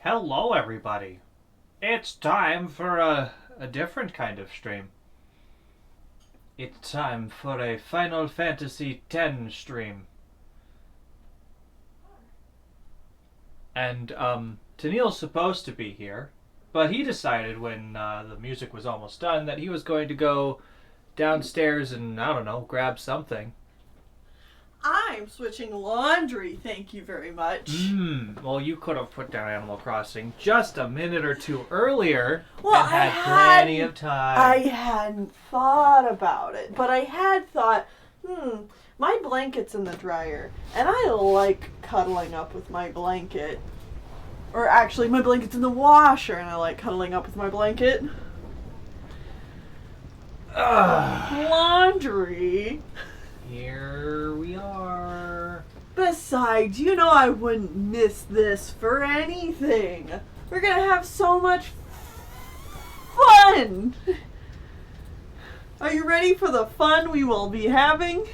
Hello, everybody. It's time for a different kind of stream. It's time for a Final Fantasy X stream. And, Tennille's supposed to be here, but he decided when the music was almost done that he was going to go downstairs and, I don't know, grab something. I'm switching laundry, thank you very much. Well, you could have put down Animal Crossing just a minute or two earlier well, and had plenty of time. I hadn't thought about it, but I had thought, my blanket's in the dryer, and I like cuddling up with my blanket. Or actually, my blanket's in the washer, and I like cuddling up with my blanket. Laundry. Here we are. Besides, you know I wouldn't miss this for anything. We're gonna have so much fun. Are you ready for the fun we will be having?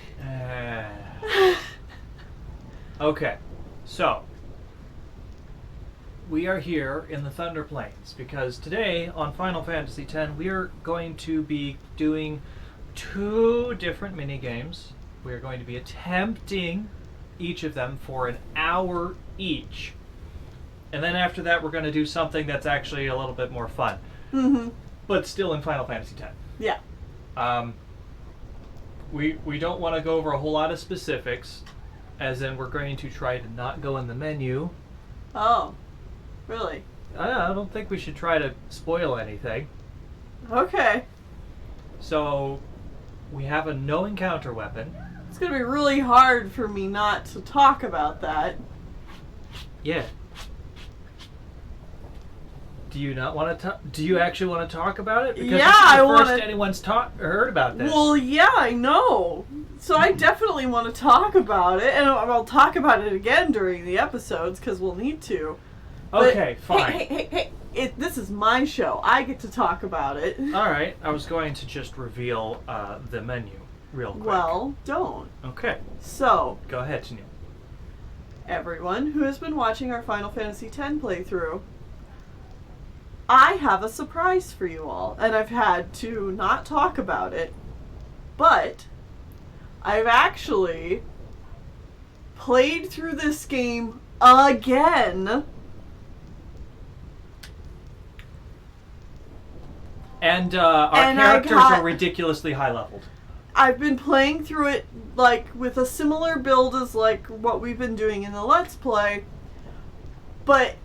Okay, so we are here in the Thunder Plains because today on Final Fantasy X we are going to be doing 2 different mini games. We are going to be attempting each of them for an hour each. And then after that, we're going to do something that's actually a little bit more fun. But still in Final Fantasy X. Yeah. We don't want to go over a whole lot of specifics, as in we're going to try to not go in the menu. Oh, really? I don't think we should try to spoil anything. Okay. So, we have a no encounter weapon. It's going to be really hard for me not to talk about that. Yeah. Do you not want to talk? Do you actually want to talk about it? Because yeah, this is I the want first anyone's heard about this. Well, yeah, I know. So I definitely want to talk about it, and I'll talk about it again during the episodes because we'll need to. Okay, But, fine. Hey! This is my show. I get to talk about it. All right, I was going to just reveal the menu real quick. Well, don't. Okay. So, Go ahead, Tennille. everyone who has been watching our Final Fantasy X playthrough, I have a surprise for you all, and I've had to not talk about it, but I've actually played through this game again. And our characters are ridiculously high leveled. I've been playing through it like with a similar build as like what we've been doing in the Let's Play, but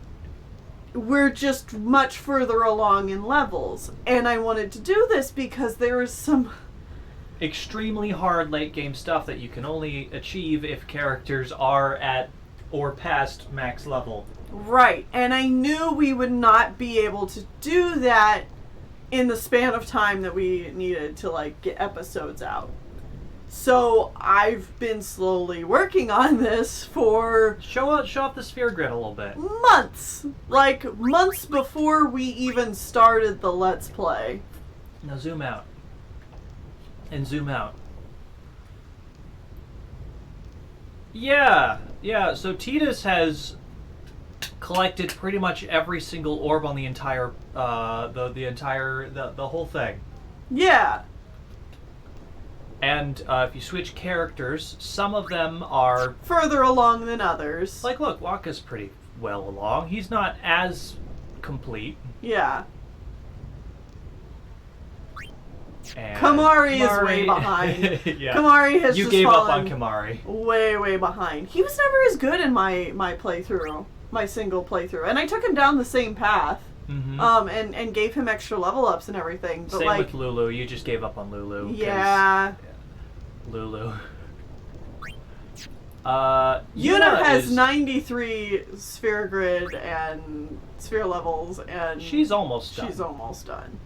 we're just much further along in levels. And I wanted to do this because there is some extremely hard late game stuff that you can only achieve if characters are at or past max level. Right, and I knew we would not be able to do that in the span of time that we needed to like get episodes out. So I've been slowly working on this for Show off the sphere grid a little bit. months. Like months before we even started the Let's Play. Now zoom out. And zoom out. Yeah, so Tidus has collected pretty much every single orb on the entire the whole thing. Yeah. And if you switch characters, some of them are Further along than others. like, look, Wakka's pretty well along. He's not as complete. Yeah. And Kamari is way behind. Yeah. Kamari has You just gave up on fallen Kamari. way behind. He was never as good in my playthrough, my single playthrough, and I took him down the same path, and gave him extra level ups and everything. But Same like, with Lulu. You just gave up on Lulu. 'cause- yeah. Lulu. Yuna has is, 93 sphere grid and sphere levels, and She's almost done. She's almost done.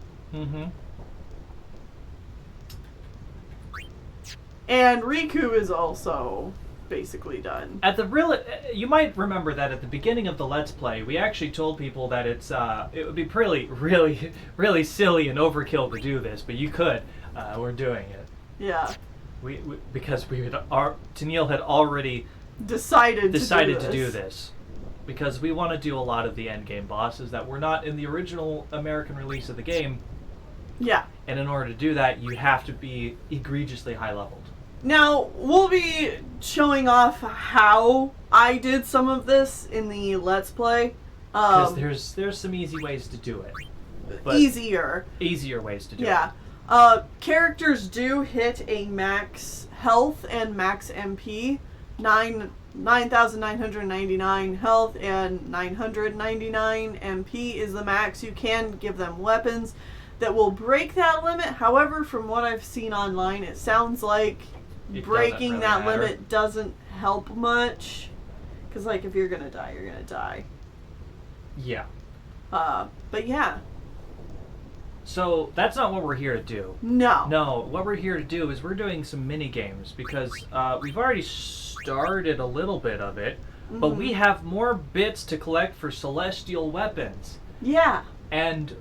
And Riku is also basically done. You might remember that at the beginning of the Let's Play, we actually told people that it would be really silly and overkill to do this, but you could. We're doing it. Yeah. Because Tennille had already decided to do this. because we want to do a lot of the endgame bosses that were not in the original American release of the game. Yeah. And in order to do that, you have to be egregiously high leveled. Now, we'll be showing off how I did some of this in the Let's Play. Because there's some easy ways to do it. But easier ways to do it. Yeah. Characters do hit a max health and max MP. 9,999 health and 999 MP is the max. You can give them weapons that will break that limit. However, from what I've seen online, it sounds like breaking really that matter. limit doesn't help much. Because, like, if you're gonna die, you're gonna die. Yeah. But yeah. So, that's not what we're here to do. No. No, what we're here to do is we're doing some mini games because we've already started a little bit of it, but we have more bits to collect for celestial weapons. Yeah. And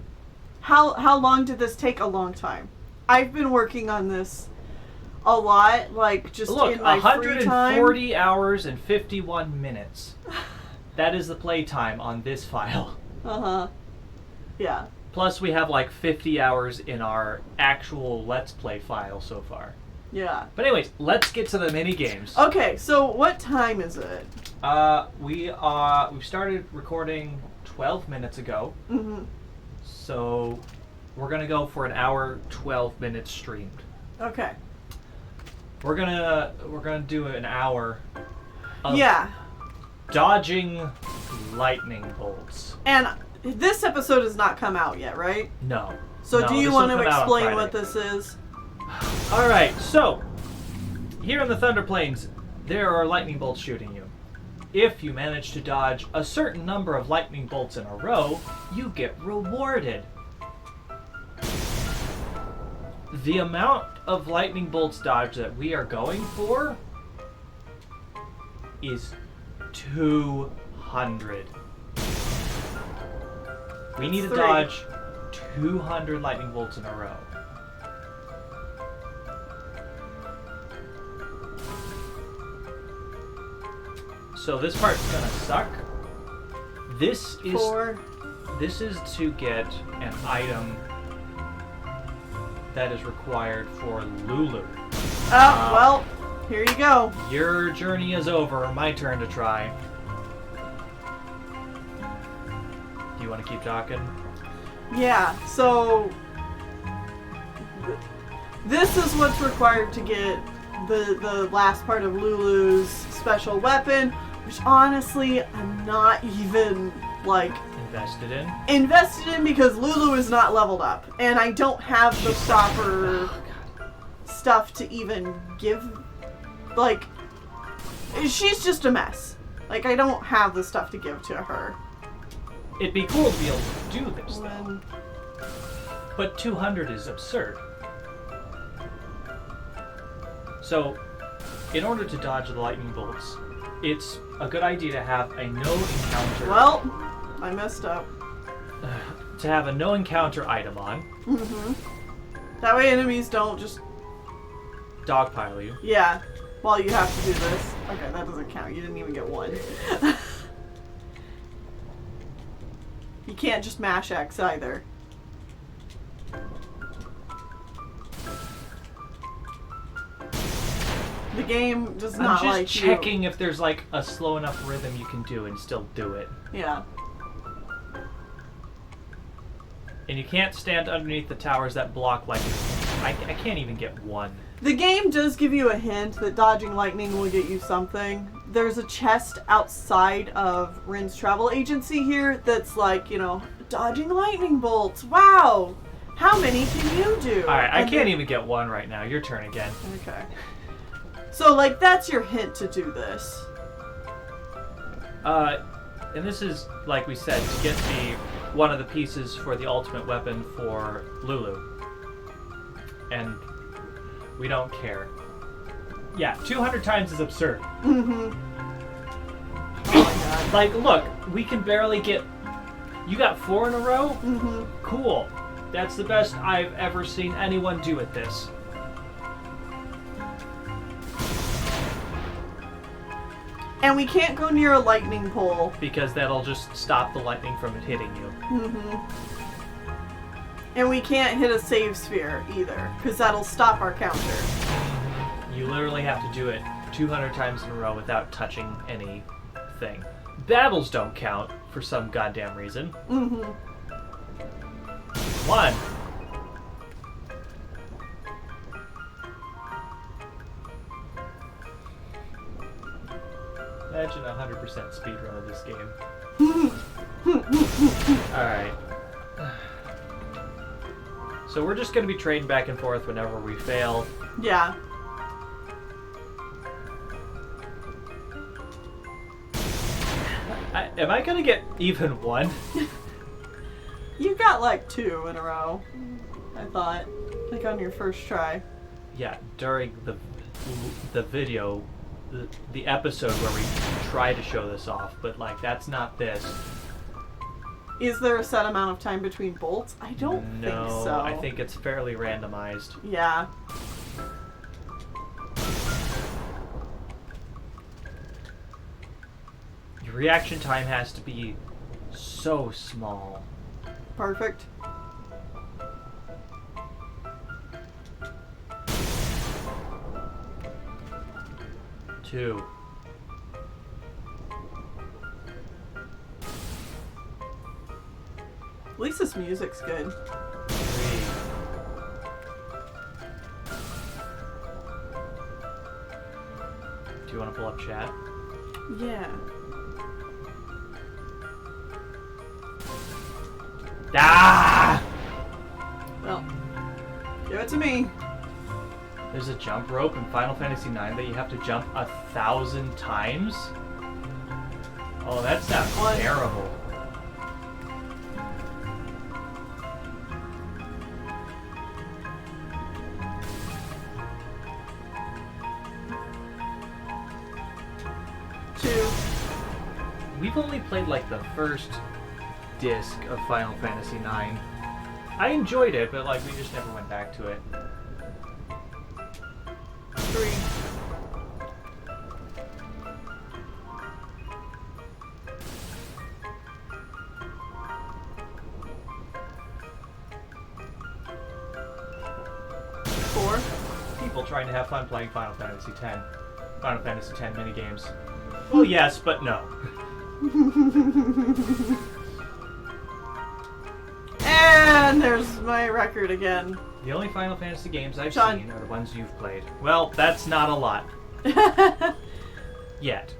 how long did this take? A long time. I've been working on this a lot, like just look, in my free time. 140 hours and 51 minutes. That is the playtime on this file. Yeah. Plus, we have like 50 hours in our actual Let's Play file so far. Yeah. But anyways, let's get to the mini games. Okay, so what time is it? We've started recording 12 minutes ago. So we're gonna go for an hour, 12 minutes streamed. Okay. We're gonna do an hour of Yeah. dodging lightning bolts. And this episode has not come out yet, right? No. So No, do you this want will to come out on explain what Friday. this is? Alright, so here in the Thunder Plains, there are lightning bolts shooting you. If you manage to dodge a certain number of lightning bolts in a row, you get rewarded. The amount of lightning bolts dodged that we are going for is 200. We need to Three. dodge 200 lightning bolts in a row. So this part's gonna suck. This is 4. This is to get an item that is required for Lulu. Oh, well, here you go. Your journey is over. My turn to try. Do you want to keep talking? Yeah, so this is what's required to get the last part of Lulu's special weapon, which honestly I'm not even like invested in because Lulu is not leveled up and I don't have the proper stuff to even give. Like, she's just a mess. Like, I don't have the stuff to give to her. It'd be cool to be able to do this, though. But 200 is absurd. So, in order to dodge the lightning bolts, it's a good idea to have a no-encounter... Well, I messed up. To have a no-encounter item on. That way enemies don't just... dogpile you. Yeah, while you have to do this. Okay, that doesn't count. You didn't even get one. You can't just mash X either. The game does not like you. I'm just checking if there's like a slow enough rhythm you can do and still do it. Yeah. And you can't stand underneath the towers that block lightning. I can't even get one. The game does give you a hint that dodging lightning will get you something. There's a chest outside of Rin's travel agency here that's like, you know, dodging lightning bolts. Wow! How many can you do? Alright, I can't even get one right now. Your turn again. Okay. So, like, that's your hint to do this. And this is, like we said, to get one of the pieces for the ultimate weapon for Lulu. And we don't care. Yeah, 200 times is absurd. Oh my god. Like, look, we can barely get... You got 4 in a row? Cool. That's the best I've ever seen anyone do at this. And we can't go near a lightning pole. Because that'll just stop the lightning from hitting you. And we can't hit a save sphere either, because that'll stop our counter. You literally have to do it 200 times in a row without touching anything. Battles don't count for some goddamn reason. 1. Imagine a 100% speedrun of this game. Alright. So we're just going to be trading back and forth whenever we fail. Yeah. Am I going to get even 1? You got like 2 in a row, I thought. Like on your first try. Yeah, during the video, the episode where we try to show this off, but like that's not this. Is there a set amount of time between bolts? I don't think so. No, I think it's fairly randomized. Yeah. Your reaction time has to be so small. Perfect. Two. At least this music's good. 3. Do you want to pull up chat? Yeah. Ah! Well, give it to me. There's a jump rope in Final Fantasy IX that you have to jump 1,000 times? Oh, that sounds terrible. We've only played like the first disc of Final Fantasy IX. I enjoyed it, but like we just never went back to it. 3. People trying to have fun playing Final Fantasy X. Final Fantasy X minigames. Well, yes, but no. And there's my record again. The only Final Fantasy games I've Sean. seen are the ones you've played. Well, that's not a lot. Yet.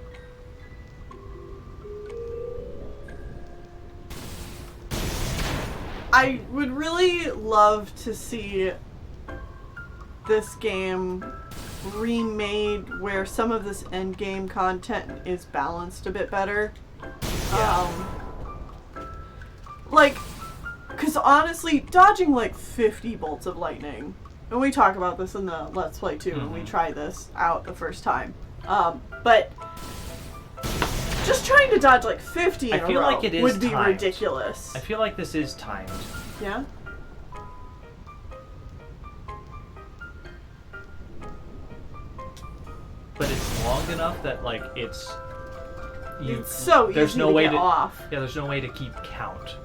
I would really love to see this game remade where some of this endgame content is balanced a bit better. Yeah. Like, because honestly, dodging like 50 bolts of lightning, and we talk about this in the Let's Play too, when we try this out the first time, but just trying to dodge like 50 in a row like it is would be timed. ridiculous. I feel like this is timed. Yeah? But it's long enough that like it's so there's easy no to way get off. Yeah, there's no way to keep count.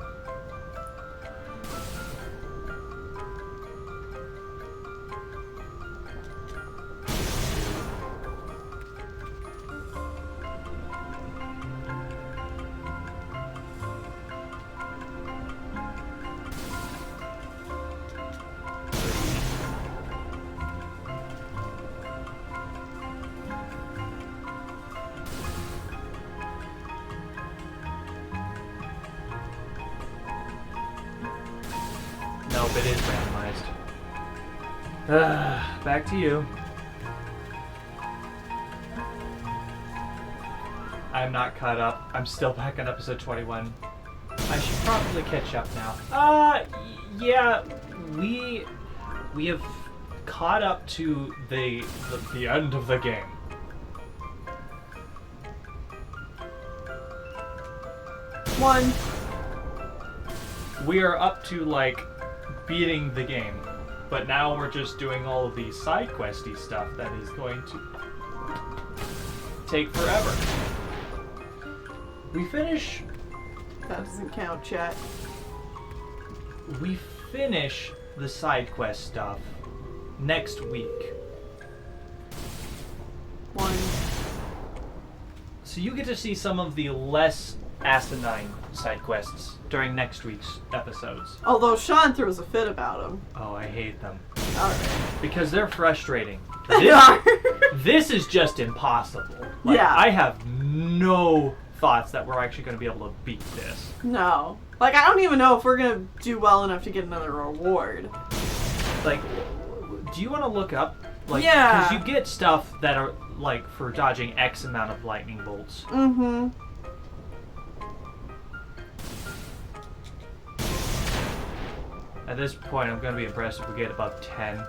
Nope, it is randomized. Back to you. I'm not caught up. I'm still back on episode 21. I should probably catch up now. Yeah, we have caught up to the end of the game. One. We are up to like beating the game, but now we're just doing all of the side questy stuff that is going to take forever. We finish... That doesn't count, chat. We finish the side quest stuff next week. 1. So you get to see some of the less asinine side quests during next week's episodes. Although Sean throws a fit about them. Oh, I hate them. Alright. Because they're frustrating. They are. This is just impossible. Like, Yeah. I have no thoughts that we're actually going to be able to beat this. No. Like, I don't even know if we're gonna do well enough to get another reward. Like, do you want to look up? Like, Yeah. Because you get stuff that are, like, for dodging X amount of lightning bolts. Mm-hmm. At this point, I'm going to be impressed if we get above 10.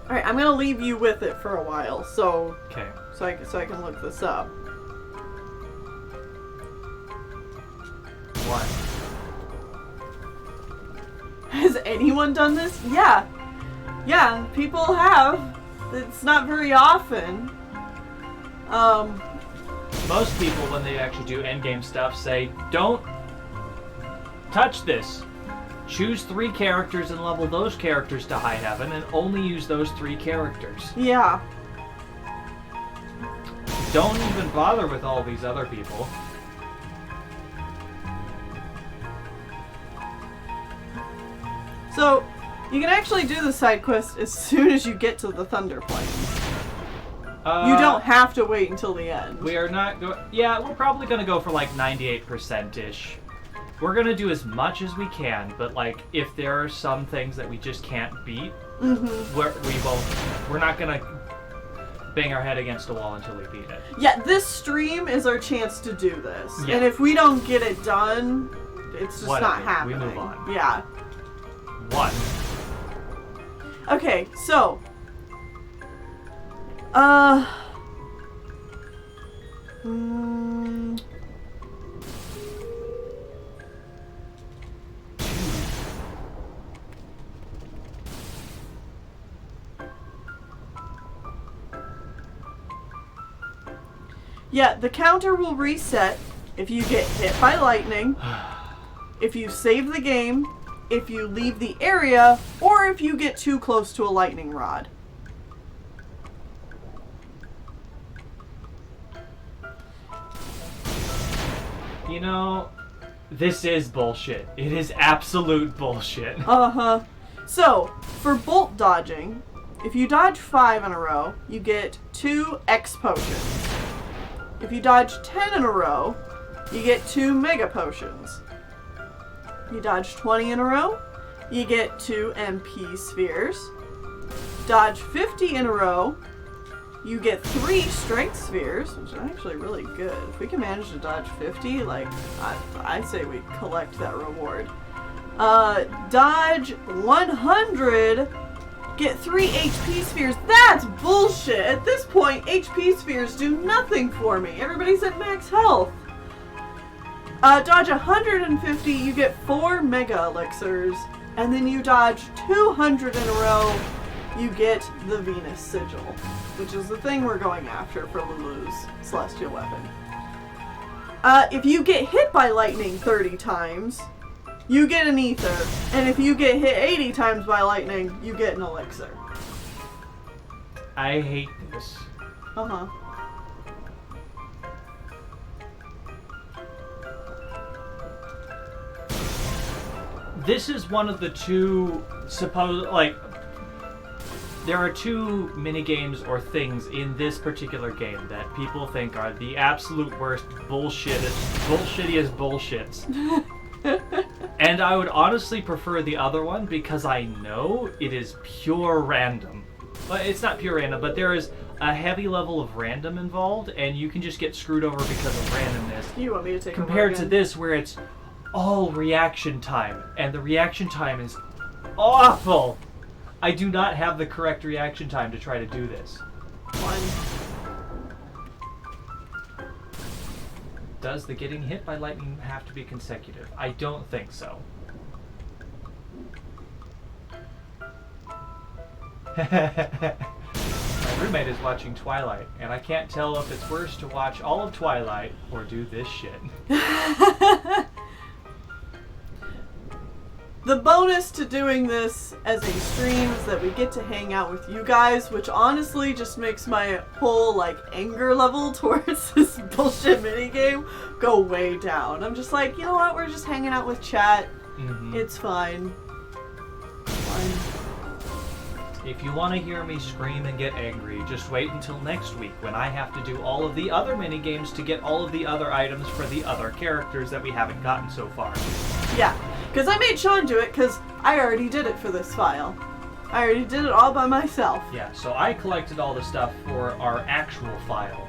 Alright, I'm gonna leave you with it for a while, so Okay. so I can look this up. 1. Has anyone done this? Yeah. Yeah, people have. It's not very often. Most people, when they actually do endgame stuff, say, don't touch this. Choose 3 characters and level those characters to high heaven and only use those 3 characters. Yeah. Don't even bother with all these other people. So, you can actually do the side quest as soon as you get to the Thunder Plains. You don't have to wait until the end. We are not going... Yeah, we're probably going to go for like 98%-ish. We're going to do as much as we can, but like, if there are some things that we just can't beat, we're not going to bang our head against a wall until we beat it. Yeah, this stream is our chance to do this. Yeah. And if we don't get it done, it's just Whatever. not happening. We move on. Yeah. 1. Okay, so... Yeah, the counter will reset if you get hit by lightning, if you save the game, if you leave the area, or if you get too close to a lightning rod. You know, this is bullshit. It is absolute bullshit. Uh-huh. So, for bolt dodging, if you dodge 5 in a row, you get 2 X potions. If you dodge 10 in a row, you get 2 Mega Potions. You dodge 20 in a row, you get 2 MP Spheres. Dodge 50 in a row, you get 3 Strength Spheres, which is actually really good. If we can manage to dodge 50, like, I say we collect that reward. Dodge 100, get 3 HP Spheres. That's bullshit! At this point, HP Spheres do nothing for me. Everybody's at max health. Dodge 150, you get 4 Mega Elixirs. And then you dodge 200 in a row, you get the Venus Sigil, which is the thing we're going after for Lulu's Celestial Weapon. If you get hit by lightning 30 times, you get an Ether. And if you get hit 80 times by lightning, you get an Elixir. I hate this. Uh-huh. This is one of the 2 there are 2 minigames or things in this particular game that people think are the absolute worst bullshittiest bullshits. And I would honestly prefer the other one because I know it is pure random. Well, it's not pure random, but there is a heavy level of random involved, and you can just get screwed over because of randomness. You want me to take compared to this, where it's all reaction time, and the reaction time is awful. I do not have the correct reaction time to try to do this. 1. Does the getting hit by lightning have to be consecutive? I don't think so. My roommate is watching Twilight, and I can't tell if it's worse to watch all of Twilight or do this shit. The bonus to doing this as a stream is that we get to hang out with you guys, which honestly just makes my whole, like, anger level towards this bullshit minigame go way down. I'm just like, you know what, we're just hanging out with chat. Mm-hmm. It's fine. If you want to hear me scream and get angry, just wait until next week when I have to do all of the other minigames to get all of the other items for the other characters that we haven't gotten so far. Yeah, because I made Sean do it because I already did it for this file. I already did it all by myself. Yeah, so I collected all the stuff for our actual file.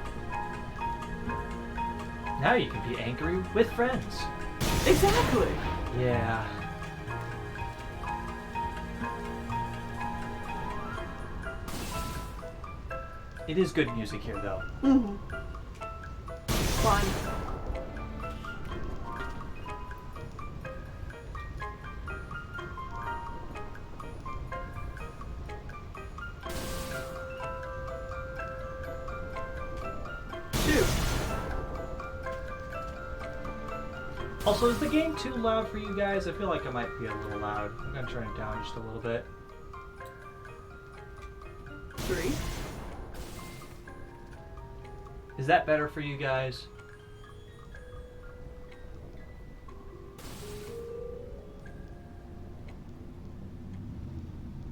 Now you can be angry with friends. Exactly. Yeah. It is good music here, though. Mm-hmm. Fun. Shoot. Also, is the game too loud for you guys? I feel like it might be a little loud. I'm gonna turn it down just a little bit. 3. Is that better for you guys?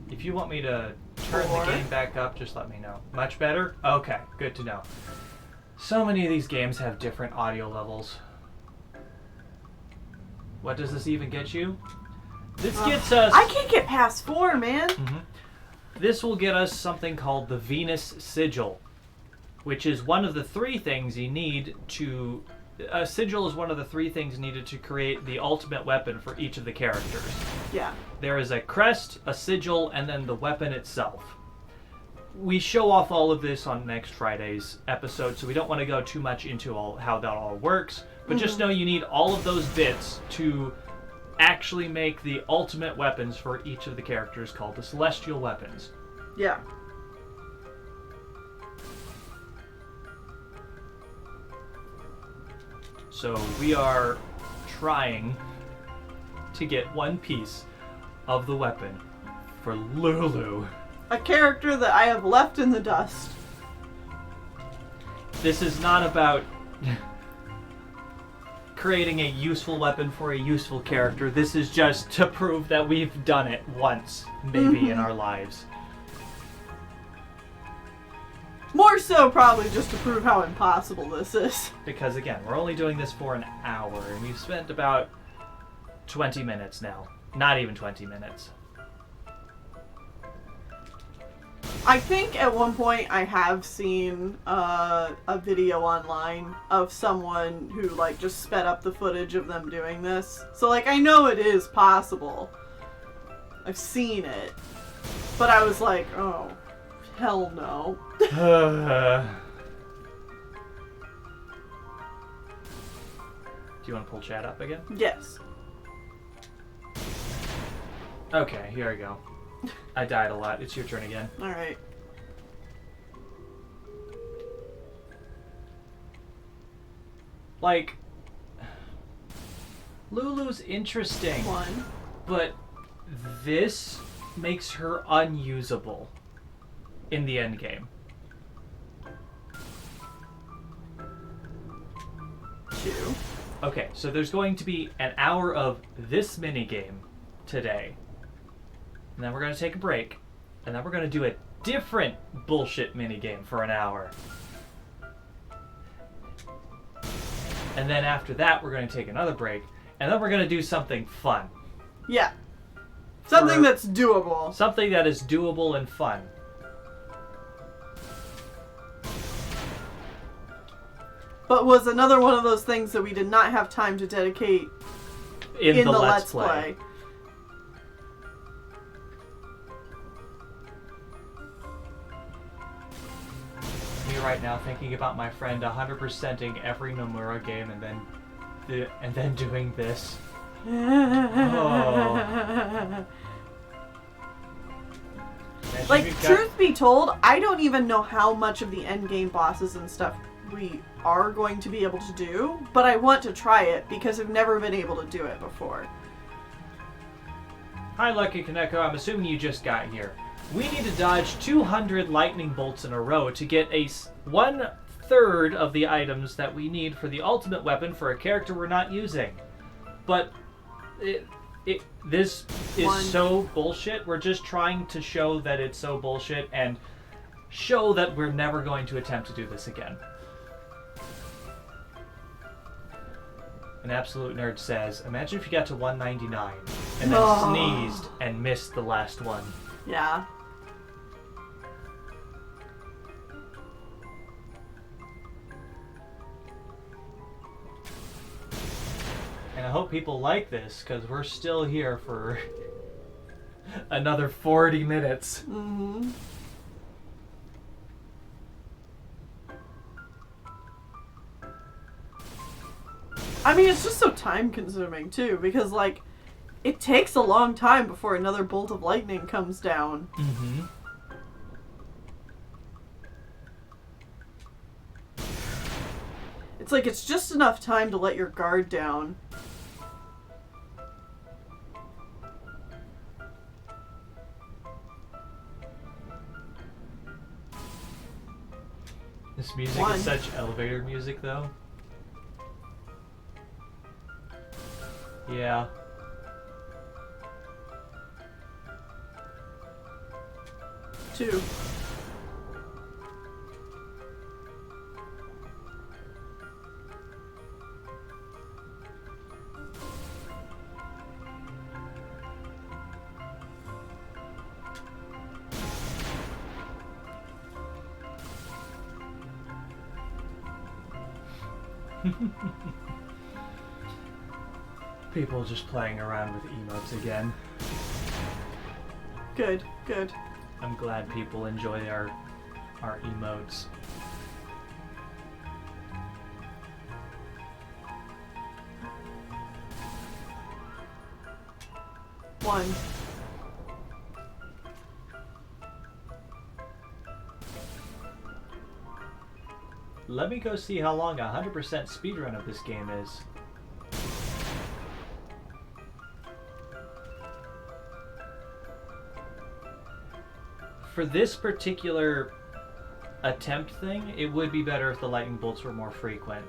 If you want me to turn the game back up, just let me know. Much better? Okay, good to know. So many of these games have different audio levels. What does this even get you? This gets us... I can't get past 4, man. Mm-hmm. This will get us something called the Venus Sigil, which is one of the 3 things you need to... A sigil is one of the 3 things needed to create the ultimate weapon for each of the characters. Yeah. There is a crest, a sigil, and then the weapon itself. We show off all of this on next Friday's episode, so we don't want to go too much into how that all works. But just know you need all of those bits to actually make the ultimate weapons for each of the characters called the Celestial Weapons. Yeah. So we are trying to get one piece of the weapon for Lulu. A character that I have left in the dust. This is not about creating a useful weapon for a useful character. This is just to prove that we've done it once, maybe, in our lives. More so probably just to prove how impossible this is. Because again, we're only doing this for an hour, and we've spent about 20 minutes now. Not even 20 minutes. I think at one point I have seen a video online of someone who like just sped up the footage of them doing this. So like I know it is possible. I've seen it. But I was like, oh, hell no. Do you want to pull chat up again? Yes. Okay, here I go. I died a lot. It's your turn again. Alright. Like, Lulu's interesting. 1. But this makes her unusable in the end game. 2. Okay, so there's going to be an hour of this minigame today. And then we're going to take a break. And then we're going to do a different bullshit minigame for an hour. And then after that, we're going to take another break. And then we're going to do something fun. Yeah. Something that's doable. Something that is doable and fun. But was another one of those things that we did not have time to dedicate in the Let's Play. Me right now thinking about my friend 100%ing every Mumm-Ra game and then doing this. Oh. Imagine Like, we've got- truth be told, I don't even know how much of the end game bosses and stuff we are going to be able to do, but I want to try it because I've never been able to do it before. Hi, Lucky Kaneko. I'm assuming you just got here. We need to dodge 200 lightning bolts in a row to get 1/3 of the items that we need for the ultimate weapon for a character we're not using. But this is so bullshit. We're just trying to show that it's so bullshit and show that we're never going to attempt to do this again. An Absolute Nerd says, imagine if you got to 199 and then sneezed and missed the last one. Yeah. And I hope people like this, because we're still here for another 40 minutes. Mm-hmm. I mean, it's just so time-consuming, too, because, like, it takes a long time before another bolt of lightning comes down. Mm-hmm. It's like, it's just enough time to let your guard down. This music is such elevator music, though. Yeah. Two. People just playing around with emotes again. Good, good. I'm glad people enjoy our emotes. One. Let me go see how long a 100% speedrun of this game is. For this particular attempt thing, it would be better if the lightning bolts were more frequent.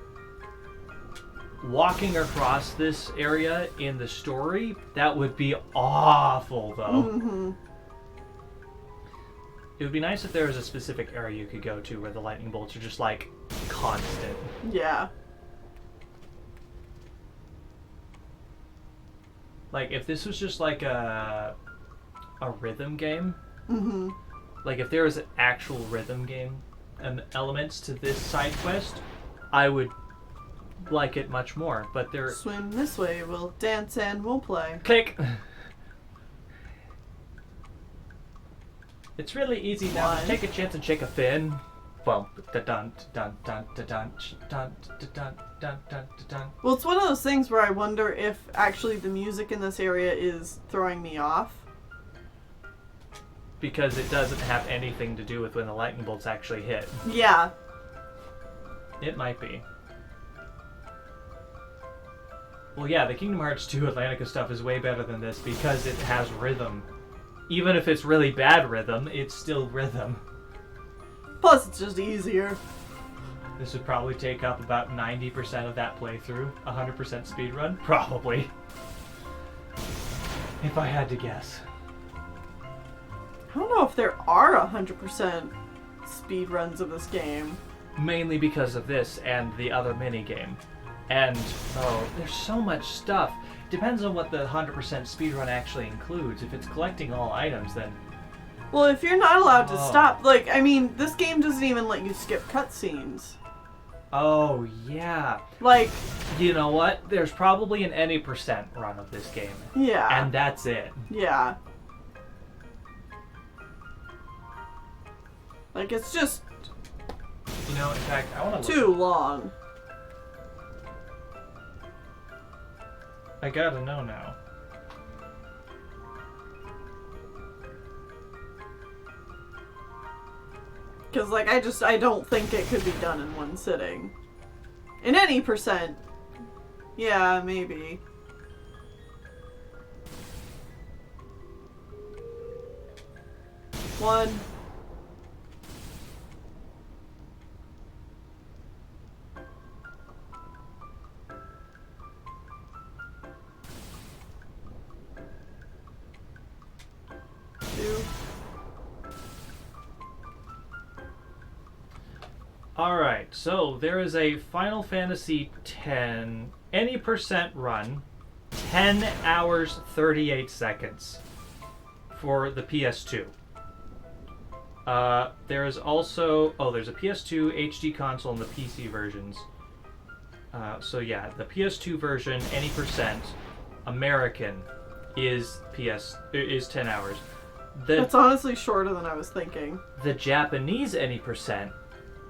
Walking across this area in the story, that would be awful, though. Mm-hmm. It would be nice if there was a specific area you could go to where the lightning bolts are just, like, constant. Yeah. Like, if this was just, like, a rhythm game... Mm-hmm. Like, if there was an actual rhythm game elements to this side quest, I would like it much more. But there... Swim this way, we'll dance and we'll play. Click! It's really easy now. Just take a chance and shake a fin. Bump. Da-dun, da-dun, dun, da-dun, dun, da-dun, dun, dun, da-dun. Well, it's one of those things where I wonder if actually the music in this area is throwing me off. Because it doesn't have anything to do with when the lightning bolts actually hit. Yeah. It might be. Well, yeah, the Kingdom Hearts 2 Atlantica stuff is way better than this because it has rhythm. Even if it's really bad rhythm, it's still rhythm. Plus, it's just easier. This would probably take up about 90% of that playthrough. 100% speedrun? Probably. If I had to guess. I don't know if there are 100% speedruns of this game. Mainly because of this and the other minigame. And, oh, there's so much stuff. Depends on what the 100% speedrun actually includes. If it's collecting all items, then... Well, if you're not allowed to stop, like, I mean, this game doesn't even let you skip cutscenes. Oh, yeah. Like... You know what? There's probably an any percent run of this game. Yeah. And that's it. Yeah. Like, it's just... You know, in fact, I want to too long. I gotta know now. Because, like, I don't think it could be done in one sitting. In any percent. Yeah, maybe. One. Two. Alright, so there is a Final Fantasy X any percent run, 10 hours 38 seconds for the PS2. There is also, there's a PS2 HD console and the PC versions. So yeah, the PS2 version, any percent, American, is 10 hours. That's honestly shorter than I was thinking. The Japanese any percent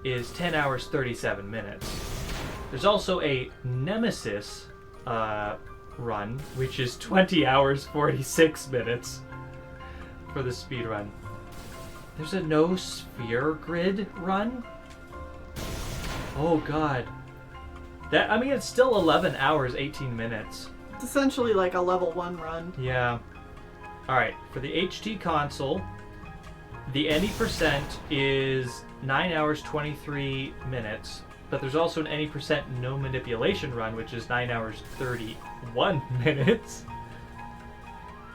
is 10 hours 37 minutes. There's also a Nemesis run, which is 20 hours 46 minutes for the speed run. There's a no sphere grid run. Oh god. It's still 11 hours 18 minutes. It's essentially like a level 1 run. Yeah. Alright, for the HD console, the any percent is 9 hours 23 minutes, but there's also an any percent no manipulation run, which is 9 hours 31 minutes.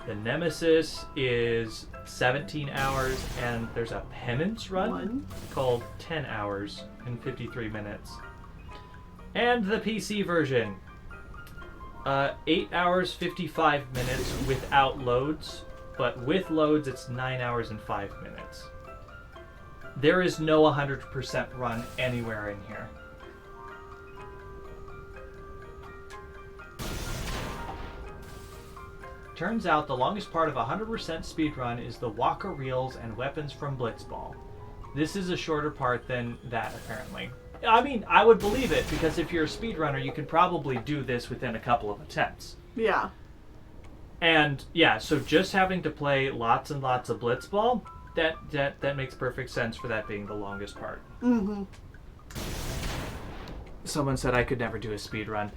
The Nemesis is 17 hours, and there's a penance run called 10 hours and 53 minutes. And the PC version, 8 hours 55 minutes without loads, but with loads it's 9 hours and 5 minutes. There is no 100% run anywhere in here. Turns out the longest part of a 100% speedrun is the Waka Reels and weapons from Blitzball. This is a shorter part than that, apparently. I mean, I would believe it, because if you're a speedrunner, you can probably do this within a couple of attempts. Yeah. And, yeah, so just having to play lots and lots of Blitzball, that makes perfect sense for that being the longest part. Mm-hmm. Someone said I could never do a speedrun.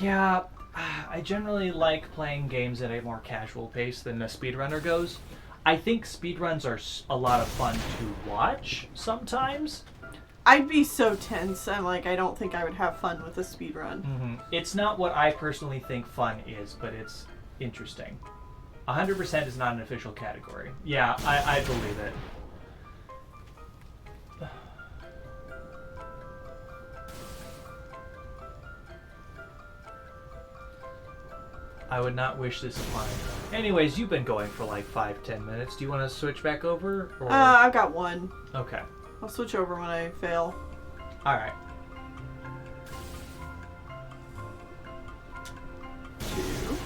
Yeah, I generally like playing games at a more casual pace than a speedrunner goes. I think speedruns are a lot of fun to watch sometimes. I'd be so tense, and I don't think I would have fun with a speedrun. Mm-hmm. It's not what I personally think fun is, but it's interesting. 100% is not an official category. Yeah, I believe it. I would not wish this upon anyone. Anyways, you've been going for like 5-10 minutes. Do you want to switch back over? Or... I've got one. Okay. I'll switch over when I fail. Alright. 2.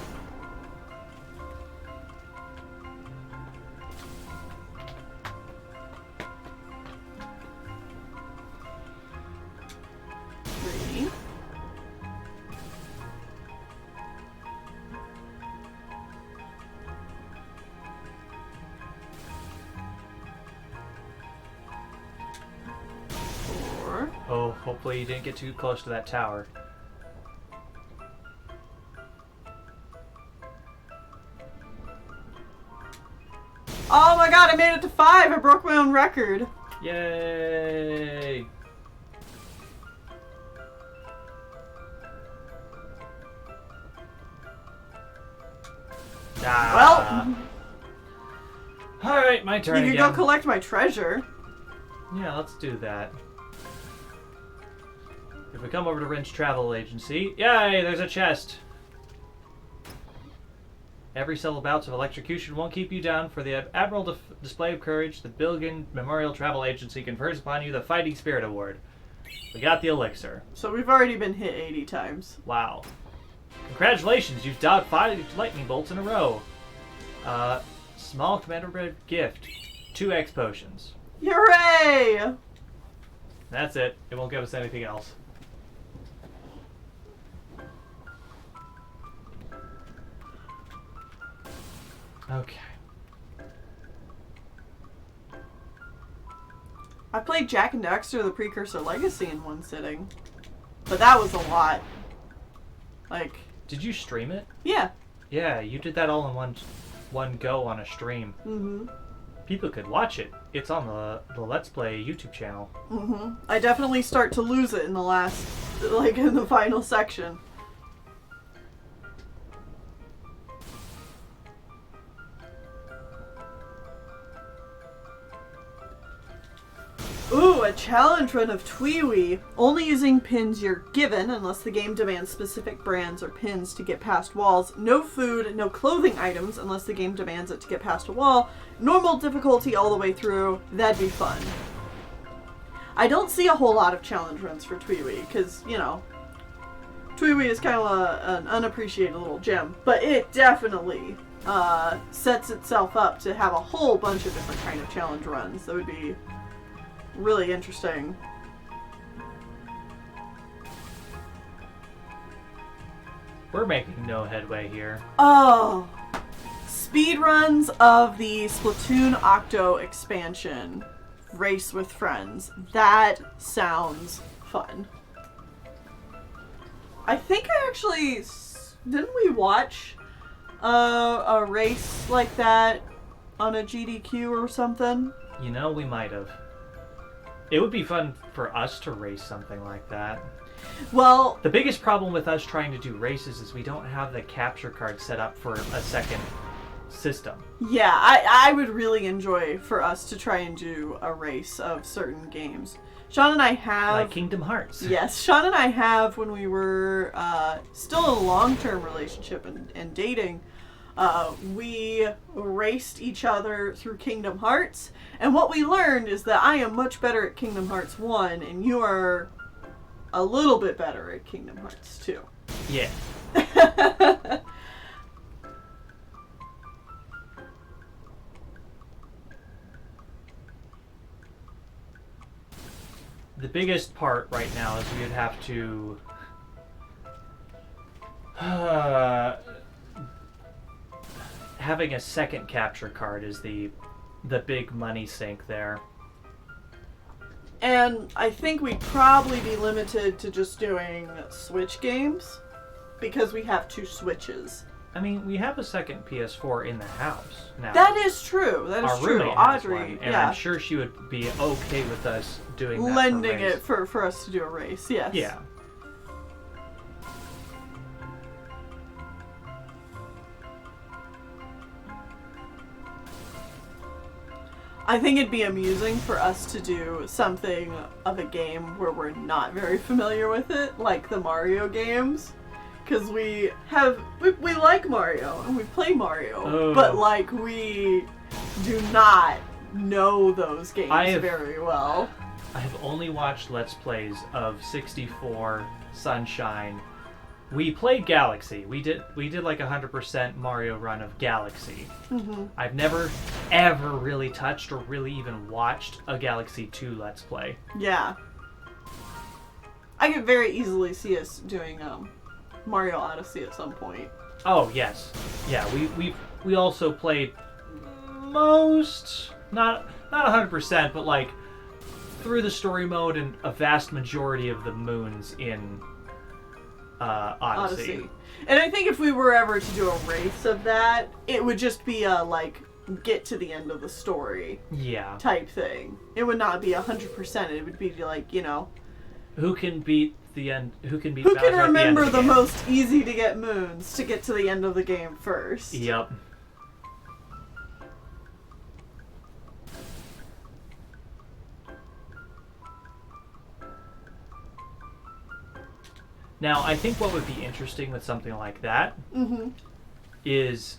Oh, hopefully you didn't get too close to that tower. Oh my god, I made it to 5! I broke my own record! Yay! Well... Alright, my turn You can again. go collect my treasure. Yeah, let's do that. If we come over to Wrench Travel Agency, yay, there's a chest. Every several bouts of electrocution won't keep you down. For the admirable display of courage, the Billigan Memorial Travel Agency confers upon you the Fighting Spirit Award. We got the elixir. So we've already been hit 80 times. Wow. Congratulations, you've dodged 5 lightning bolts in a row. Small commemorative gift. 2 X potions. Hooray! That's it. It won't give us anything else. Okay. I played Jak and Daxter: The Precursor Legacy in one sitting. But that was a lot. Like... Did you stream it? Yeah. Yeah, you did that all in one go on a stream. Mm-hmm. People could watch it. It's on the Let's Play YouTube channel. Mm-hmm. I definitely start to lose it in the last... like, in the final section. Ooh, a challenge run of Tweewee. Only using pins you're given, unless the game demands specific brands or pins to get past walls. No food, no clothing items, unless the game demands it to get past a wall. Normal difficulty all the way through. That'd be fun. I don't see a whole lot of challenge runs for Tweewee, because, you know, Tweewee is kind of an unappreciated little gem. But it definitely sets itself up to have a whole bunch of different kind of challenge runs. That would be... really interesting. We're making no headway here. Oh! Speedruns of the Splatoon Octo expansion. Race with friends. That sounds fun. I think I actually... Didn't we watch a race like that on a GDQ or something? You know, we might have. It would be fun for us to race something like that. Well... The biggest problem with us trying to do races is we don't have the capture card set up for a second system. Yeah, I would really enjoy for us to try and do a race of certain games. Sean and I have... Like Kingdom Hearts. Yes, Sean and I have, when we were still in a long-term relationship and dating, we raced each other through Kingdom Hearts, and what we learned is that I am much better at Kingdom Hearts 1, and you are a little bit better at Kingdom Hearts 2. Yeah. The biggest part right now is we would have to having a second capture card is the big money sink there. And I think we'd probably be limited to just doing Switch games, because we have 2 Switches. I mean, we have a second PS4 in the house now. That is true. That is Our true. roommate has Audrey, one, and yeah. I'm sure she would be okay with us doing that. Lending for a race. it for us to do a race, yes. Yeah. I think it'd be amusing for us to do something of a game where we're not very familiar with it, like the Mario games. Because we like Mario, and we play Mario, but, like, we do not know those games very well. I have only watched Let's Plays of 64, Sunshine. We played Galaxy. We did like 100% Mario run of Galaxy. Mm-hmm. I've never, ever really touched or really even watched a Galaxy 2 Let's Play. Yeah. I could very easily see us doing, Mario Odyssey at some point. Oh, yes. Yeah, we also played most, not 100%, but like through the story mode and a vast majority of the moons in Odyssey. And I think if we were ever to do a race of that, it would just be a, like, get to the end of the story type thing. It would not be 100%. It would be like, you know... Who can beat the end? Who can beat? Who can remember the game? most easy to get moons to get to the end of the game first? Yep. Now, I think what would be interesting with something like that is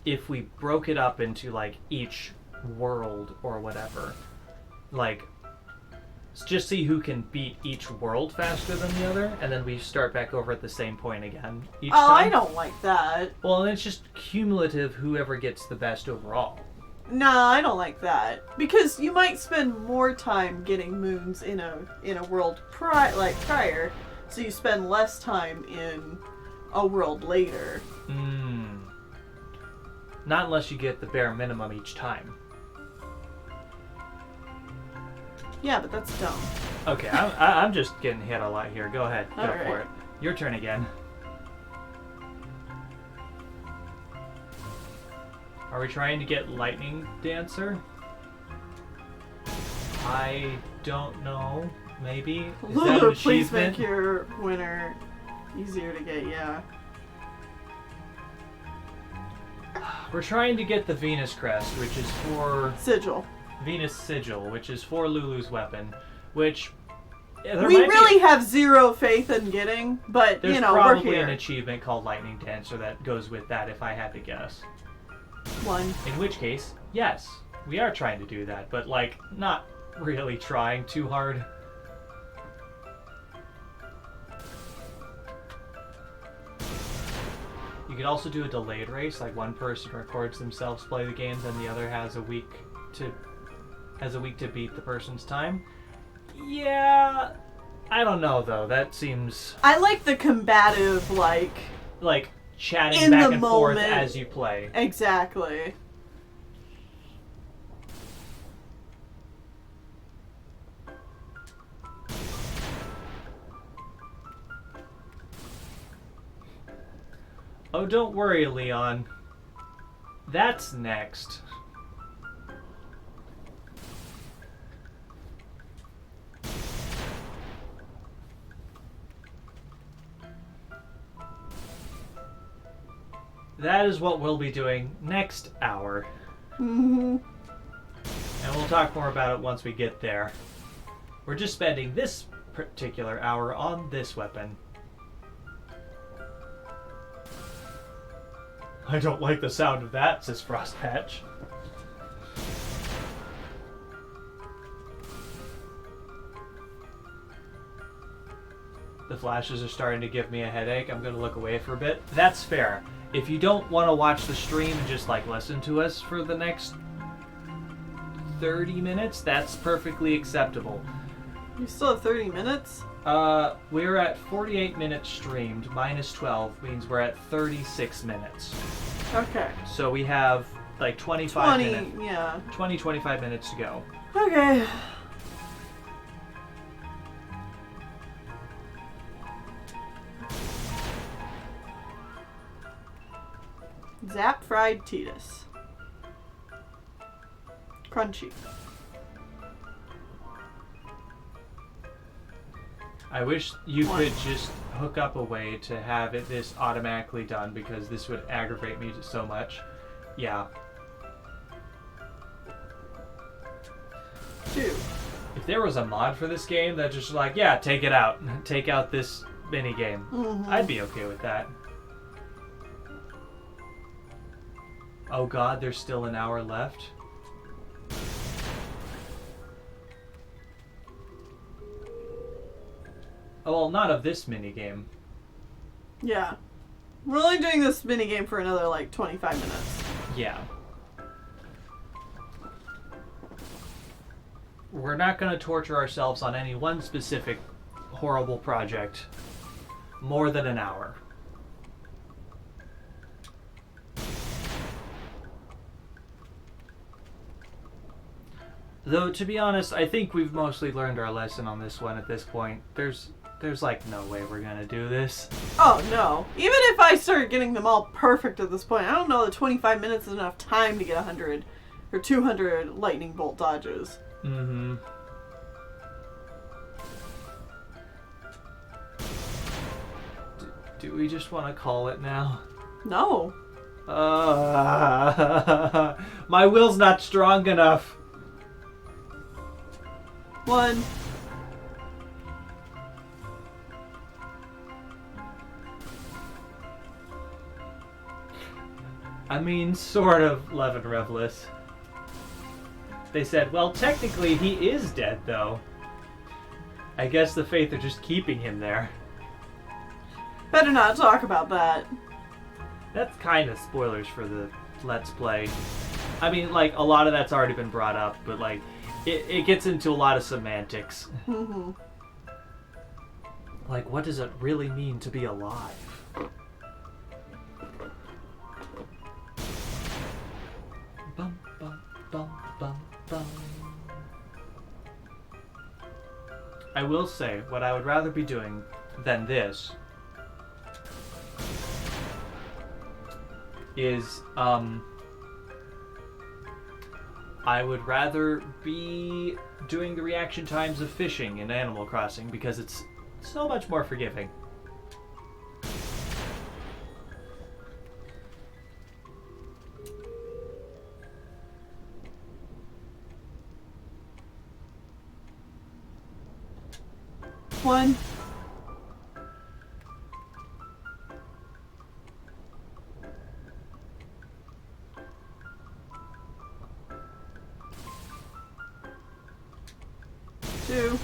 if we broke it up into like each world or whatever, like. Just see who can beat each world faster than the other, and then we start back over at the same point again each time. Oh, I don't like that. Well, it's just cumulative whoever gets the best overall. Nah, I don't like that. Because you might spend more time getting moons in a world prior, so you spend less time in a world later. Not unless you get the bare minimum each time. Yeah, but that's dumb. Okay, I'm just getting hit a lot here. Go ahead. Go Alright. for it. Your turn again. Are we trying to get Lightning Dancer? I don't know. Maybe? Is that an Lulu, please achievement? make your winner easier to get, yeah. We're trying to get the Venus Crest, which is for... Sigil. Venus Sigil, which is for Lulu's weapon, which... We really have zero faith in getting, but, There's you know, we're probably here. an achievement called Lightning Dancer that goes with that if I had to guess. One. In which case, yes, we are trying to do that, but, like, not really trying too hard. You could also do a delayed race, like one person records themselves play the games and the other has a week to beat the person's time. Yeah, I don't know though. That seems I like the combative, like chatting in back the and forth moment. as you play. Exactly. Oh, don't worry, Leon. That's next. That is what we'll be doing next hour. Mm-hmm. And we'll talk more about it once we get there. We're just spending this particular hour on this weapon. I don't like the sound of that, says Frostpatch. The flashes are starting to give me a headache. I'm going to look away for a bit. That's fair. If you don't want to watch the stream and just like listen to us for the next 30 minutes, that's perfectly acceptable. You still have 30 minutes? We're at 48 minutes streamed, minus 12 means we're at 36 minutes. Okay. So we have like 25 minutes. Yeah. 25 minutes to go. Okay. Zap fried Titus. Crunchy. I wish you could just hook up a way to have this automatically done because this would aggravate me so much. Yeah. 2. If there was a mod for this game that just like, yeah, take it out. Take out this mini game. Mm-hmm. I'd be okay with that. Oh god, there's still an hour left. Oh, well, not of this minigame. Yeah. We're only doing this minigame for another, like, 25 minutes. Yeah. We're not going to torture ourselves on any one specific horrible project more than an hour. Though, to be honest, I think we've mostly learned our lesson on this one at this point. There's like no way we're gonna do this. Oh, no. Even if I started getting them all perfect at this point, I don't know that 25 minutes is enough time to get 100 or 200 lightning bolt dodges. Mm-hmm. Do we just want to call it now? No. My will's not strong enough. 1. I mean, sort of, Levin Revelis. They said, well, technically he is dead, though. I guess the Faith are just keeping him there. Better not talk about that. That's kind of spoilers for the Let's Play. I mean, like, a lot of that's already been brought up, but, like, it gets into a lot of semantics. Mm-hmm. Like, what does it really mean to be alive? Bum, bum, bum, bum, bum. I will say, what I would rather be doing than this is, I would rather be doing the reaction times of fishing in Animal Crossing because it's so much more forgiving. One. Two.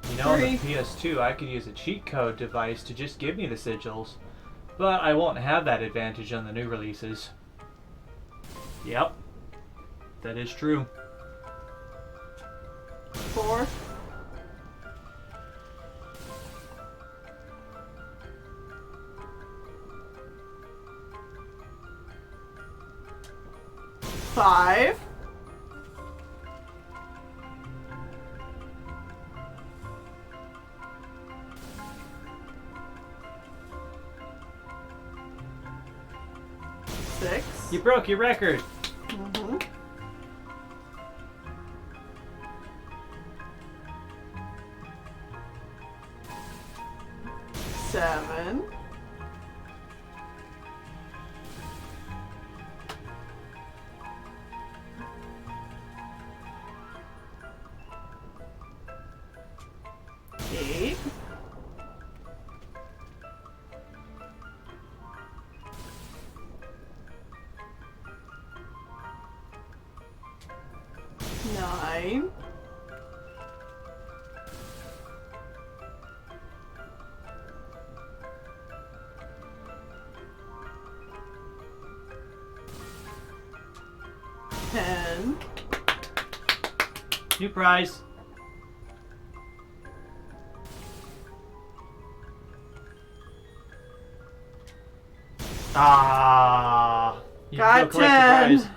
You know, on the Three. PS2, I could use a cheat code device to just give me the sigils, but I won't have that advantage on the new releases. Yep, that is true. Four. Five. Six. You broke your record! Mm-hmm. Seven. Eight. Nine. Ten. New prize! Ah! You can Got go collect your 10. prize.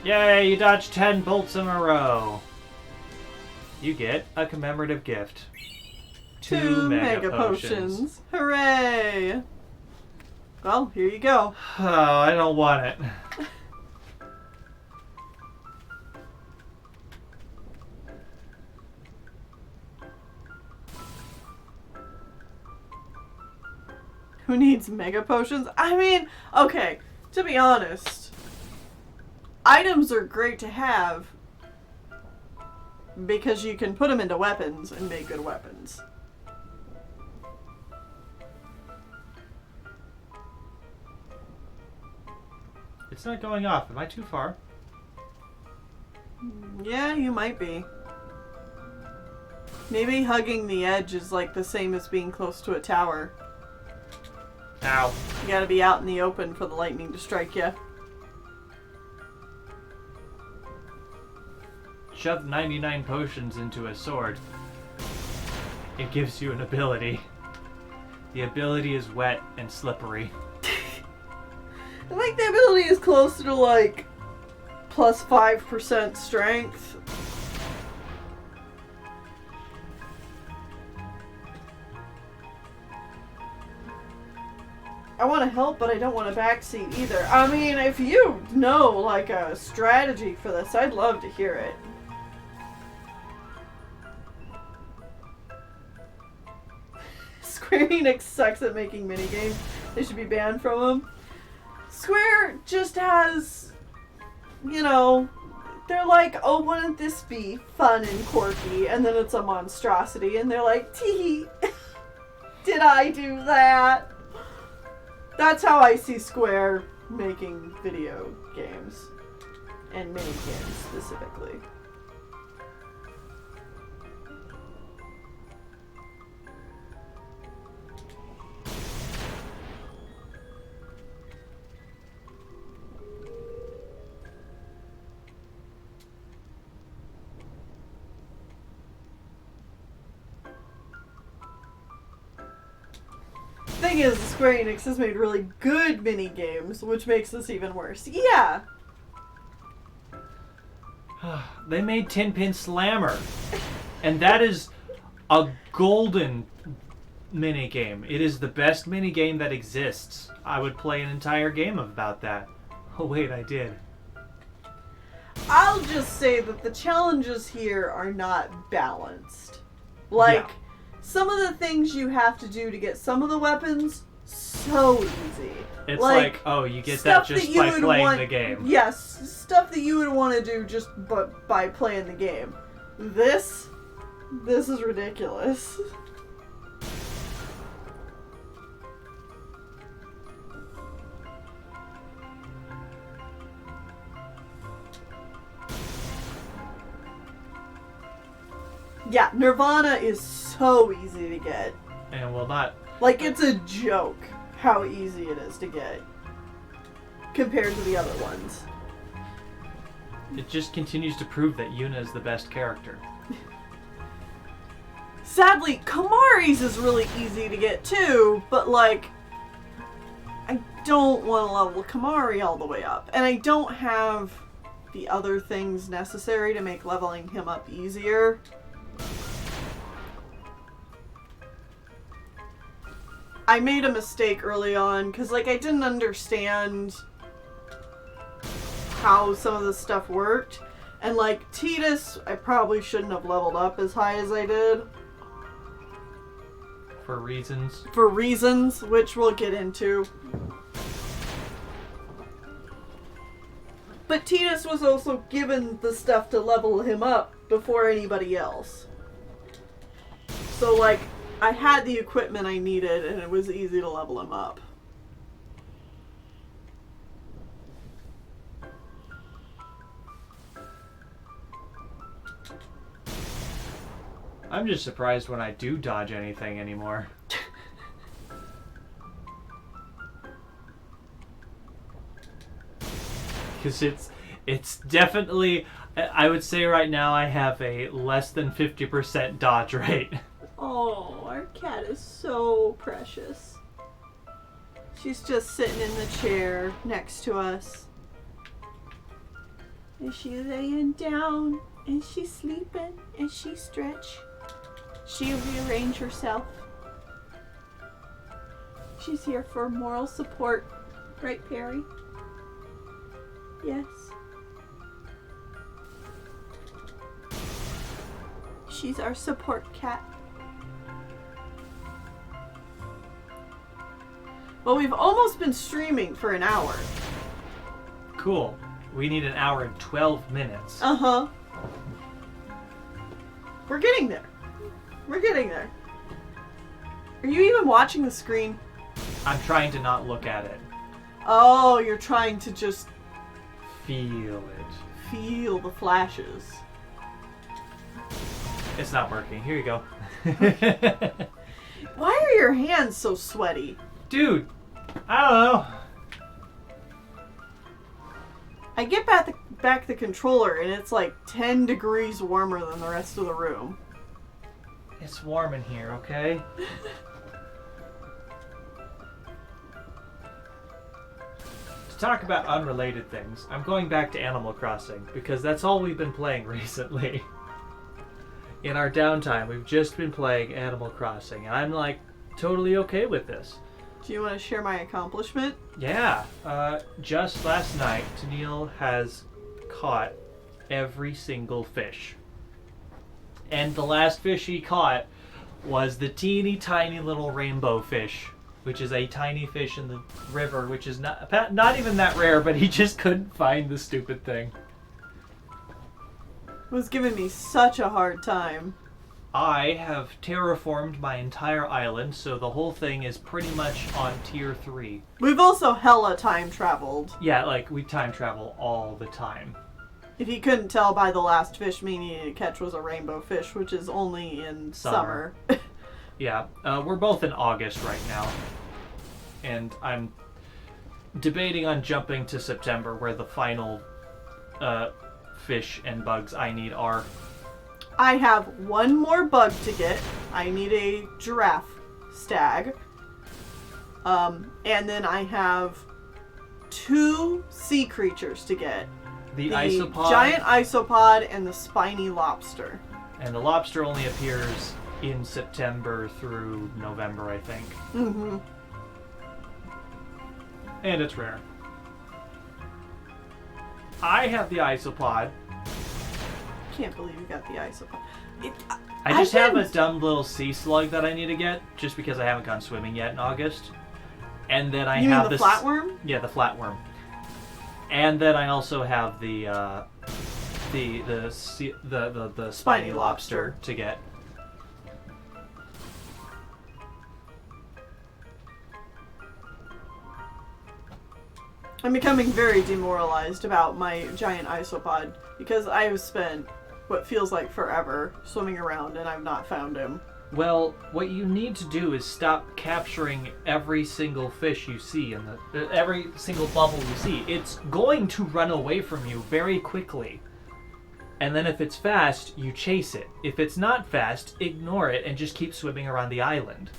Yay, you dodged 10 bolts in a row. You get a commemorative gift. Two mega potions. Hooray! Well, here you go. Oh, I don't want it. Who needs mega potions? I mean, okay, to be honest, items are great to have because you can put them into weapons and make good weapons. It's not going off. Am I too far? Yeah, you might be. Maybe hugging the edge is like the same as being close to a tower. Ow. You gotta be out in the open for the lightning to strike you. Shove 99 potions into a sword. It gives you an ability. The ability is wet and slippery. I think the ability is closer to like plus 5% strength. I want to help, but I don't want to backseat either. I mean, if you know like a strategy for this, I'd love to hear it. Square Enix sucks at making minigames. They should be banned from them. Square just has, you know, they're like, oh, wouldn't this be fun and quirky? And then it's a monstrosity, and they're like, tee, did I do that? That's how I see Square making video games. And minigames specifically. thing is, Square Enix has made really good mini games, which makes this even worse. Yeah. They made Tin Pin Slammer, and that is a golden mini game. It is the best mini game that exists. I would play an entire game about that. Oh wait, I did. I'll just say that the challenges here are not balanced. Like, some of the things you have to do to get some of the weapons, so easy. It's like oh, you get that just by playing the game. Yes, stuff that you would want to do just by playing the game. This is ridiculous. Yeah, Nirvana is so easy to get. And will not... Like, it's a joke how easy it is to get compared to the other ones. It just continues to prove that Yuna is the best character. Sadly, Kamari's is really easy to get too, but like, I don't want to level Kamari all the way up. And I don't have the other things necessary to make leveling him up easier. I made a mistake early on, because, like, I didn't understand how some of this stuff worked. And, like, Tidus, I probably shouldn't have leveled up as high as I did. For reasons. For reasons, which we'll get into. But Tidus was also given the stuff to level him up before anybody else. So, like, I had the equipment I needed, and it was easy to level him up. I'm just surprised when I do dodge anything anymore. Because it's definitely... I would say right now I have a less than 50% dodge rate. Oh, our cat is so precious. She's just sitting in the chair next to us. Is she laying down? Is she sleeping? Is she stretch? She rearrange herself. She's here for moral support. Right, Perry? Yes. She's our support cat. Well, we've almost been streaming for an hour. Cool. We need an hour and 12 minutes. Uh-huh. We're getting there. We're getting there. Are you even watching the screen? I'm trying to not look at it. Oh, you're trying to just... Feel it. Feel the flashes. It's not working. Here you go. Why are your hands so sweaty? Dude, I don't know. I get back the controller and it's like 10 degrees warmer than the rest of the room. It's warm in here, okay? To talk about unrelated things, I'm going back to Animal Crossing because that's all we've been playing recently. In our downtime, we've just been playing Animal Crossing, and I'm like totally okay with this. Do you want to share my accomplishment? Yeah. Just last night, Tennille has caught every single fish. And the last fish he caught was the teeny tiny little rainbow fish, which is a tiny fish in the river, which is not even that rare, but he just couldn't find the stupid thing. It was giving me such a hard time. I have terraformed my entire island, so the whole thing is pretty much on tier 3. We've also hella time traveled. Yeah, like, we time travel all the time. If you couldn't tell by the last fish we needed to catch was a rainbow fish, which is only in summer. Yeah, we're both in August right now. And I'm debating on jumping to September, where the final fish and bugs I need are. I have one more bug to get. I need a giraffe stag. And then I have 2 sea creatures to get. The isopod. Giant isopod and the spiny lobster. And the lobster only appears in September through November, I think. Mm-hmm. And it's rare. I have the isopod. Can't believe you got the isopod. I just have a dumb little sea slug that I need to get, just because I haven't gone swimming yet in August. And then I You have mean the this flatworm? Yeah, the flatworm. And then I also have the spiny lobster to get. I'm becoming very demoralized about my giant isopod because I have spent what feels like forever swimming around and I've not found him. Well, what you need to do is stop capturing every single fish you see in every single bubble you see. It's going to run away from you very quickly. And then if it's fast, you chase it. If it's not fast, ignore it and just keep swimming around the island.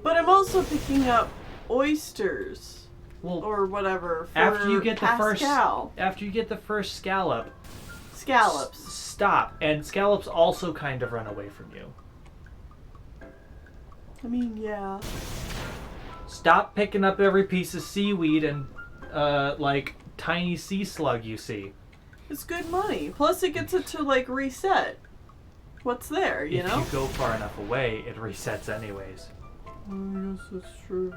But I'm also picking up oysters. Well, or whatever for after you get Pascal. after you get the first scallops, stop. And scallops also kind of run away from you. I mean, yeah. Stop picking up every piece of seaweed and like tiny sea slug you see. It's good money. Plus it gets it to like reset what's there, you know? If you go far enough away, it resets anyways. Oh, yes, that's true.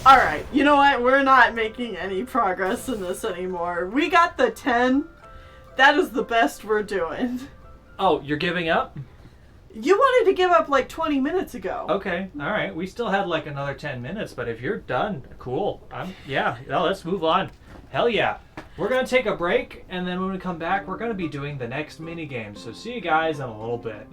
Alright, you know what? We're not making any progress in this anymore. We got the 10. That is the best we're doing. Oh, you're giving up? You wanted to give up like 20 minutes ago. Okay, alright. We still had like another 10 minutes, but if you're done, cool. Yeah, let's move on. Hell yeah. We're going to take a break, and then when we come back, we're going to be doing the next minigame. So see you guys in a little bit.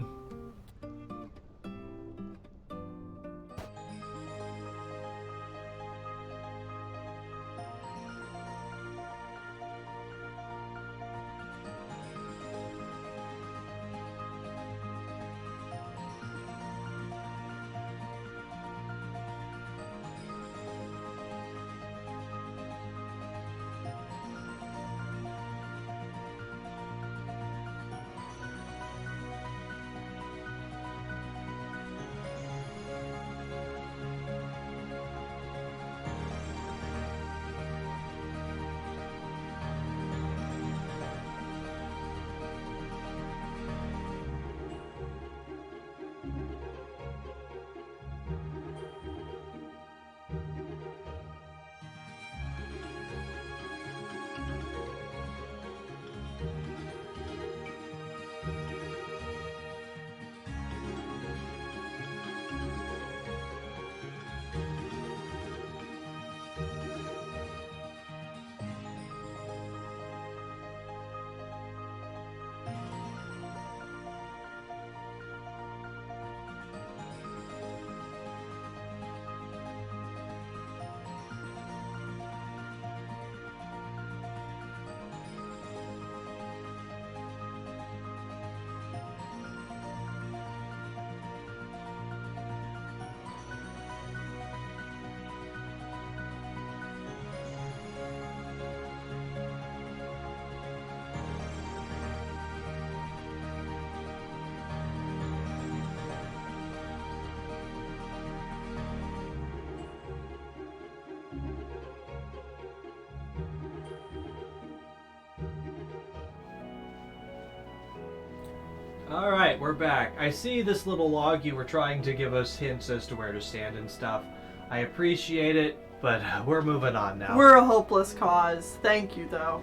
Alright, we're back. I see this little log you were trying to give us hints as to where to stand and stuff. I appreciate it, but we're moving on now. We're a hopeless cause. Thank you, though.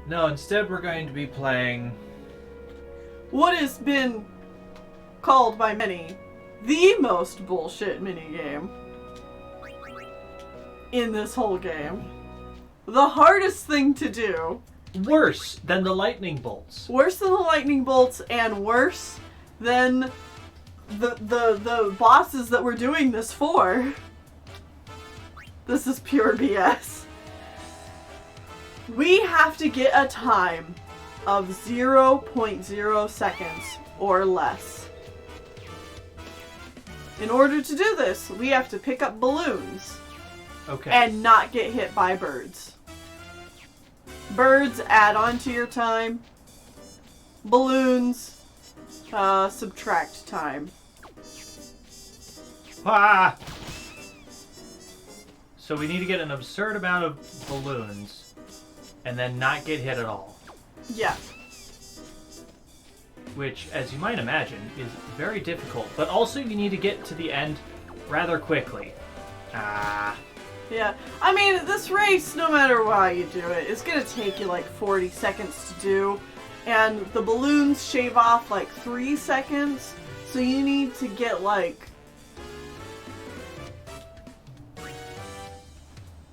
No, instead we're going to be playing what has been called by many the most bullshit minigame in this whole game. The hardest thing to do. Worse than the lightning bolts. Worse than the lightning bolts and worse than the bosses that we're doing this for. This is pure BS. We have to get a time of 0.0 seconds or less. In order to do this, we have to pick up balloons. Okay. And not get hit by birds. Birds add on to your time. Balloons subtract time. Ah! So we need to get an absurd amount of balloons and then not get hit at all. Yeah. Which, as you might imagine, is very difficult. But also you need to get to the end rather quickly. Ah. Yeah. I mean, this race, no matter how you do it, it's going to take you like 40 seconds to do. And the balloons shave off like 3 seconds. So you need to get like...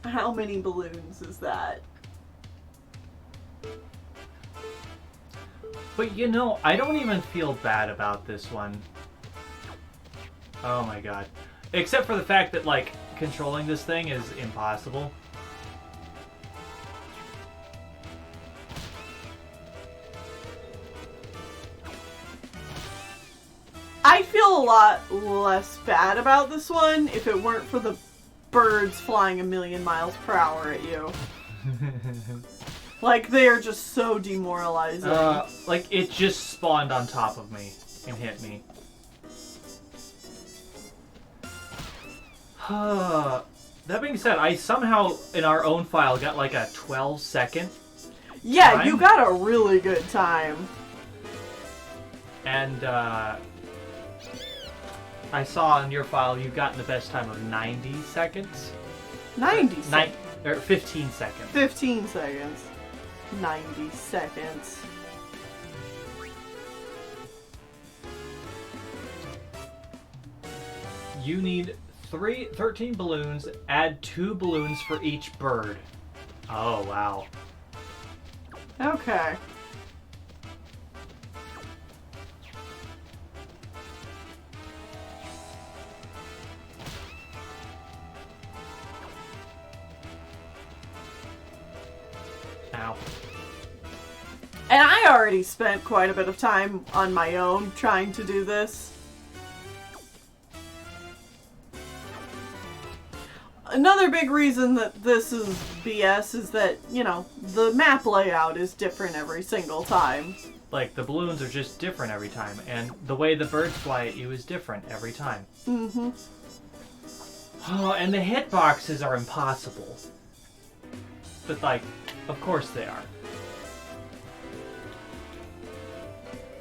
How many balloons is that? But you know, I don't even feel bad about this one. Oh my god. Except for the fact that, like, controlling this thing is impossible. I feel a lot less bad about this one if it weren't for the birds flying 1,000,000 miles per hour at you. Like, they are just so demoralizing. Like, it just spawned on top of me and hit me. That being said, I somehow, in our own file, got like a 12-second Yeah, time. you got a really good time. And, I saw in your file you got the best time of 90 seconds. 90 seconds. 15 seconds. 15 seconds. 90 seconds. You need 13 balloons, add 2 balloons for each bird. Oh, wow. Okay. Ow. And I already spent quite a bit of time on my own trying to do this. Another big reason that this is BS is that, you know, the map layout is different every single time. Like, the balloons are just different every time, and the way the birds fly at you is different every time. Mm-hmm. Oh, and the hitboxes are impossible. But, like, of course they are.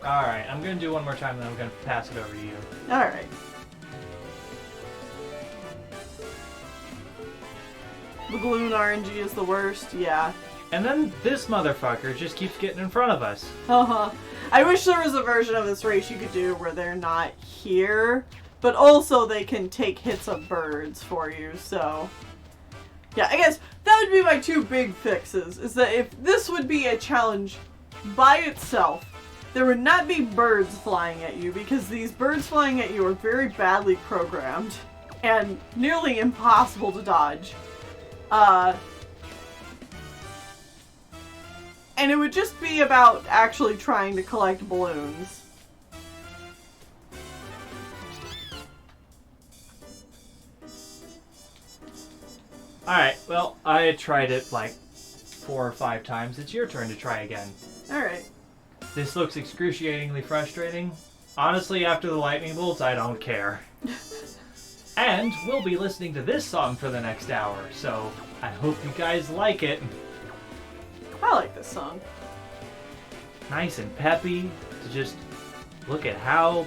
Alright, I'm gonna do one more time, and then I'm gonna pass it over to you. Alright. The balloon RNG is the worst, yeah. And then this motherfucker just keeps getting in front of us. Uh-huh. I wish there was a version of this race you could do where they're not here, but also they can take hits of birds for you, so... Yeah, I guess that would be my 2 big fixes, is that if this would be a challenge by itself, there would not be birds flying at you, because these birds flying at you are very badly programmed and nearly impossible to dodge. And it would just be about actually trying to collect balloons. Alright, well, I tried it like 4 or 5 times. It's your turn to try again. Alright. This looks excruciatingly frustrating. Honestly, after the lightning bolts, I don't care. And we'll be listening to this song for the next hour, so I hope you guys like it. I like this song. Nice and peppy to just look at how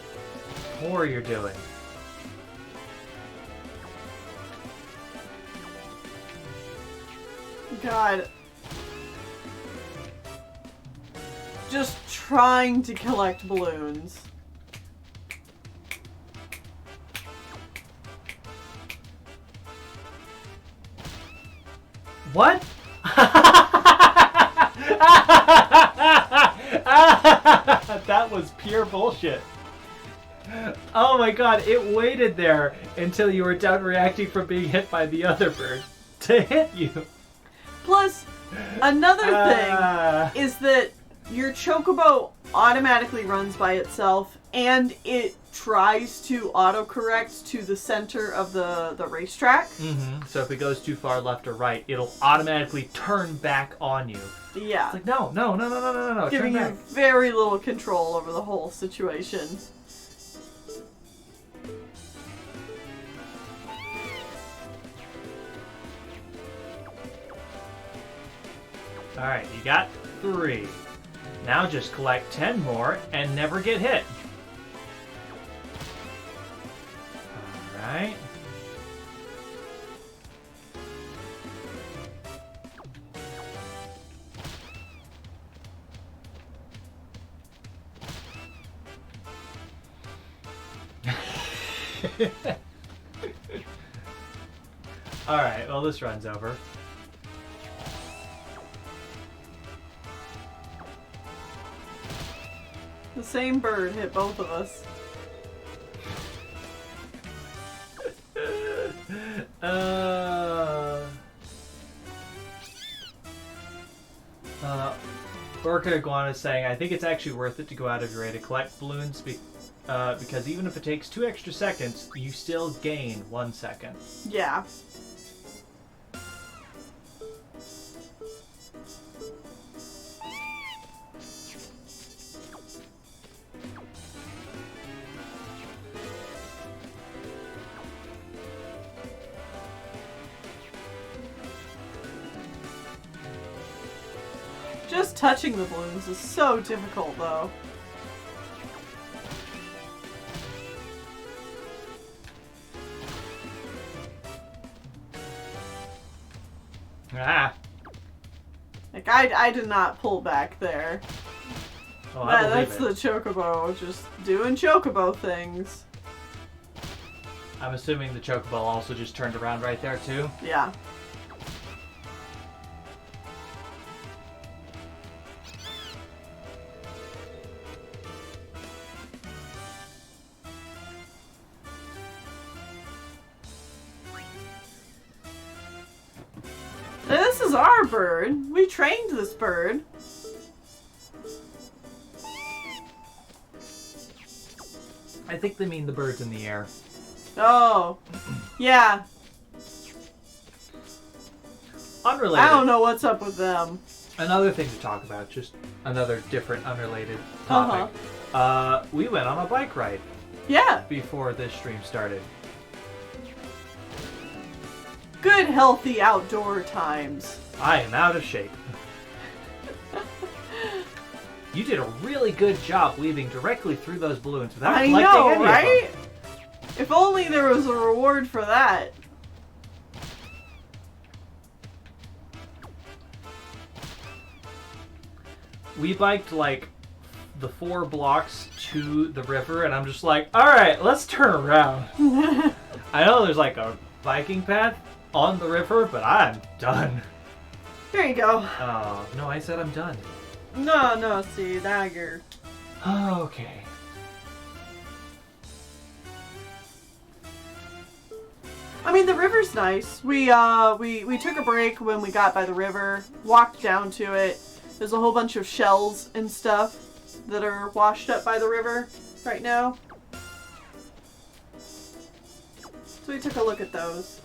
poor you're doing. God. Just trying to collect balloons. What? That was pure bullshit. Oh my god, it waited there until you were done reacting from being hit by the other bird to hit you. Plus, Another thing is that your chocobo automatically runs by itself, and it tries to autocorrect to the center of the racetrack. Mm-hmm. So if it goes too far left or right, it'll automatically turn back on you. Yeah. It's like, no. Giving turn you back. very little control over the whole situation. Alright, you got 3. Now just collect 10 more and never get hit. Alright. Alright, well this run's over. The same bird hit both of us. Orca Iguana is saying, I think it's actually worth it to go out of your way to collect balloons because even if it takes 2 extra seconds, you still gain 1 second. Yeah. Just touching the balloons is so difficult, though. Ah! Like, I did not pull back there. Oh, I believe That's it. the chocobo, just doing chocobo things. I'm assuming the chocobo also just turned around right there, too? Yeah. This is our bird. We trained this bird. I think they mean the birds in the air. Oh. Yeah. Unrelated. I don't know what's up with them. Another thing to talk about, just another different, unrelated topic. We went on a bike ride Yeah. before this stream started. Good, healthy outdoor times. I am out of shape. You did a really good job weaving directly through those balloons without I collecting know, any right? of them. If only there was a reward for that. We biked like the 4 blocks to the river, and I'm just like, alright, let's turn around. I know there's like a biking path on the river, but I'm done. There you go. Oh, no, I said I'm done. No, see, now you're... Okay. I mean, the river's nice. We took a break when we got by the river, walked down to it. There's a whole bunch of shells and stuff that are washed up by the river right now. So we took a look at those.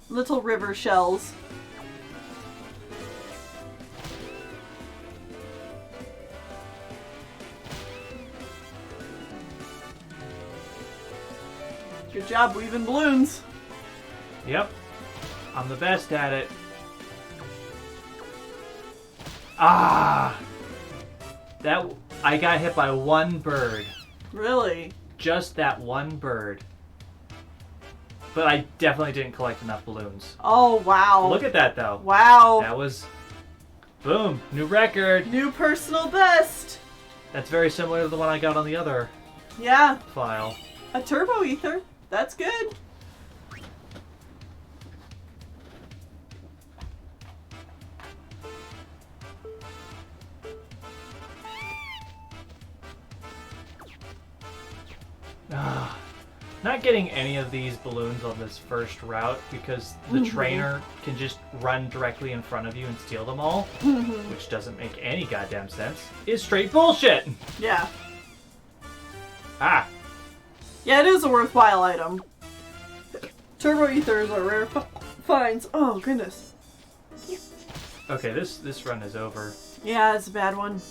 Little river shells. Good job weaving balloons. Yep. I'm the best at it. Ah! I got hit by one bird. Really? Just that one bird. But I definitely didn't collect enough balloons. Oh, wow. Look at that, though. Wow. That was... Boom! New record! New personal best. That's very similar to the one I got on the other Yeah. file. A turbo ether. That's good. Ah. Not getting any of these balloons on this first route because the trainer can just run directly in front of you and steal them all, which doesn't make any goddamn sense, is straight bullshit. Yeah. Ah. Yeah, it is a worthwhile item. Turbo ethers are rare finds. Oh, goodness. Okay, this run is over. Yeah, it's a bad one.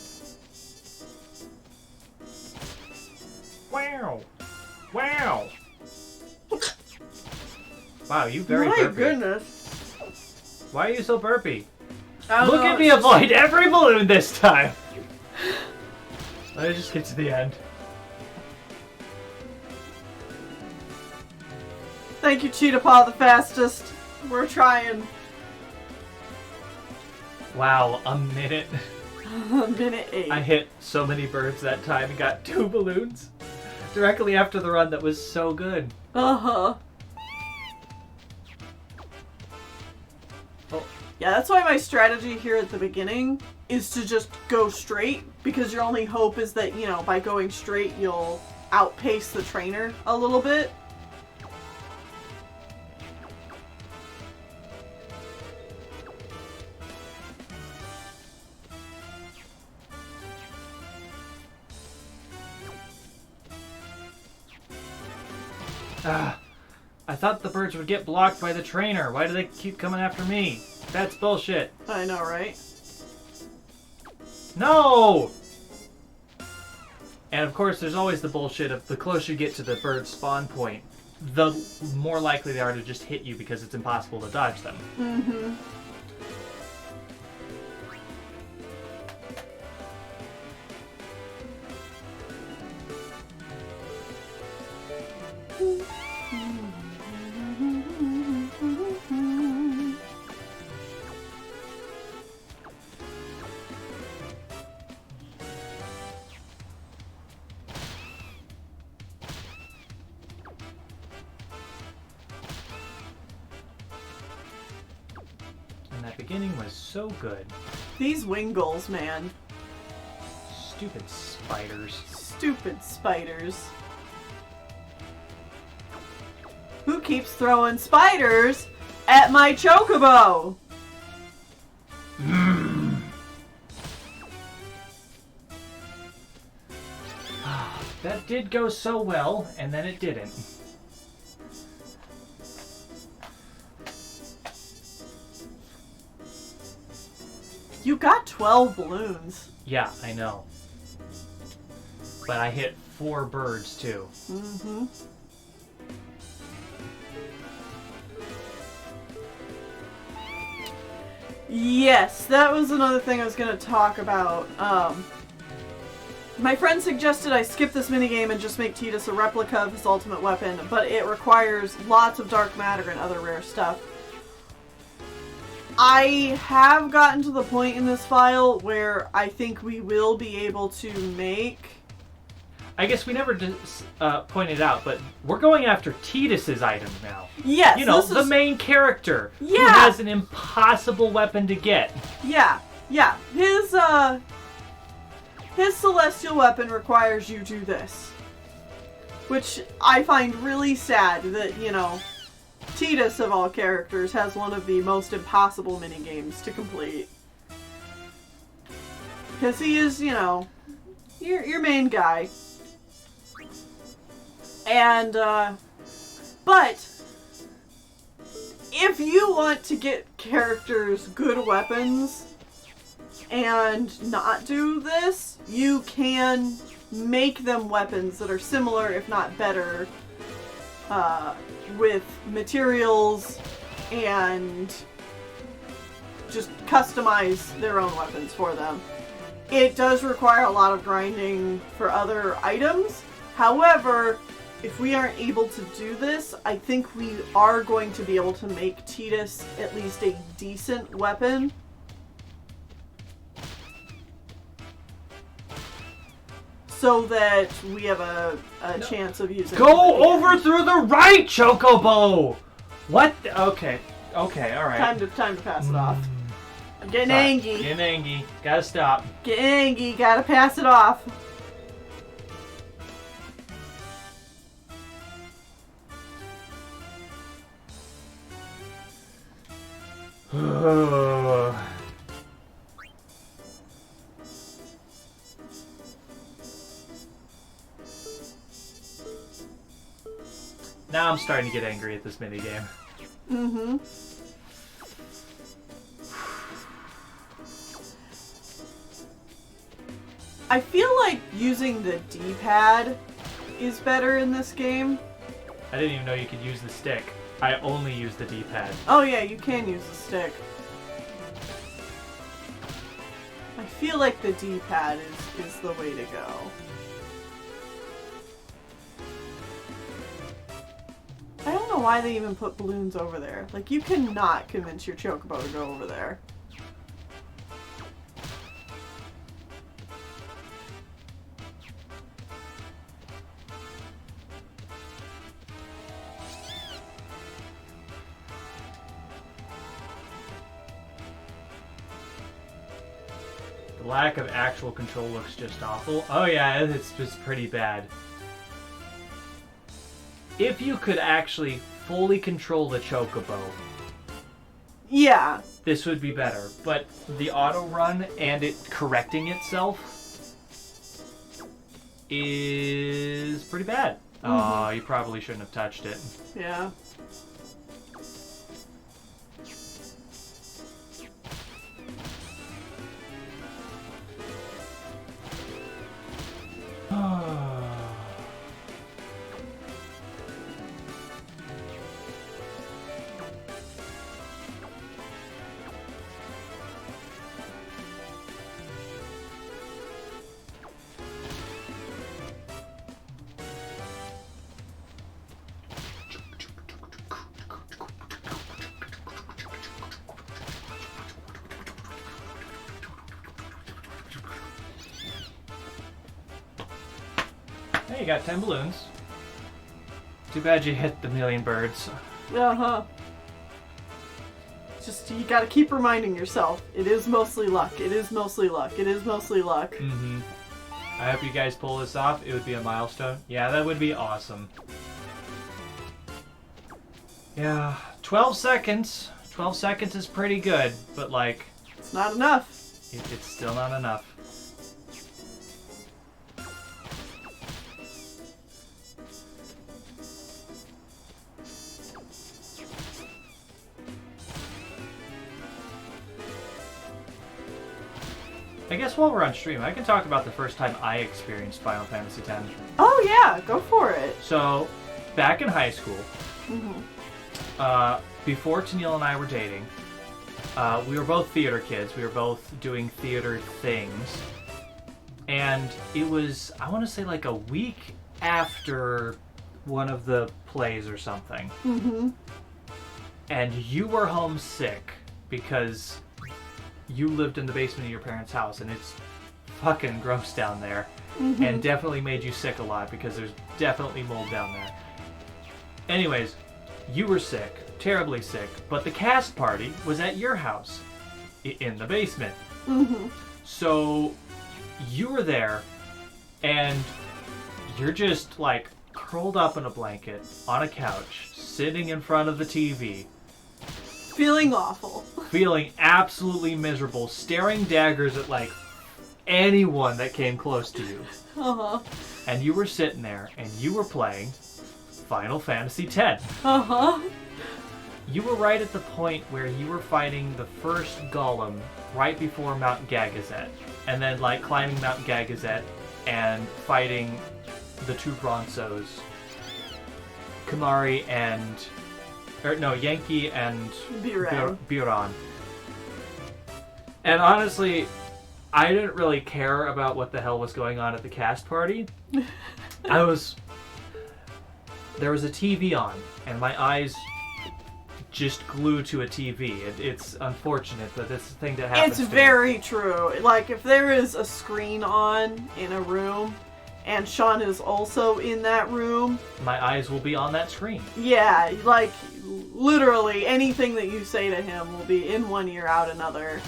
Wow. Wow. Wow, you very My burpy. goodness. Why are you so burpy? I don't Look know, at me it's avoid every balloon this time. Let me just get to the end. Thank you, Cheetah Paw, the fastest. We're trying. Wow, a minute. Minute 8. I hit so many birds that time and got 2 balloons. Directly after the run that was so good. Uh-huh. Oh. Yeah, that's why my strategy here at the beginning is to just go straight, because your only hope is that, you know, by going straight you'll outpace the trainer a little bit. Ah, I thought the birds would get blocked by the trainer. Why do they keep coming after me? That's bullshit. I know, right? No! And of course, there's always the bullshit of the closer you get to the bird's spawn point, the more likely they are to just hit you because it's impossible to dodge them. Mm-hmm. And that beginning was so good. These Wingulls, man. Stupid spiders. Stupid spiders. Who keeps throwing spiders at my chocobo? That did go so well, and then it didn't. You got 12 balloons. Yeah, I know. But I hit 4 birds, too. Mm-hmm. Yes, that was another thing I was going to talk about. My friend suggested I skip this minigame and just make Tidus a replica of his ultimate weapon, but it requires lots of dark matter and other rare stuff. I have gotten to the point in this file where I think we will be able to make... I guess we never pointed out, but we're going after Tidus's item now. Yes, You know, this the is... main character who Yeah. has an impossible weapon to get. Yeah, yeah. His celestial weapon requires you do this. Which I find really sad that, you know, Tidus of all characters has one of the most impossible minigames to complete. Because he is, you know, your main guy. And, but if you want to get characters good weapons and not do this, you can make them weapons that are similar, if not better, with materials and just customize their own weapons for them. It does require a lot of grinding for other items. However, if we aren't able to do this, I think we are going to be able to make Tidus at least a decent weapon. So that we have a chance of using it. Go over through the right, Chocobo! What? Okay, alright. Time to pass it off. I'm getting Sorry. angry. Getting angry. Gotta stop. Getting angry. Gotta pass it off. Now I'm starting to get angry at this minigame. Mm-hmm. I feel like using the D-pad is better in this game. I didn't even know you could use the stick. I only use the D-pad. Oh yeah, you can use the stick. I feel like the D-pad is the way to go. I don't know why they even put balloons over there. Like, you cannot convince your Chocobo to go over there. The lack of actual control looks just awful. Oh yeah, it's just pretty bad. If you could actually fully control the Chocobo, Yeah. this would be better. But the auto run and it correcting itself is pretty bad. Oh, you probably shouldn't have touched it. Yeah. Hey, you got 10 balloons. Too bad you hit the million birds. Uh-huh. Just, you gotta keep reminding yourself, it is mostly luck, it is mostly luck, it is mostly luck. Mm-hmm. I hope you guys pull this off. It would be a milestone. Yeah, that would be awesome. Yeah, 12 seconds. 12 seconds is pretty good, but like... It's not enough. It's still not enough. I guess while we're on stream, I can talk about the first time I experienced Final Fantasy X. Oh yeah, go for it. So, back in high school, Mm-hmm. before Tennille and I were dating, we were both theater kids. We were both doing theater things. And it was, I want to say like a week after one of the plays or something. Mm-hmm. And you were homesick because you lived in the basement of your parents' house and it's fucking gross down there. Mm-hmm. And definitely made you sick a lot because there's definitely mold down there. Anyways, you were sick, terribly sick, but the cast party was at your house in the basement. Mm-hmm. So you were there and you're just like curled up in a blanket on a couch, sitting in front of the TV, Feeling awful. feeling absolutely miserable, staring daggers at like anyone that came close to you. Uh-huh. And you were sitting there and you were playing Final Fantasy X. Uh-huh. You were right at the point where you were fighting the first golem right before Mount Gagazet. And then like climbing Mount Gagazet and fighting the two Bronzos. Kamari and... Yankee and Biran. Biran. And honestly, I didn't really care about what the hell was going on at the cast party. There was a TV on, and my eyes just glued to a TV. It's unfortunate, but it's a thing that happens. It's very true. Like, if there is a screen on in a room, and Sean is also in that room, my eyes will be on that screen. yeah, like, literally anything that you say to him will be in one ear, out another.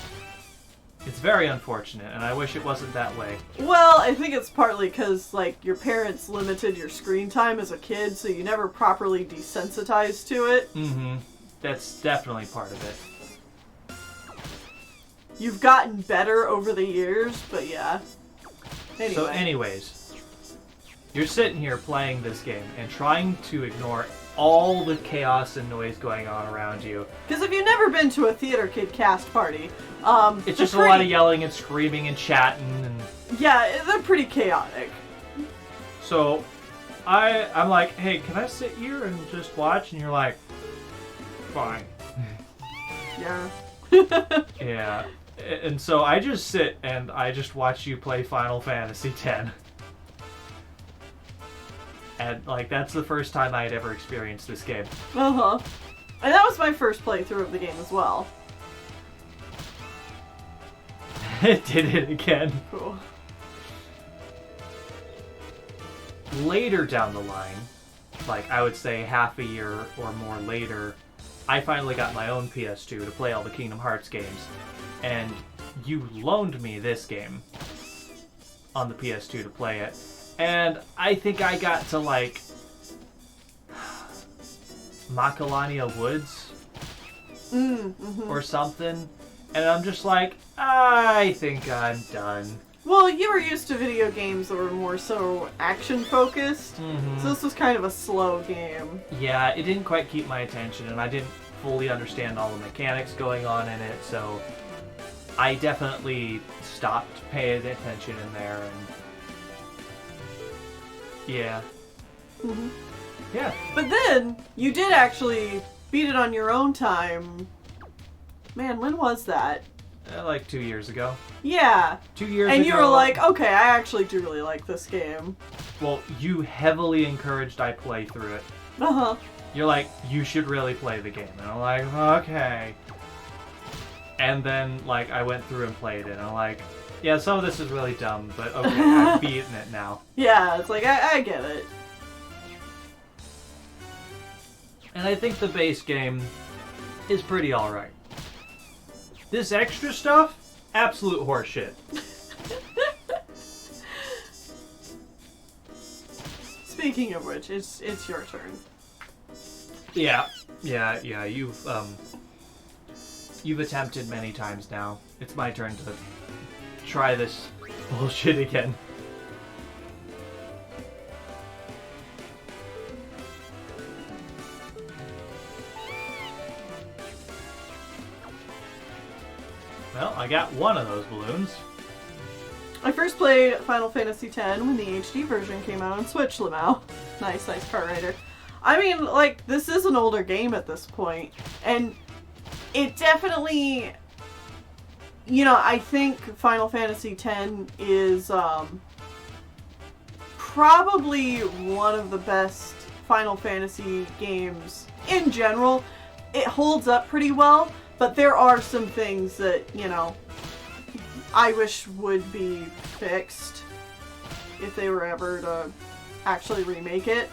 It's very unfortunate, and I wish it wasn't that way. Well, I think it's partly because, like, your parents limited your screen time as a kid, so you never properly desensitized to it. Mm-hmm. That's definitely part of it. you've gotten better over the years, but yeah. Anyway. So anyways, you're sitting here playing this game and trying to ignore all the chaos and noise going on around you. Because if you've never been to a theater kid cast party, it's just a lot of yelling and screaming and chatting and... Yeah, they're pretty chaotic. So, I'm like, hey, can I sit here and just watch? And you're like, fine. Yeah. Yeah. And so I just sit and I just watch you play Final Fantasy X. And, like, that's the first time I had ever experienced this game. Uh-huh. And that was my first playthrough of the game as well. It did it again. Cool. Later down the line, like I would say half a year or more later, I finally got my own PS2 to play all the Kingdom Hearts games. And you loaned me this game on the PS2 to play it. And I think I got to like Macalania Woods or something. And I'm just like, I think I'm done. Well, you were used to video games that were more so action-focused, so this was kind of a slow game. Yeah, it didn't quite keep my attention, and I didn't fully understand all the mechanics going on in it, so I definitely stopped paying attention in there, and... Yeah. Yeah. But then, you did actually beat it on your own time. Man, when was that? Like 2 years ago. Yeah. 2 years ago. And you were like, okay, I actually do really like this game. Well, you heavily encouraged I play through it. Uh-huh. You're like, you should really play the game. And I'm like, okay. And then, like, I went through and played it. And I'm like, yeah, some of this is really dumb, but okay, I've beaten it now. Yeah, it's like, I get it. And I think the base game is pretty alright. This extra stuff, absolute horseshit. Speaking of which, it's your turn. Yeah. You've attempted many times now. It's my turn to try this bullshit again. Well, I got one of those balloons. I first played Final Fantasy X when the HD version came out on Switch, Lamau. Nice Kart Rider. I mean, like, this is an older game at this point, and it definitely, you know, I think Final Fantasy X is probably one of the best Final Fantasy games in general. It holds up pretty well, but there are some things that, you know, I wish would be fixed if they were ever to actually remake it.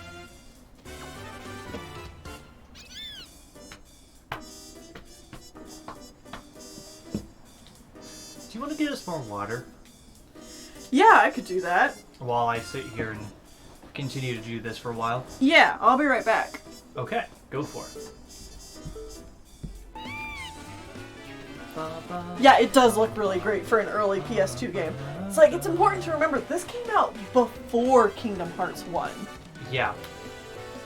Do you want to get us more water? Yeah, I could do that. While I sit here and continue to do this for a while? Yeah, I'll be right back. Okay, go for it. Yeah, it does look really great for an early PS2 game. It's like, it's important to remember, this came out before Kingdom Hearts 1. Yeah.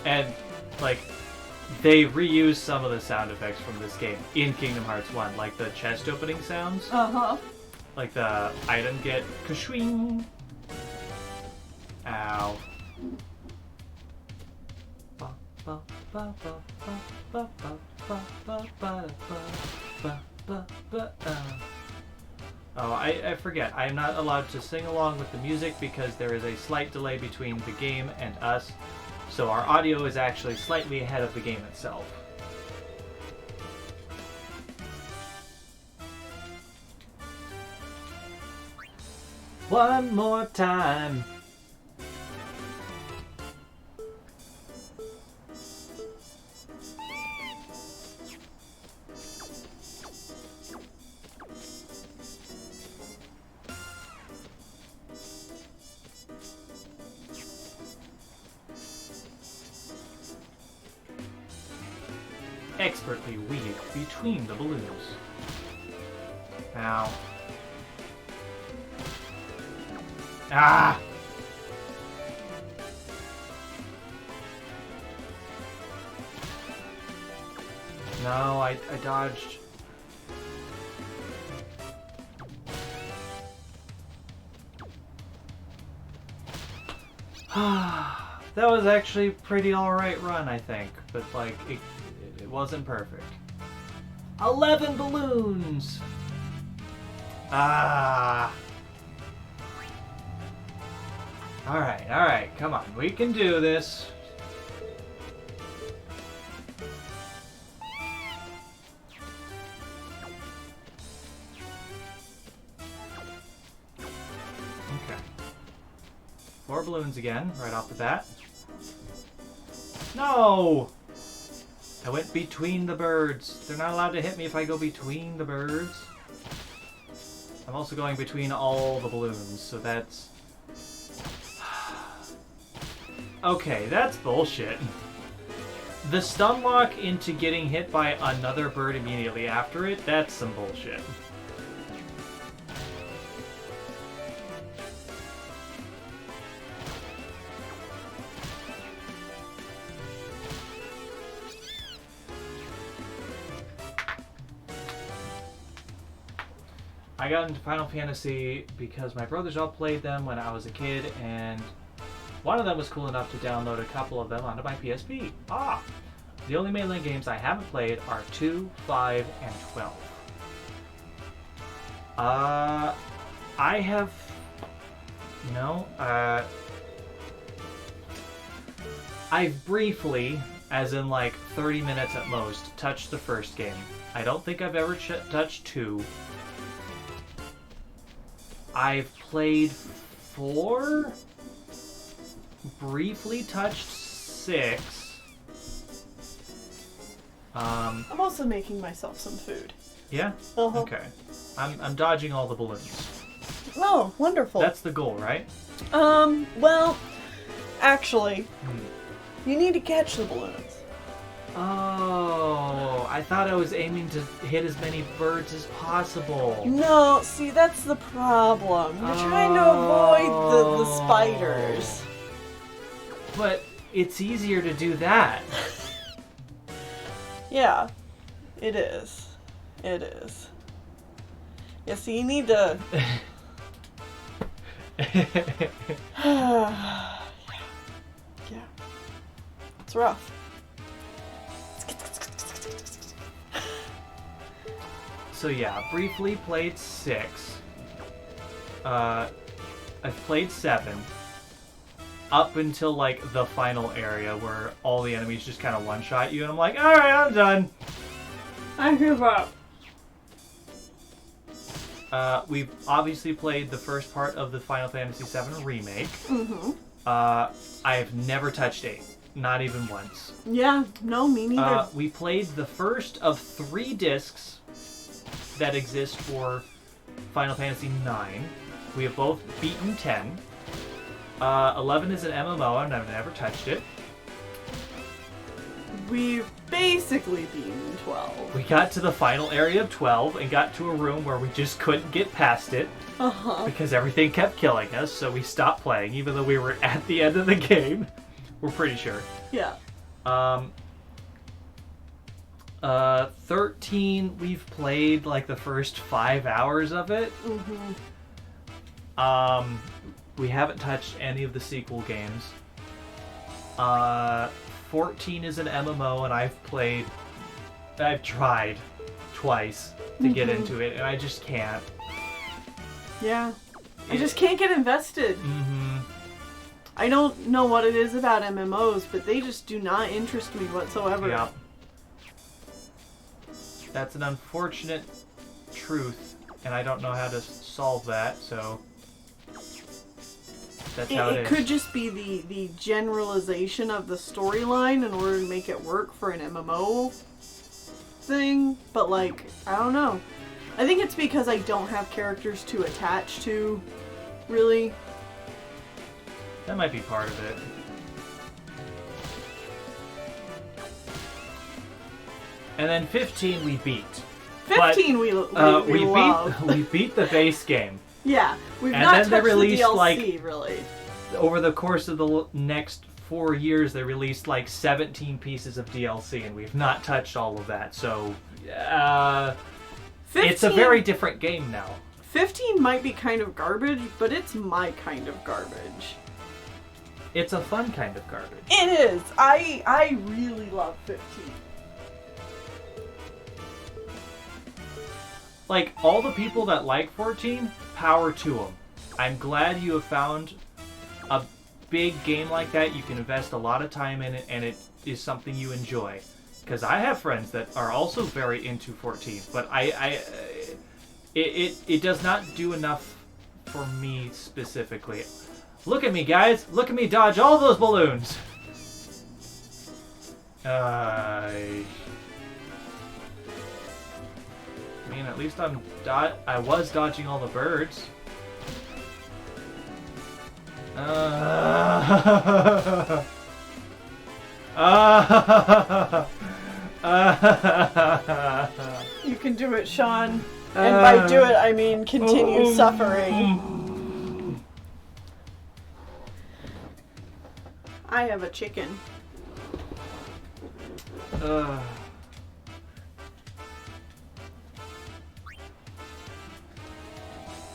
And, like, they reused some of the sound effects from this game in Kingdom Hearts 1, like the chest opening sounds. Uh-huh. Like the item get ka-swing. Ow. Oh, I forget. I am not allowed to sing along with the music because there is a slight delay between the game and us, so our audio is actually slightly ahead of the game itself. One more time. Expertly weave between the balloons. Ow. Ah! No, I dodged. That was actually a pretty alright run, I think. But, like, it wasn't perfect. 11 balloons! Ah! Alright, come on. We can do this. Okay. 4 balloons again, right off the bat. No! I went between the birds. They're not allowed to hit me if I go between the birds. I'm also going between all the balloons, so that's... Okay, that's bullshit. The stun lock into getting hit by another bird immediately after it, that's some bullshit. I got into Final Fantasy because my brothers all played them when I was a kid, and one of them was cool enough to download a couple of them onto my PSP. Ah! The only mainline games I haven't played are 2, 5, and 12. I have... No, I've briefly, as in like 30 minutes at most, touched the first game. I don't think I've ever touched 2. I've played 4, briefly touched 6. I'm also making myself some food. Yeah? Uh-huh. Okay. I'm dodging all the balloons. Oh, wonderful. That's the goal, right? Well, actually, you need to catch the balloons. Oh, I thought I was aiming to hit as many birds as possible. No, see, that's the problem. You're trying to avoid the spiders. But it's easier to do that. Yeah, it is. It is. Yeah, so you need to... yeah. It's rough. So yeah, briefly played 6. I've played 7. Up until like the final area where all the enemies just kind of one-shot you, and I'm like, alright, I'm done. I give up. We've obviously played the first part of the Final Fantasy VII Remake. Mm-hmm. I have never touched 8. Not even once. Yeah, no, me neither. We played the first of 3 discs that exist for Final Fantasy IX. We have both beaten 10. 11 is an MMO, and I've never touched it. We've basically beaten 12. We got to the final area of 12 and got to a room where we just couldn't get past it because everything kept killing us, so we stopped playing, even though we were at the end of the game. We're pretty sure. Yeah. 13, we've played like the first 5 hours of it. Mm-hmm. We haven't touched any of the sequel games. 14 is an MMO, and I've tried twice to get into it, and I just can't. Yeah. I just can't get invested. Mm-hmm. I don't know what it is about MMOs, but they just do not interest me whatsoever. Yeah. That's an unfortunate truth, and I don't know how to solve that, so that's how it is. It could just be the generalization of the storyline in order to make it work for an MMO thing, but like, I don't know. I think it's because I don't have characters to attach to, really. That might be part of it. And then 15 we beat. 15 we love. we beat the base game. Yeah, we've And not then touched they released, the DLC, like- really. Over the course of the next 4 years, they released like 17 pieces of DLC, and we've not touched all of that. So, 15, it's a very different game now. 15 might be kind of garbage, but it's my kind of garbage. It's a fun kind of garbage. It is. I really love 15. Like, all the people that like 14, power to them. I'm glad you have found a big game like that. You can invest a lot of time in it, and it is something you enjoy. Because I have friends that are also very into 14, but it does not do enough for me specifically. Look at me, guys! Look at me dodge all those balloons! I mean, at least I was dodging all the birds. You can do it, Sean. And by do it, I mean continue suffering. I have a chicken.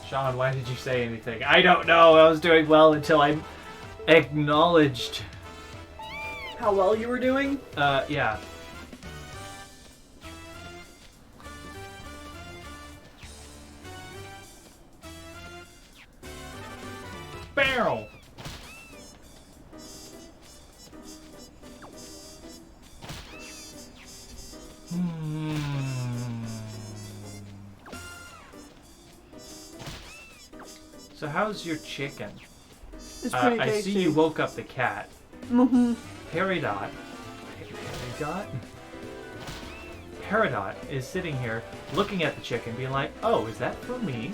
Sean, why did you say anything? I don't know. I was doing well until I acknowledged. How well you were doing? Yeah. Barrel. So how's your chicken? It's pretty I tasty. see you woke up the cat. Mm-hmm. Peridot. Peridot is sitting here looking at the chicken being like, oh, is that for me?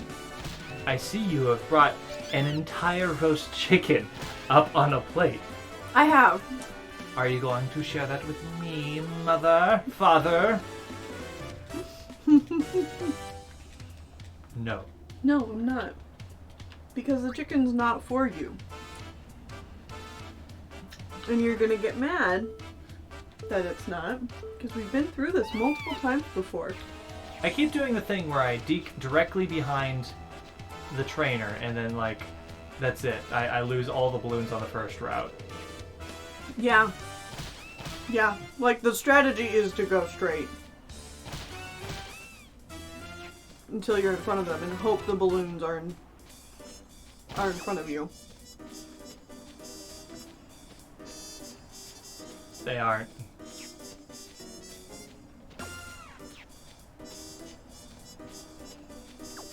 I see you have brought an entire roast chicken up on a plate. I have. Are you going to share that with me, mother? Father? No. No, I'm not. Because the chicken's not for you. And you're gonna get mad that it's not, because we've been through this multiple times before. I keep doing the thing where I deke directly behind the trainer, and then, like, that's it. I lose all the balloons on the first route. Yeah. Yeah, like the strategy is to go straight. Until you're in front of them and hope the balloons are in front of you. They aren't.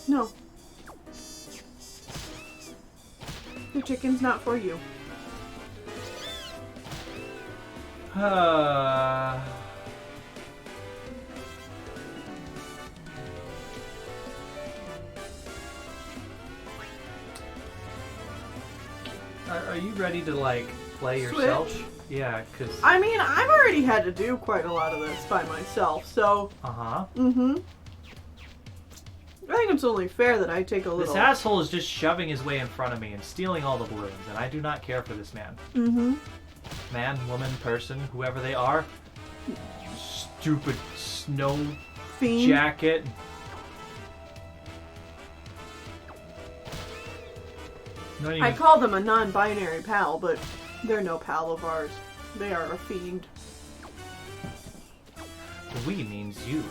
No. The chicken's not for you. Are you ready to, like, play yourself? Switch? Yeah, because... I mean, I've already had to do quite a lot of this by myself, so... Uh-huh. Mm-hmm. I think it's only fair that I take a little... This asshole is just shoving his way in front of me and stealing all the balloons, and I do not care for this man. Mm-hmm. Man, woman, person, whoever they are. Stupid snow Fiend. jacket. Not even... I call them a non-binary pal, but they're no pal of ours. They are a fiend. We means you.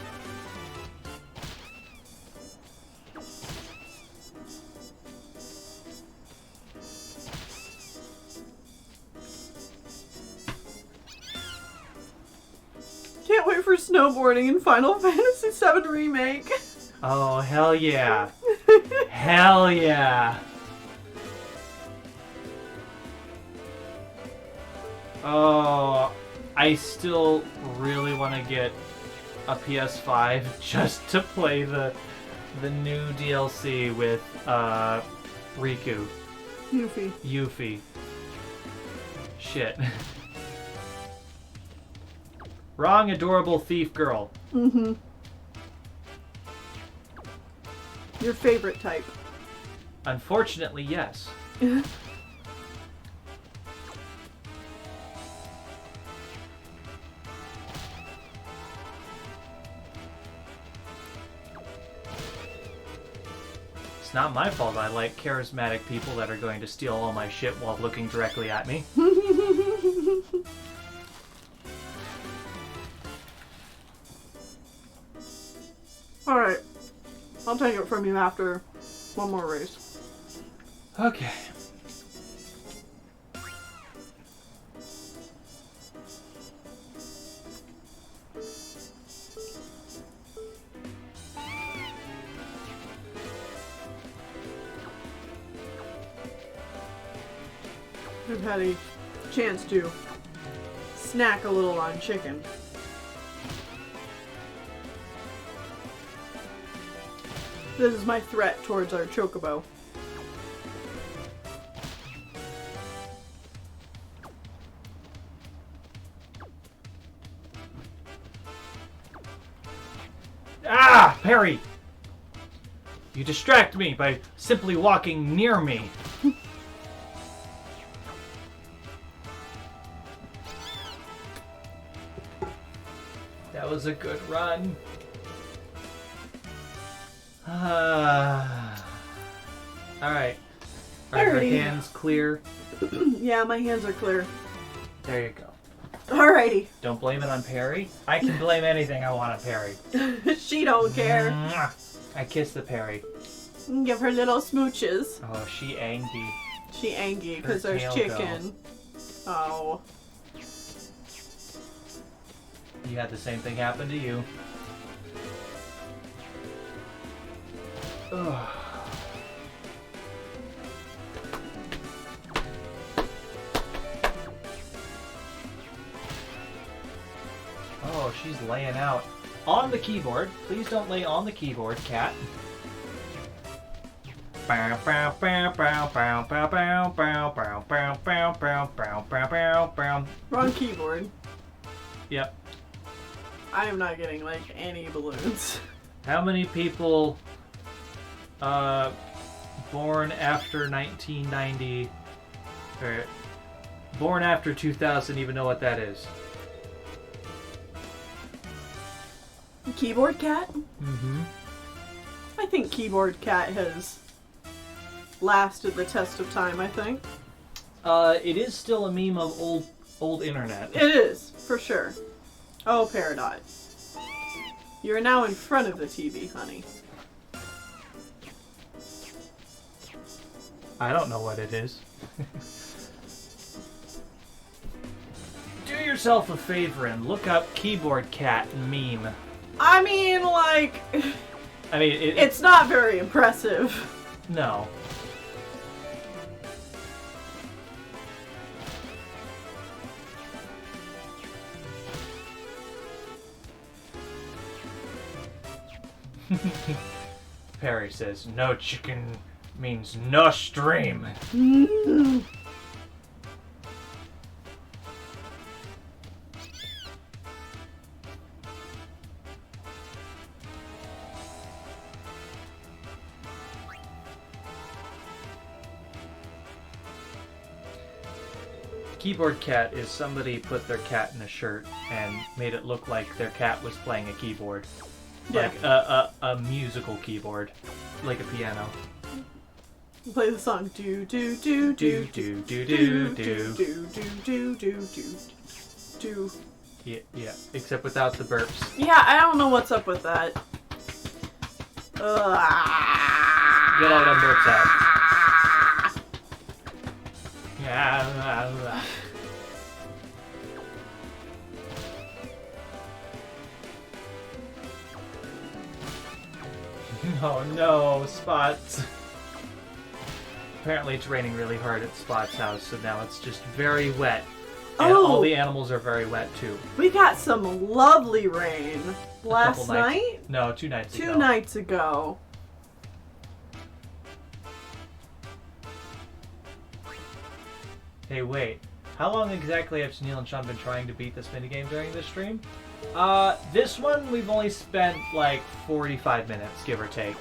Can't wait for snowboarding in Final Fantasy VII Remake. Oh, hell yeah. Hell yeah. Oh, I still really want to get a PS5 just to play the new DLC with Riku. Yuffie. Shit. Wrong, adorable thief girl. Mm-hmm. Your favorite type. Unfortunately, yes. It's not my fault I like charismatic people that are going to steal all my shit while looking directly at me. Alright. I'll take it from you after one more race. Okay. I've had a chance to snack a little on chicken. This is my threat towards our chocobo. Ah! Parry! You distract me by simply walking near me. That was a good run. Alright. Are your Alrighty. hands clear? Yeah, my hands are clear. There you go. Alrighty. Don't blame it on Parry. I can blame anything I want on Parry. She don't care. Mwah. I kiss the Parry. Give her little smooches. Oh, she angry. She angry because Her there's tail chicken. Oh. You had the same thing happen to you. Ugh. Oh, she's laying out on the keyboard. Please don't lay on the keyboard, cat. Wrong keyboard. Yep. I am not getting, like, any balloons. How many people born after 1990 or born after 2000 even know what that is? Keyboard cat? Mm-hmm. I think keyboard cat has lasted the test of time, I think. It is still a meme of old internet. It is, for sure. Oh, Peridot. You're now in front of the TV, honey. I don't know what it is. Do yourself a favor and look up keyboard cat meme. I mean, like... I mean, it's not very impressive. No. Perry says, no chicken means no stream. Keyboard cat is somebody put their cat in a shirt and made it look like their cat was playing a keyboard. Yeah. Like a musical keyboard. Like a piano. Play the song. Do do do do Do do do do do do do. do do do do do do. Yeah, except without the burps. Yeah, I don't know what's up with that. Get all them burps out. Yeah. Oh no, Spots. Apparently it's raining really hard at Spot's house, so now it's just very wet. And all the animals are very wet too. We got some lovely rain last night? No, 2 nights ago. 2 nights ago. Hey, wait. How long exactly have Sunil and Sean been trying to beat this minigame during this stream? This one we've only spent like 45 minutes, give or take.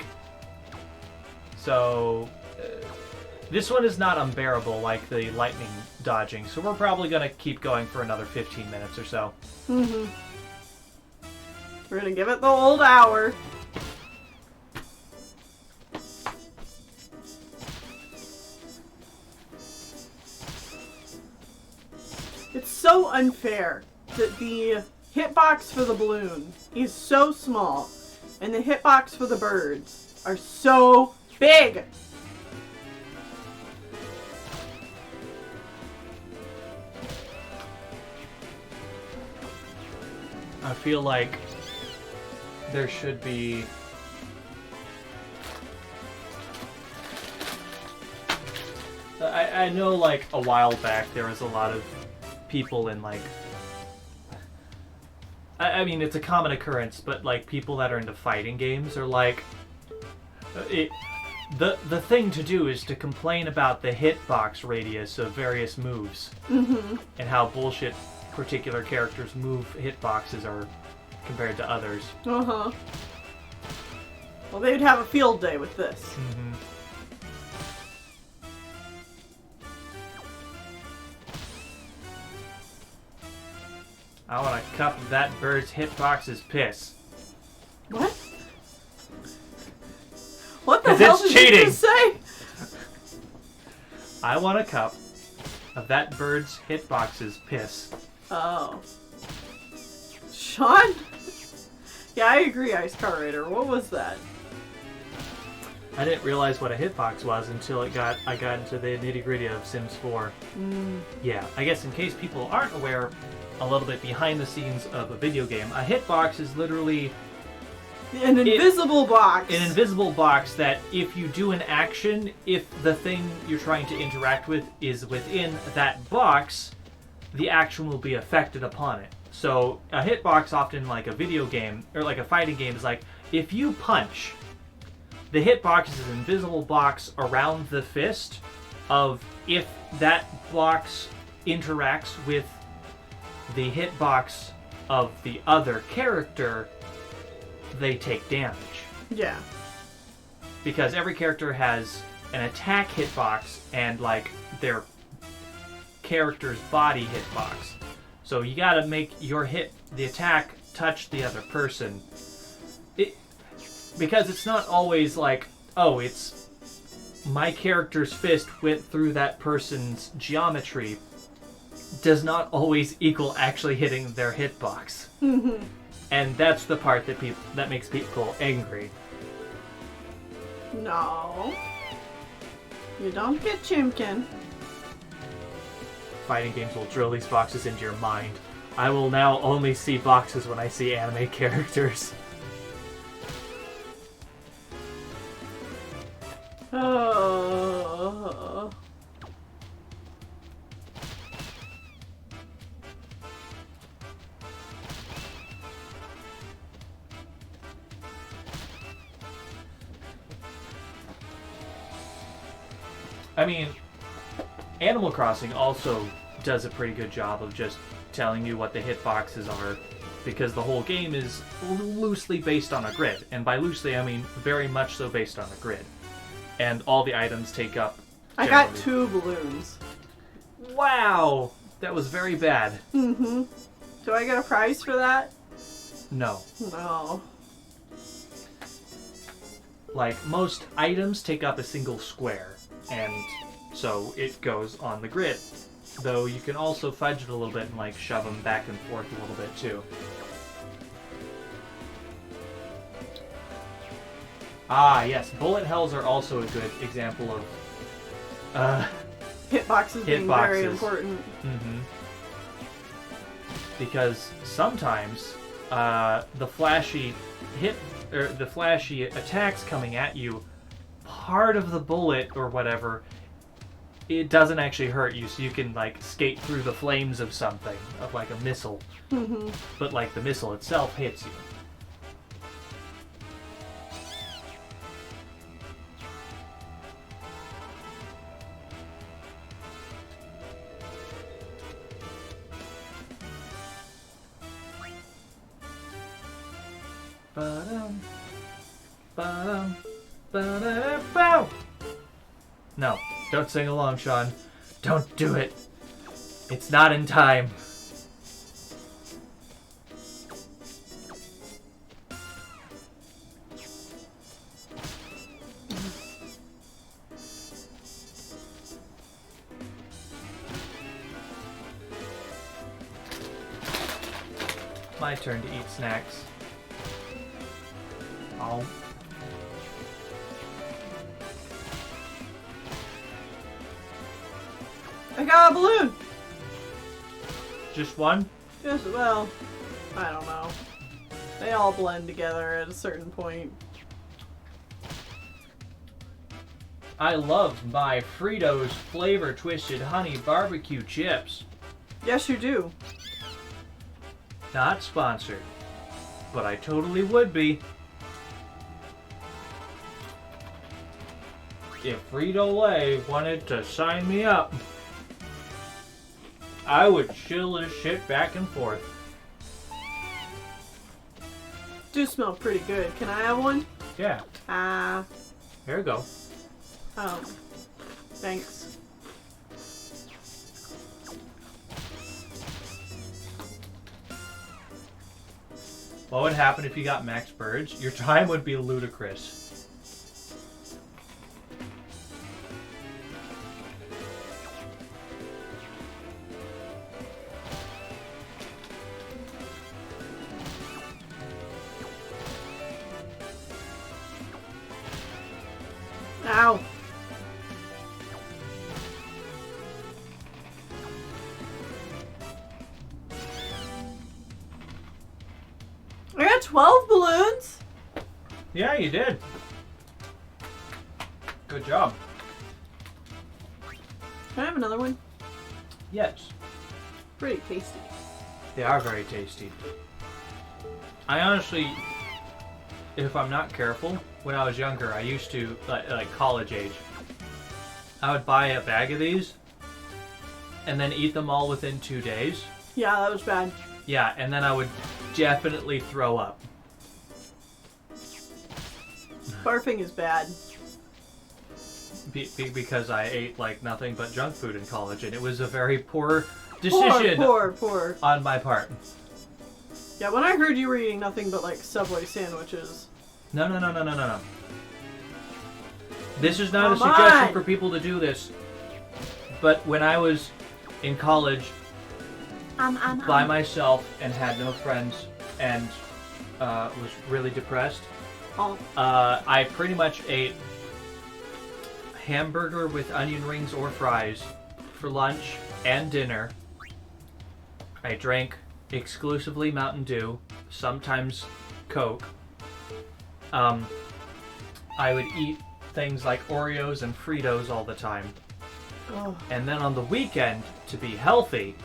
So this one is not unbearable like the lightning dodging, so we're probably going to keep going for another 15 minutes or so. Mm-hmm. We're going to give it the old hour. It's so unfair that the hitbox for the balloon is so small and the hitbox for the birds are so big. I feel like there should be... I know, like, a while back there was a lot of people in, like... I mean, it's a common occurrence, but, like, people that are into fighting games are like... The thing to do is to complain about the hitbox radius of various moves. Mm-hmm. And how bullshit particular characters' move hitboxes are compared to others. Uh-huh. Well, they'd have a field day with this. Mm-hmm. I want to cup that bird's hitbox's piss. What? What the 'Cause hell it's did cheating. you just say? I want a cup of that bird's hitbox's piss. Oh. Sean? Yeah, I agree, Ice Car Rider. What was that? I didn't realize what a hitbox was until I got into the nitty-gritty of Sims 4. Yeah, I guess in case people aren't aware a little bit behind the scenes of a video game, a hitbox is literally An invisible box. an invisible box that if you do an action, if the thing you're trying to interact with is within that box, the action will be affected upon it. So a hitbox often like a video game or like a fighting game is like if you punch, the hitbox is an invisible box around the fist of if that box interacts with the hitbox of the other character, they take damage. Yeah. Because every character has an attack hitbox and like their character's body hitbox. So you gotta make your the attack touch the other person. Because it's not always like, oh, it's my character's fist went through that person's geometry, does not always equal actually hitting their hitbox. Mm-hmm. And that's the part that makes people angry. No. You don't get Chimkin. Fighting games will drill these boxes into your mind. I will now only see boxes when I see anime characters. Oh. I mean, Animal Crossing also does a pretty good job of just telling you what the hitboxes are, because the whole game is loosely based on a grid. And by loosely, I mean very much so based on a grid. And all the items take up... I got 2 balloons. Wow! That was very bad. Mm-hmm. Do I get a prize for that? No. No. Like, most items take up a single square, and so it goes on the grid. Though you can also fudge it a little bit and like shove them back and forth a little bit too. Ah, yes, bullet hells are also a good example of Hitboxes being very important. Mm-hmm. Because sometimes the flashy attacks coming at you, part of the bullet or whatever, it doesn't actually hurt you, so you can like skate through the flames of something, of like a missile. Mm-hmm. But like the missile itself hits you. Ba-dum, ba-dum, Ba-da-da-bow. No, don't sing along, Sean. Don't do it. It's not in time. My turn to eat snacks. Oh. I got a balloon! Just one? Just, well, I don't know. They all blend together at a certain point. I love my Fritos flavor twisted honey barbecue chips. Yes, you do. Not sponsored, but I totally would be. If Frito-Lay wanted to sign me up, I would chill this shit back and forth. Do smell pretty good. Can I have one? Yeah. Here we go. Oh. Thanks. What would happen if you got Max Birds? Your time would be ludicrous. Ow. I got 12 balloons. Yeah, you did. Good job. Can I have another one? Yes. Pretty tasty. They are very tasty. I honestly, if I'm not careful, when I was younger, I used to, like college age, I would buy a bag of these and then eat them all within 2 days. Yeah, that was bad. Yeah, and then I would definitely throw up. Barfing is bad. Because I ate like nothing but junk food in college, and it was a very poor decision Poor. on my part. Yeah, when I heard you were eating nothing but like Subway sandwiches. No. This is not a suggestion for people to do this. But when I was in college by myself and had no friends and was really depressed, I pretty much ate hamburger with onion rings or fries for lunch and dinner. I drank exclusively Mountain Dew, sometimes Coke. I would eat things like Oreos and Fritos all the time. Oh. And then on the weekend, to be healthy,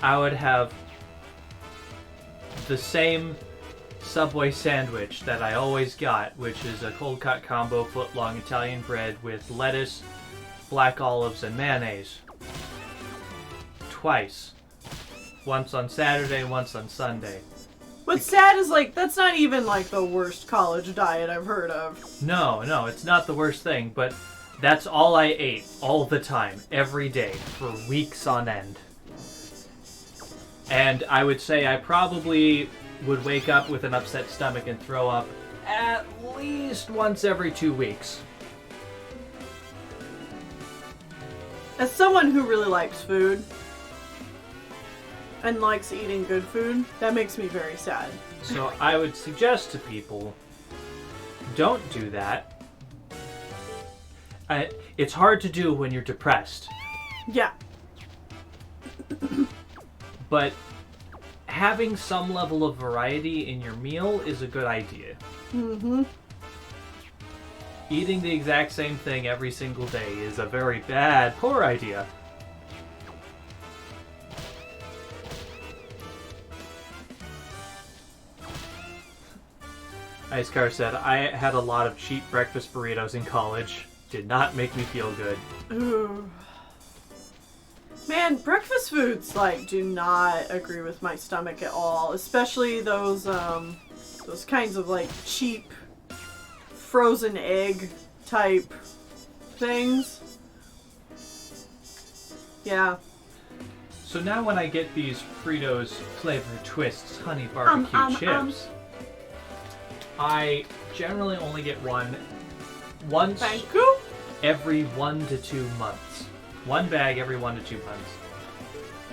I would have the same Subway sandwich that I always got, which is a cold cut combo foot-long Italian bread with lettuce, black olives, and mayonnaise. Twice. Once on Saturday, once on Sunday. What's sad is like that's not even like the worst college diet I've heard of. No, it's not the worst thing, but that's all I ate all the time, every day, for weeks on end. And I would say I probably would wake up with an upset stomach and throw up at least once every 2 weeks. As someone who really likes food and likes eating good food, that makes me very sad. So I would suggest to people, don't do that. It's hard to do when you're depressed. Yeah. But having some level of variety in your meal is a good idea. Mm-hmm. Eating the exact same thing every single day is a very bad, poor idea. Ice Car said, I had a lot of cheap breakfast burritos in college. Did not make me feel good. Ooh. Man, breakfast foods like do not agree with my stomach at all. Especially those kinds of like cheap frozen egg type things. Yeah. So now when I get these Fritos flavored twists honey barbecue chips, I generally only get one once Thank you. every 1 to 2 months. One bag every 1 to 2 months.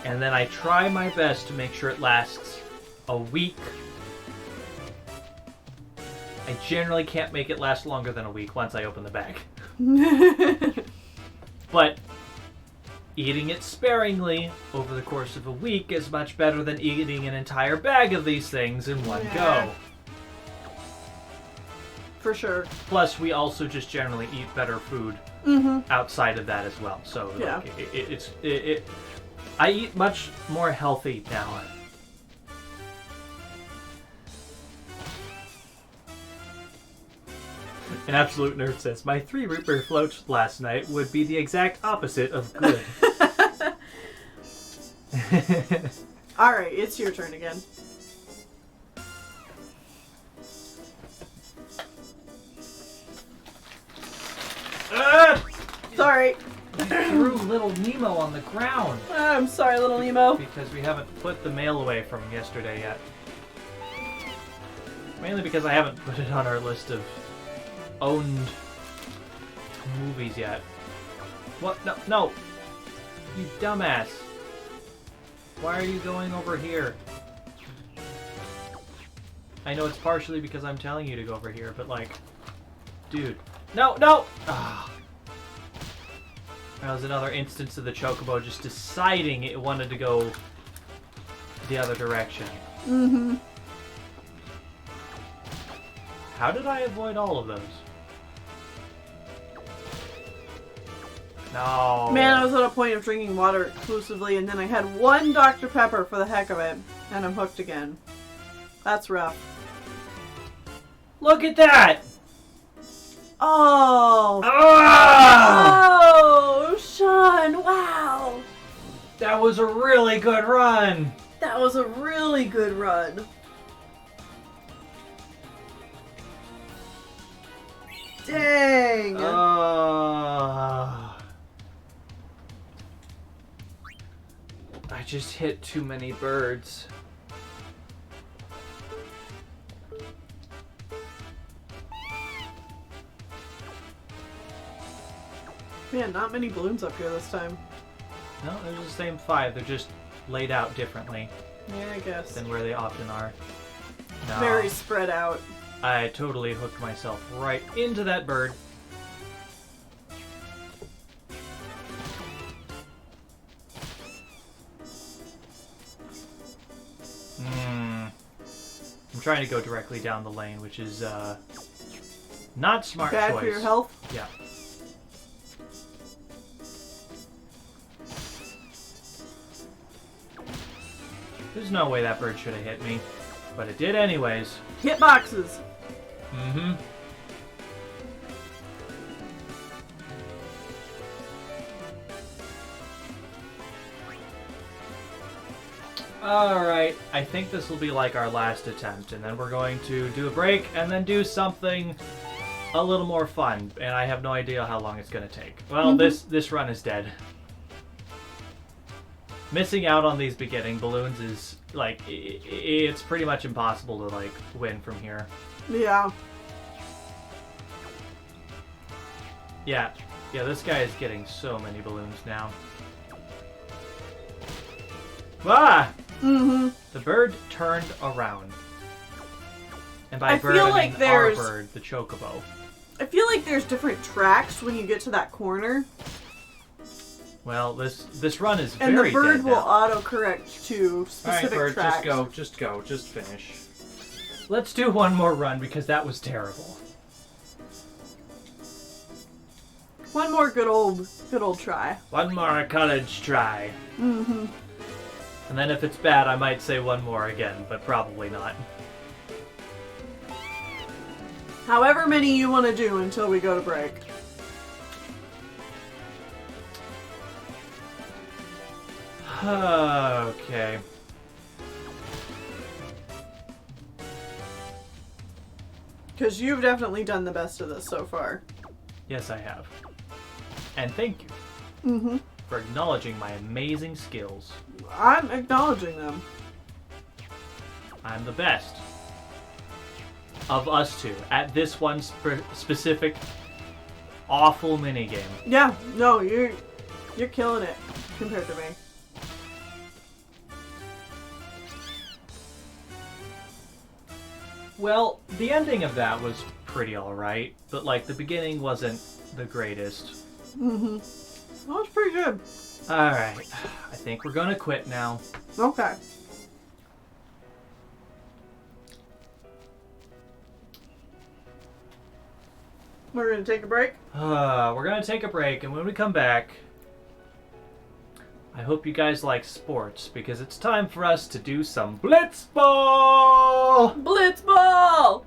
And then I try my best to make sure it lasts a week. I generally can't make it last longer than a week once I open the bag. But eating it sparingly over the course of a week is much better than eating an entire bag of these things in one go. For sure. Plus, we also just generally eat better food outside of that as well. So yeah. Like, I eat much more healthy now. An absolute nerd says, my 3 root beer floats last night would be the exact opposite of good. Alright, it's your turn again. Sorry. I threw little Nemo on the ground. I'm sorry, little Nemo. Because we haven't put the mail away from yesterday yet. Mainly because I haven't put it on our list of owned movies yet. What? No, no! You dumbass. Why are you going over here? I know it's partially because I'm telling you to go over here, but like... Dude. No, no! Ah. That was another instance of the Chocobo just deciding it wanted to go the other direction. Mm-hmm. How did I avoid all of those? No. Man, I was at a point of drinking water exclusively, and then I had one Dr. Pepper for the heck of it, and I'm hooked again. That's rough. Look at that! Oh! Ah! Oh! Sean, wow! That was a really good run! That was a really good run. Dang! I just hit too many birds. Man, not many balloons up here this time. No, they're the same 5. They're just laid out differently Yeah, I guess. than where they often are. No. Very spread out. I totally hooked myself right into that bird. I'm trying to go directly down the lane, which is not smart Bad choice. for your health? Yeah. There's no way that bird should have hit me, but it did anyways. Hitboxes! Mm-hmm. Alright, I think this will be like our last attempt, and then we're going to do a break, and then do something a little more fun, and I have no idea how long it's going to take. Well, this run is dead. Missing out on these beginning balloons is, like, it's pretty much impossible to, like, win from here. Yeah. Yeah, this guy is getting so many balloons now. Ah! Mm-hmm. The bird turned around. And by I bird, feel I like mean there's- our bird, the chocobo. I feel like there's different tracks when you get to that corner. Well, this run is And very the bird dead will now. auto-correct to specific Alright, bird, tracks. just go, just finish. Let's do one more run because that was terrible. One more good old try. One more college try. Mm-hmm. And then if it's bad, I might say one more again, but probably not. However many you want to do until we go to break. Because you've definitely done the best of this so far. Yes, I have. And thank you for acknowledging my amazing skills. I'm acknowledging them. I'm the best of us two at this one specific awful minigame. Yeah, no, you're killing it compared to me. Well, the ending of that was pretty alright, but like the beginning wasn't the greatest. That was pretty good. Alright, I think we're gonna quit now. Okay. We're gonna take a break? We're gonna take a break, and when we come back, I hope you guys like sports, because it's time for us to do some Blitzball! Blitzball!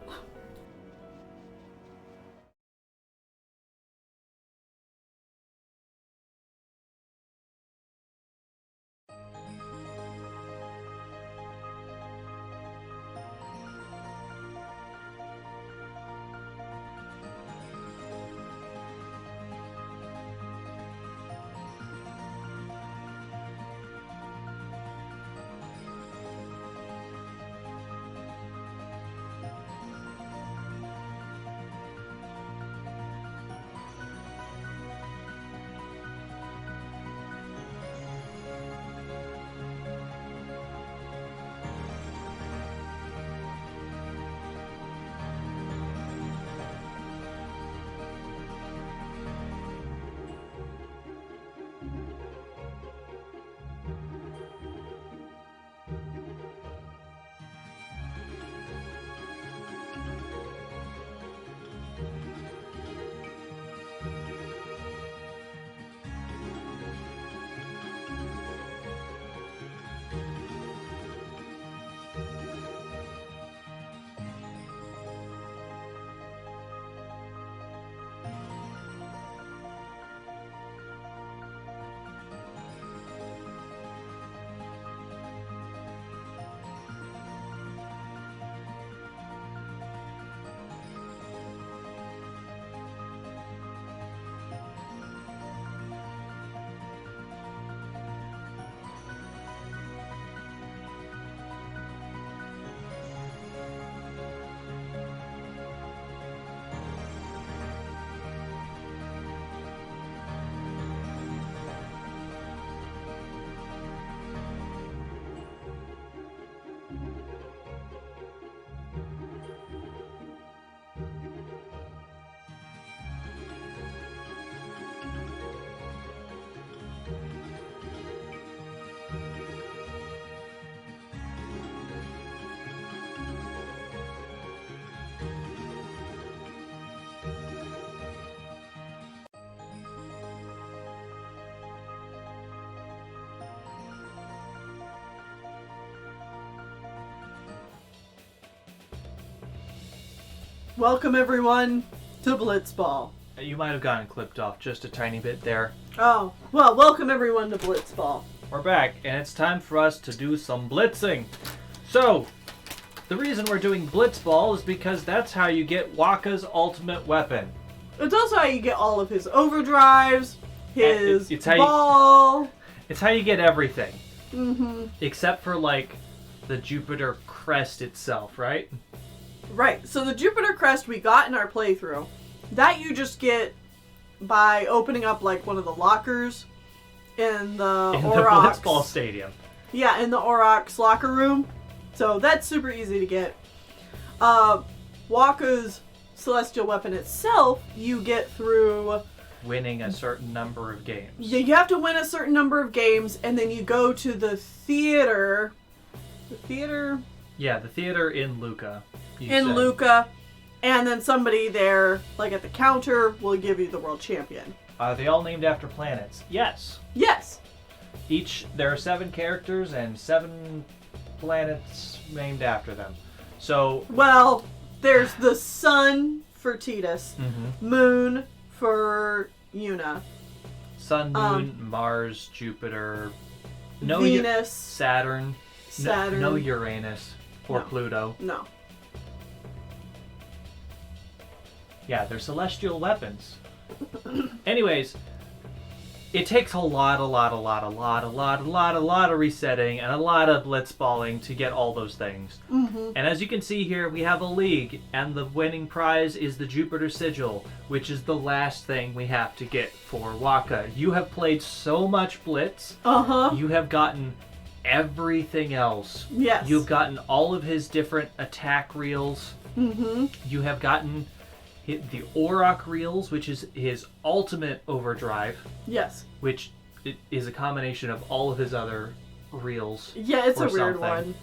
Welcome everyone to Blitzball. You might have gotten clipped off just a tiny bit there. Oh, well, welcome everyone to Blitzball. We're back, and it's time for us to do some blitzing. So, the reason we're doing Blitzball is because that's how you get Wakka's ultimate weapon. It's also how you get all of his overdrives, his it's how ball. It's how you get everything. Mm-hmm. Except for, like, the Jupiter Crest itself, right? Right, so the Jupiter Crest we got in our playthrough, that you just get by opening up, like, one of the lockers in the Aurochs. Blitzball Stadium. Yeah, in the Aurochs locker room. So that's super easy to get. Wakka's celestial weapon itself, you get through winning a certain number of games. Yeah, you have to win a certain number of games, and then you go to the theater. The theater? Yeah, the theater in Luca. Luca, and then somebody there, like at the counter, will give you the world champion. Are they all named after planets? Yes. Yes. There are 7 characters and 7 planets named after them. So, well, there's the sun for Tidus, mm-hmm. moon for Yuna. Sun, moon, Mars, Jupiter, no Venus, Saturn, no Uranus or No. Pluto. No. Yeah, they're celestial weapons. Anyways, it takes a lot of resetting and a lot of blitzballing to get all those things. Mm-hmm. And as you can see here, we have a league, and the winning prize is the Jupiter Sigil, which is the last thing we have to get for Waka. You have played so much Blitz. Uh-huh. You have gotten everything else. Yes. You've gotten all of his different attack reels. Mm-hmm. You have gotten the Auroch reels, which is his ultimate overdrive. Yes. Which is a combination of all of his other reels. Yeah, it's a weird something. one.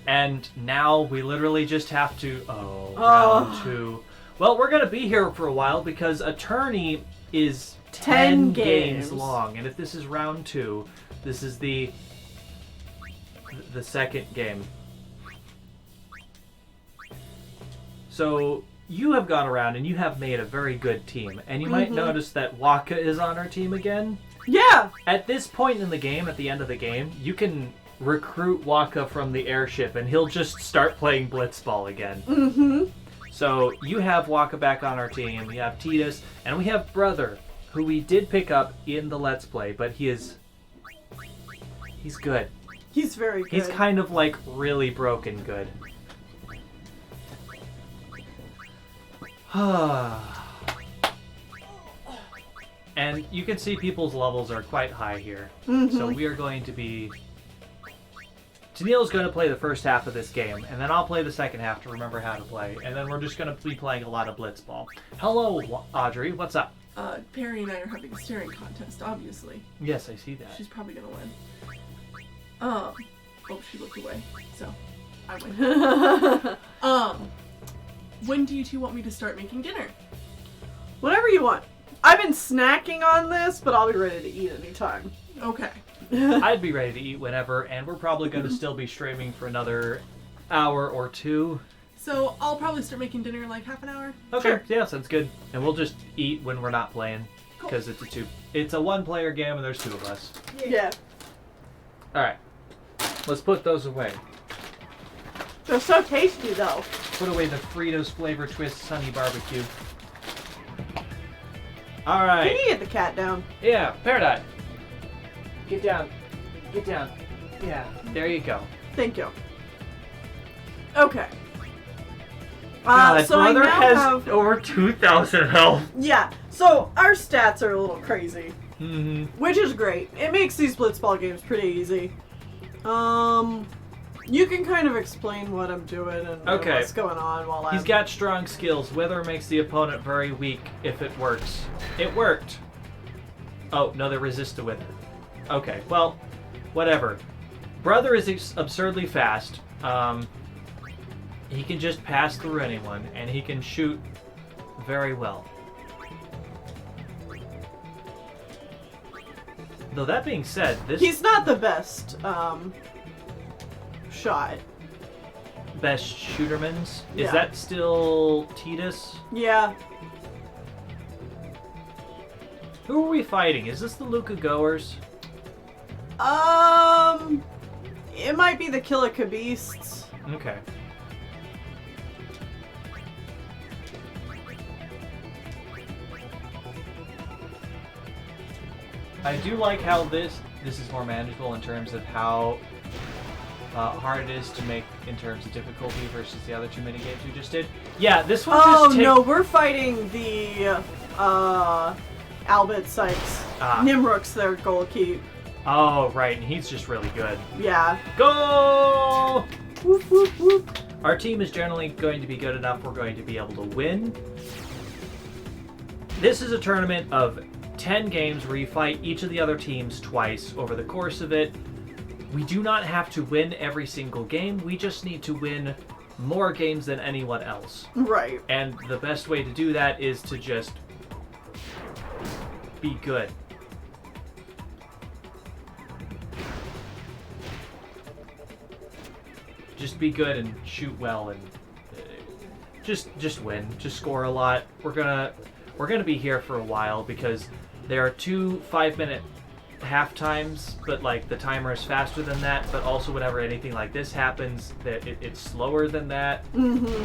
And now we literally just have to... round 2. Well, we're going to be here for a while because a tourney is 10 games long. And if this is round 2, this is the second game. So you have gone around and you have made a very good team. And you might notice that Waka is on our team again. Yeah! At this point in the game, at the end of the game, you can recruit Waka from the airship and he'll just start playing Blitzball again. Mm-hmm. So you have Waka back on our team, we have Tidus, and we have Brother, who we did pick up in the Let's Play, but he's good. He's very good. He's kind of like really broken good. And you can see people's levels are quite high here. Mm-hmm. So we are going to be... Tennille's going to play the first half of this game, and then I'll play the second half to remember how to play. And then we're just going to be playing a lot of Blitzball. Hello, Audrey. What's up? Perry and I are having a staring contest, obviously. Yes, I see that. She's probably gonna win. Oh, she looked away, so I win. When do you two want me to start making dinner? Whatever you want. I've been snacking on this, but I'll be ready to eat anytime. Okay. I'd be ready to eat whenever, and we're probably going to still be streaming for another hour or 2. So I'll probably start making dinner in like half an hour. Okay, Sure. yeah, sounds good. And we'll just eat when we're not playing, because it's a one-player game and there's 2 of us. Yeah. All right, let's put those away. They're so tasty, though. Put away the Fritos Flavor Twist Sunny Barbecue. All right. Can you get the cat down? Yeah, Paradise. Get down. Get down. Yeah, there you go. Thank you. Okay. God, so I Brother now has have... over 2,000 health. Yeah, so our stats are a little crazy. Mm-hmm. Which is great. It makes these Blitzball games pretty easy. You can kind of explain what I'm doing and what's going on while I'm... He's got strong skills. Wither makes the opponent very weak if it works. It worked. Oh, no, they resist to Wither. Okay, well, whatever. Brother is absurdly fast. He can just pass through anyone, and he can shoot very well. Though that being said, this... He's not the best, shot. Best shootermans? Yeah. Is that still Tidus? Yeah. Who are we fighting? Is this the Luca Goers? It might be the Kilika Beasts. Okay. I do like how this is more manageable in terms of how hard it is to make in terms of difficulty versus the other 2 minigames we just did. Yeah, this one just no, we're fighting the Albert Sykes. Nimruk's their goal keep. Oh, right, and he's just really good. Yeah. Go! Whoop, whoop, whoop. Our team is generally going to be good enough we're going to be able to win. This is a tournament of 10 games where you fight each of the other teams twice over the course of it. We do not have to win every single game. We just need to win more games than anyone else. Right. And the best way to do that is to just be good. Just be good and shoot well and just win. Just score a lot. We're gonna be here for a while because there are 2 5-minute half times, but like the timer is faster than that. But also, whenever anything like this happens, that it's slower than that. Mm-hmm.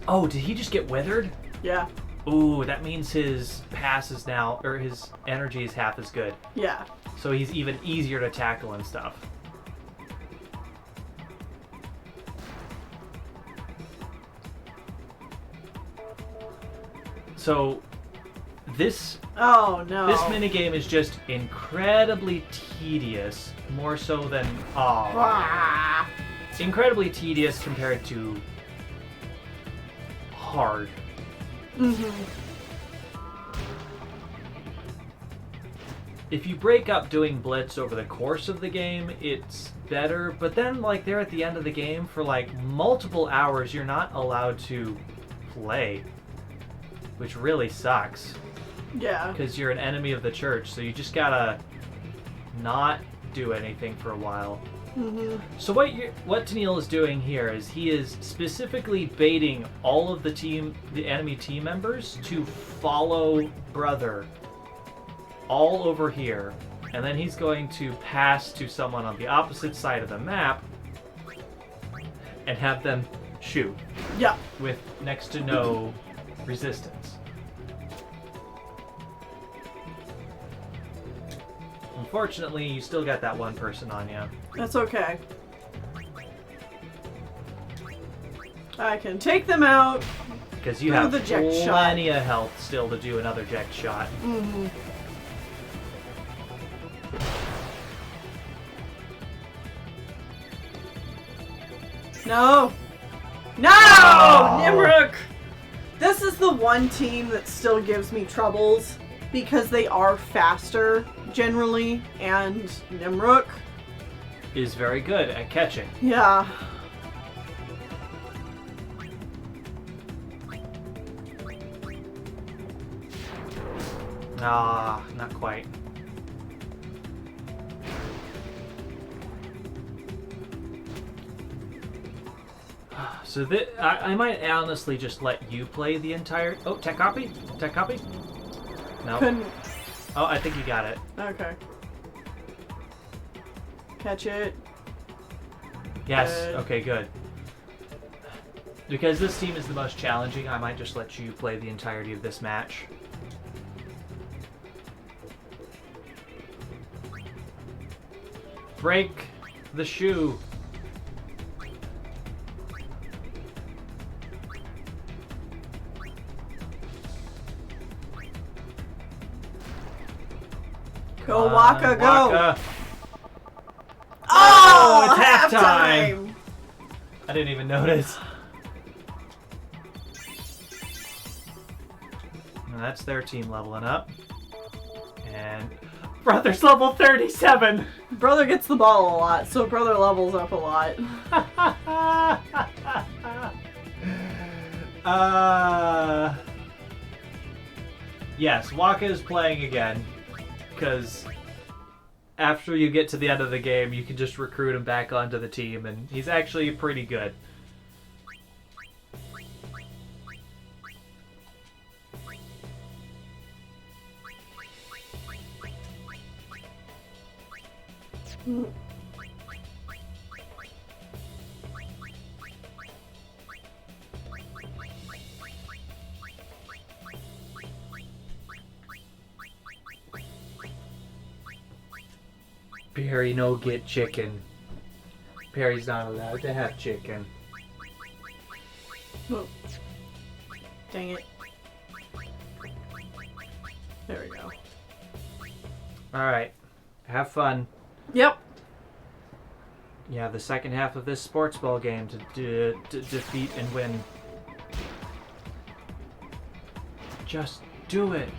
Oh, did he just get withered? Yeah. Ooh, that means his pass is now, or his energy is half as good. Yeah. So he's even easier to tackle and stuff. So this Oh no. this minigame is just incredibly tedious, more so than Ah. incredibly tedious compared to hard. If you break up doing Blitz over the course of the game, it's better, but then like there at the end of the game for like multiple hours you're not allowed to play, which really sucks Yeah. because you're an enemy of the church, so you just gotta not do anything for a while. So what Tennille is doing here is he is specifically baiting all of the enemy team members to follow Brother all over here, and then he's going to pass to someone on the opposite side of the map and have them shoot Yeah. with next to no resistance. Unfortunately, you still got that one person on you. That's okay. I can take them out. Because you Through have the eject plenty of health still to do another eject shot. No! No! Oh. Nimrook! This is the one team that still gives me troubles because they are faster generally, and Nimrook. Is very good at catching. Yeah. Ah, not quite. So I might honestly just let you play the entire... Oh, tech copy? Tech copy? No. Couldn't. Oh, I think you got it. Okay. Catch it. Yes, Good. okay, good. Because this team is the most challenging, I might just let you play the entirety of this match. Break the shoe. Go, Waka, go! Waka. Oh, it's halftime. halftime! I didn't even notice. And that's their team leveling up. And Brother's level 37! Brother gets the ball a lot, so Brother levels up a lot. Yes, Waka is playing again. Because after you get to the end of the game, you can just recruit him back onto the team, and he's actually pretty good. Perry no get chicken. Perry's not allowed to have chicken. Oh. Dang it. There we go. Alright. Have fun. Yep. You have the second half of this sports ball game to defeat and win. Just do it.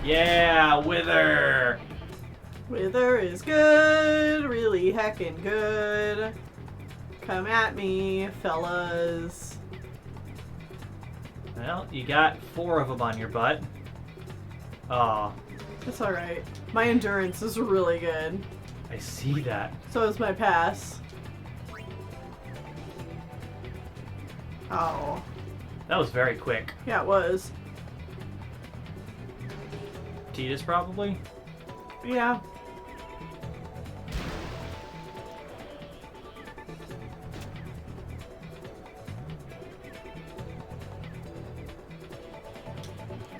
Yeah, Wither! Wither is good, really heckin' good. Come at me, fellas. Well, you got 4 of them on your butt. Aw, That's alright. My endurance is really good. I see that. So is my pass. Oh. That was very quick. Yeah, it was. Titus, probably. Yeah.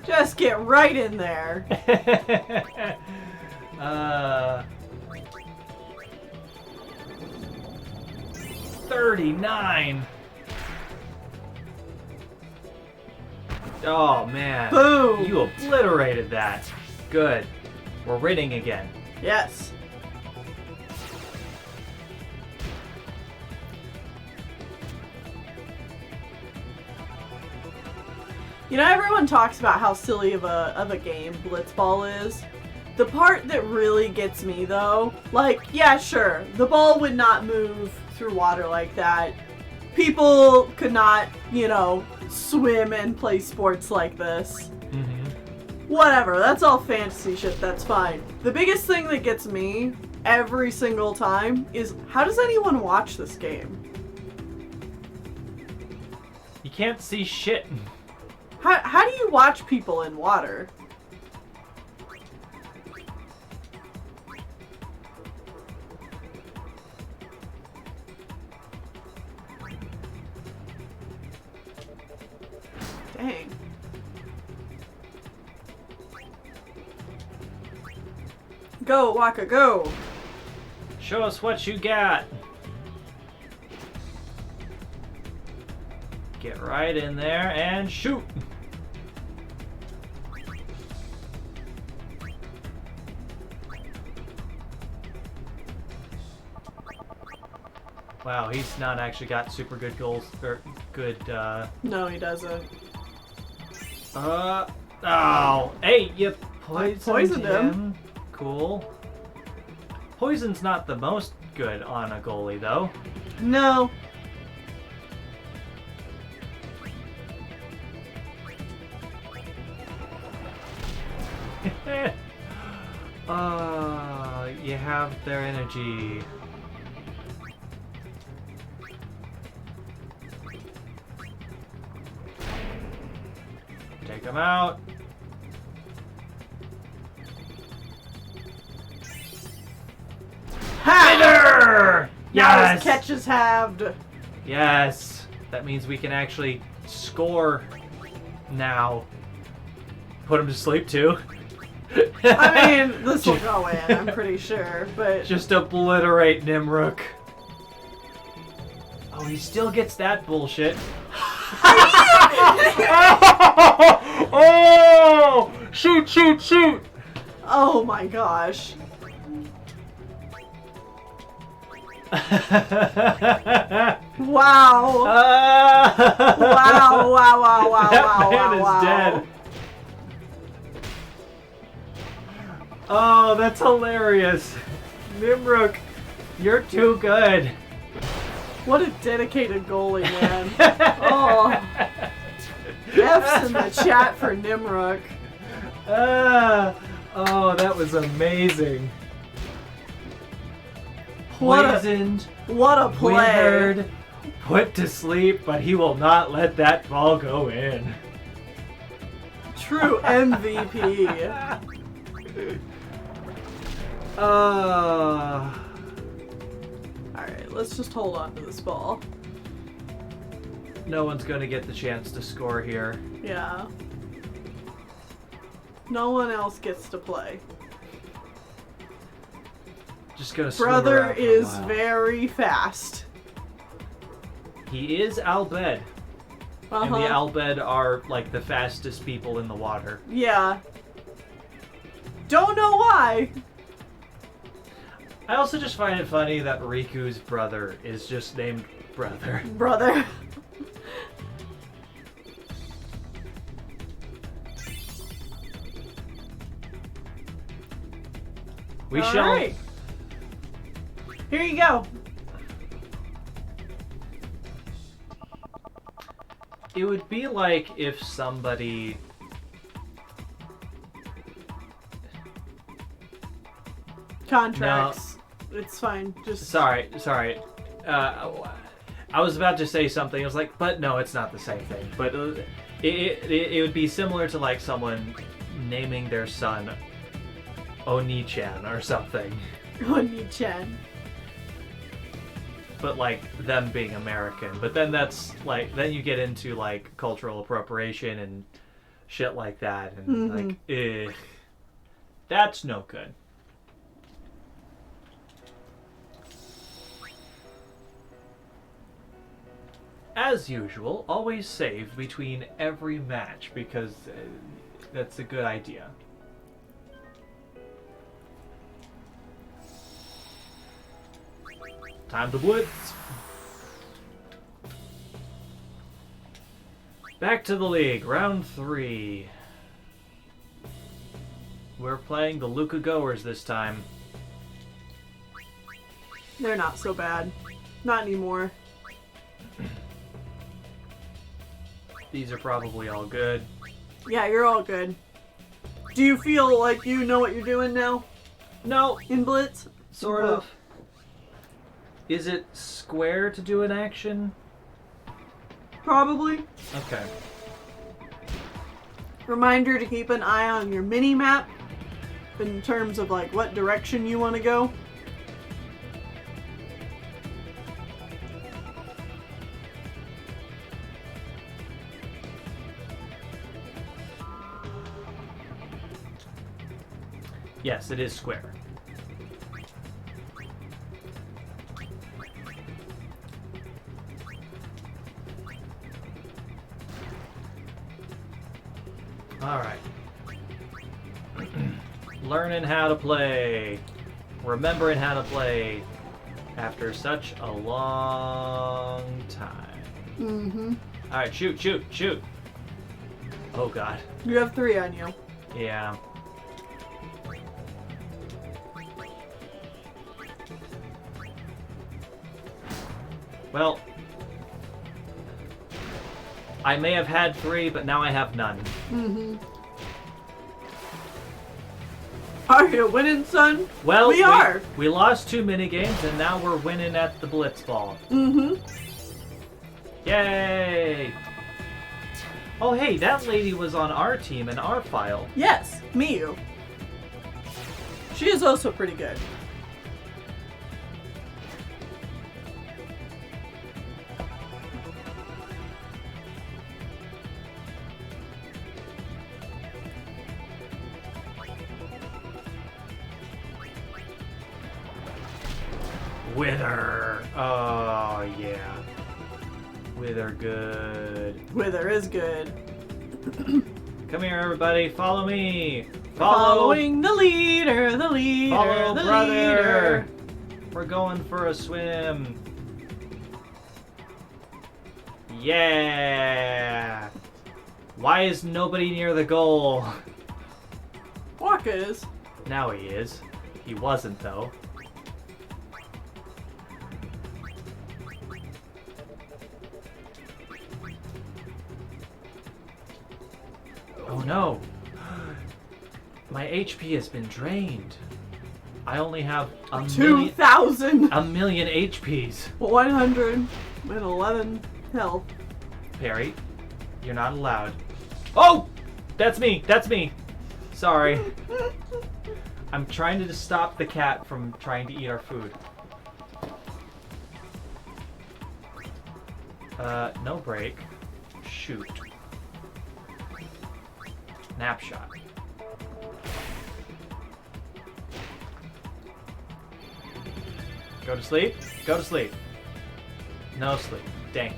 Just get right in there. 39. Oh man. Boom. You obliterated that. Good. We're winning again. Yes. You know, everyone talks about how silly of a game Blitzball is. The part that really gets me, though, like, yeah, sure, the ball would not move through water like that. People could not, you know, swim and play sports like this. Whatever, that's all fantasy shit, that's fine. The biggest thing that gets me every single time is, how does anyone watch this game? You can't see shit. How do you watch people in water? Dang. Go, Waka, go! Show us what you got. Get right in there and shoot. Wow, he's not actually got super good goals or good. No, he doesn't. Oh, hey, you poisoned him. him. Cool. Poison's not the most good on a goalie, though. No. You have their energy. Take them out. Ha! Now Yes! his catch is halved. Yes! That means we can actually score now. Put him to sleep, too. I mean, this will go in, I'm pretty sure, but... Just obliterate Nimruk. Oh, he still gets that bullshit. Oh! Shoot, shoot, shoot! Oh my gosh. Wow. Wow, wow, wow, wow, That wow, man wow, is dead. Oh, that's hilarious. Nimruk, you're too good. What a dedicated goalie, man. Oh. F's in the chat for Nimruk. Oh, that was amazing. What a play. Withered, put to sleep, but he will not let that ball go in. True MVP. Alright, let's just hold on to this ball. No one's gonna get the chance to score here. Yeah. No one else gets to play. Just gonna swim Brother around for a is while. very fast. He is Albed. And the Uh-huh. Albed are like the fastest people in the water. Yeah. Don't know why. I also just find it funny that Riku's brother is just named Brother. Brother. We All shall. right. Here you go. It would be like if somebody. Contracts. It's fine. Just Sorry. I was about to say something. I was like, but no, it's not the same thing. But it would be similar to like someone naming their son Oni-chan or something. Oni-chan. But like them being American. But then that's like then you get into like cultural appropriation and shit like that, and like that's no good. As usual, always save between every match because that's a good idea. Time to blitz. Back to the league, round 3. We're playing the Luca Goers this time. They're not so bad. Not anymore. These are probably all good. Yeah, you're all good. Do you feel like you know what you're doing now? No, In Blitz? sort of. Is it square to do an action? Probably. Okay. Reminder to keep an eye on your mini-map in terms of like what direction you want to go. Yes, it is square. Alright. Learning how to play. Remembering how to play after such a long time. Mm-hmm. Alright, shoot, shoot, shoot. Oh god. You have 3 on you. Yeah. Well, I may have had 3, but now I have none. Mm-hmm. Are you winning, son? Well, we are. We lost 2 minigames, and now we're winning at the Blitzball. Mm-hmm. Yay! Oh, hey, that lady was on our team in our file. Yes, Miyu. She is also pretty good. Wither! Oh, yeah. Wither good. Wither is good. Come here, everybody. Follow me. Following the leader, the leader, Follow the brother. leader. We're going for a swim. Yeah. Why is nobody near the goal? Waka is. Now he is. He wasn't, though. Oh no! My HP has been drained. I only have a million 2,000. HPs. 111 health. Perry, you're not allowed. Oh! That's me! That's me! Sorry. I'm trying to stop the cat from trying to eat our food. No break. Shoot. Nap shot. Go to sleep? Go to sleep. No sleep. Dang.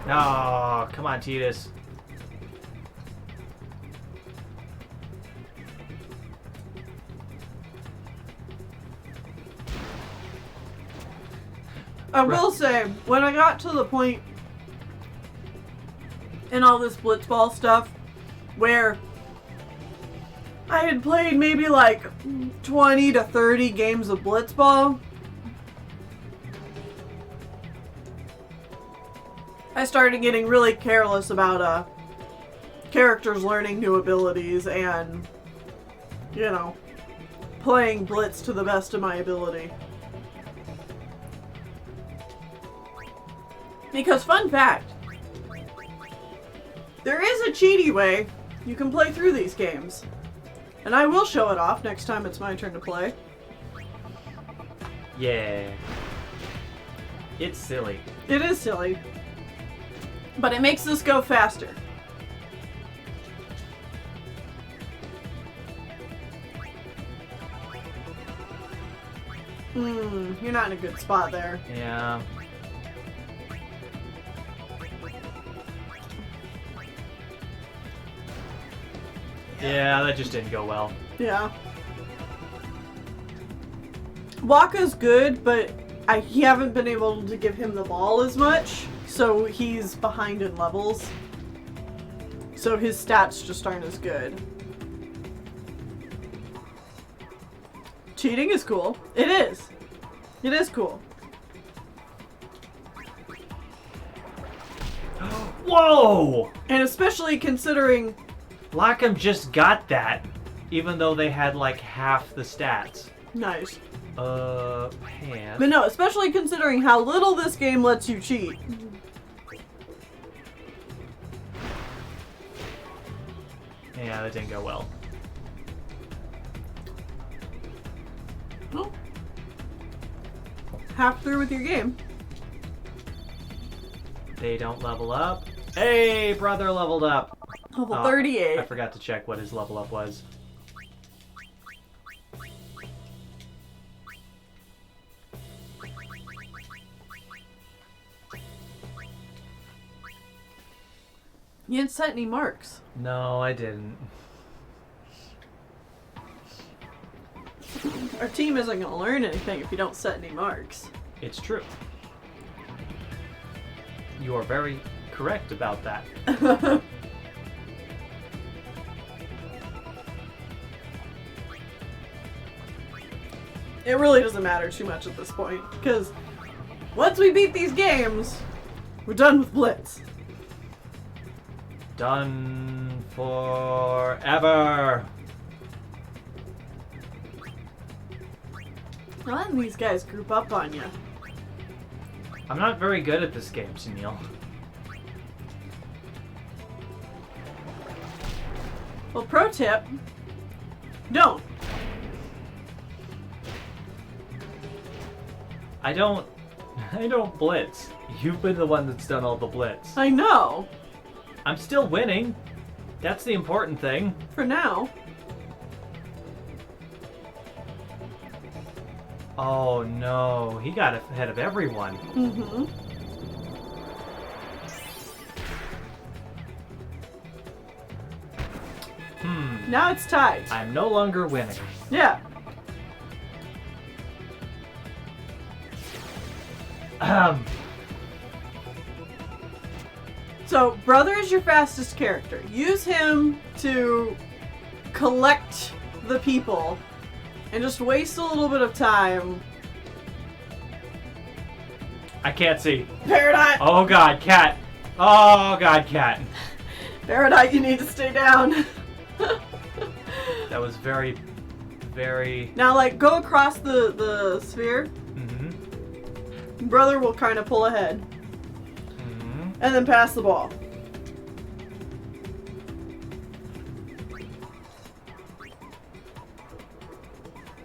Oh, come on, Titus. I will say, when I got to the point in all this Blitzball stuff where I had played maybe like 20 to 30 games of Blitzball, I started getting really careless about characters learning new abilities and, you know, playing Blitz to the best of my ability. Because, fun fact, there is a cheaty way you can play through these games. And I will show it off next time it's my turn to play. Yeah. It's silly. It is silly. But it makes this go faster. You're not in a good spot there. Yeah. Yeah, that just didn't go well. Yeah. Waka's good, but I haven't been able to give him the ball as much, so he's behind in levels. So his stats just aren't as good. Cheating is cool. It is. It is cool. Whoa! And especially considering... Blackham just got that, even though they had like half the stats. Nice. Pan. But no, especially considering how little this game lets you cheat. Yeah, that didn't go well. Oh. Half through with your game. They don't level up. Hey, brother leveled up. Level Oh, 38. I forgot to check what his level up was. You didn't set any marks. No, I didn't. Our team isn't going to learn anything if you don't set any marks. It's true. You are very correct about that. It really doesn't matter too much at this point, because once we beat these games, we're done with Blitz. Done forever. Now letting these guys group up on you. I'm not very good at this game, Sunil. Well, pro tip, don't. I don't blitz. You've been the one that's done all the blitz. I know, I'm still winning. That's the important thing. for now. Oh no, he got ahead of everyone. Mm-hmm. Now it's tied. I'm no longer winning. Yeah. So, Brother is your fastest character. Use him to collect the people and just waste a little bit of time. I can't see. Paradite! Oh god, cat. Oh god, cat. Paradite, you need to stay down. That was very, very... Now, like, go across the sphere. Mm-hmm. Brother will kind of pull ahead. Mm-hmm. And then pass the ball.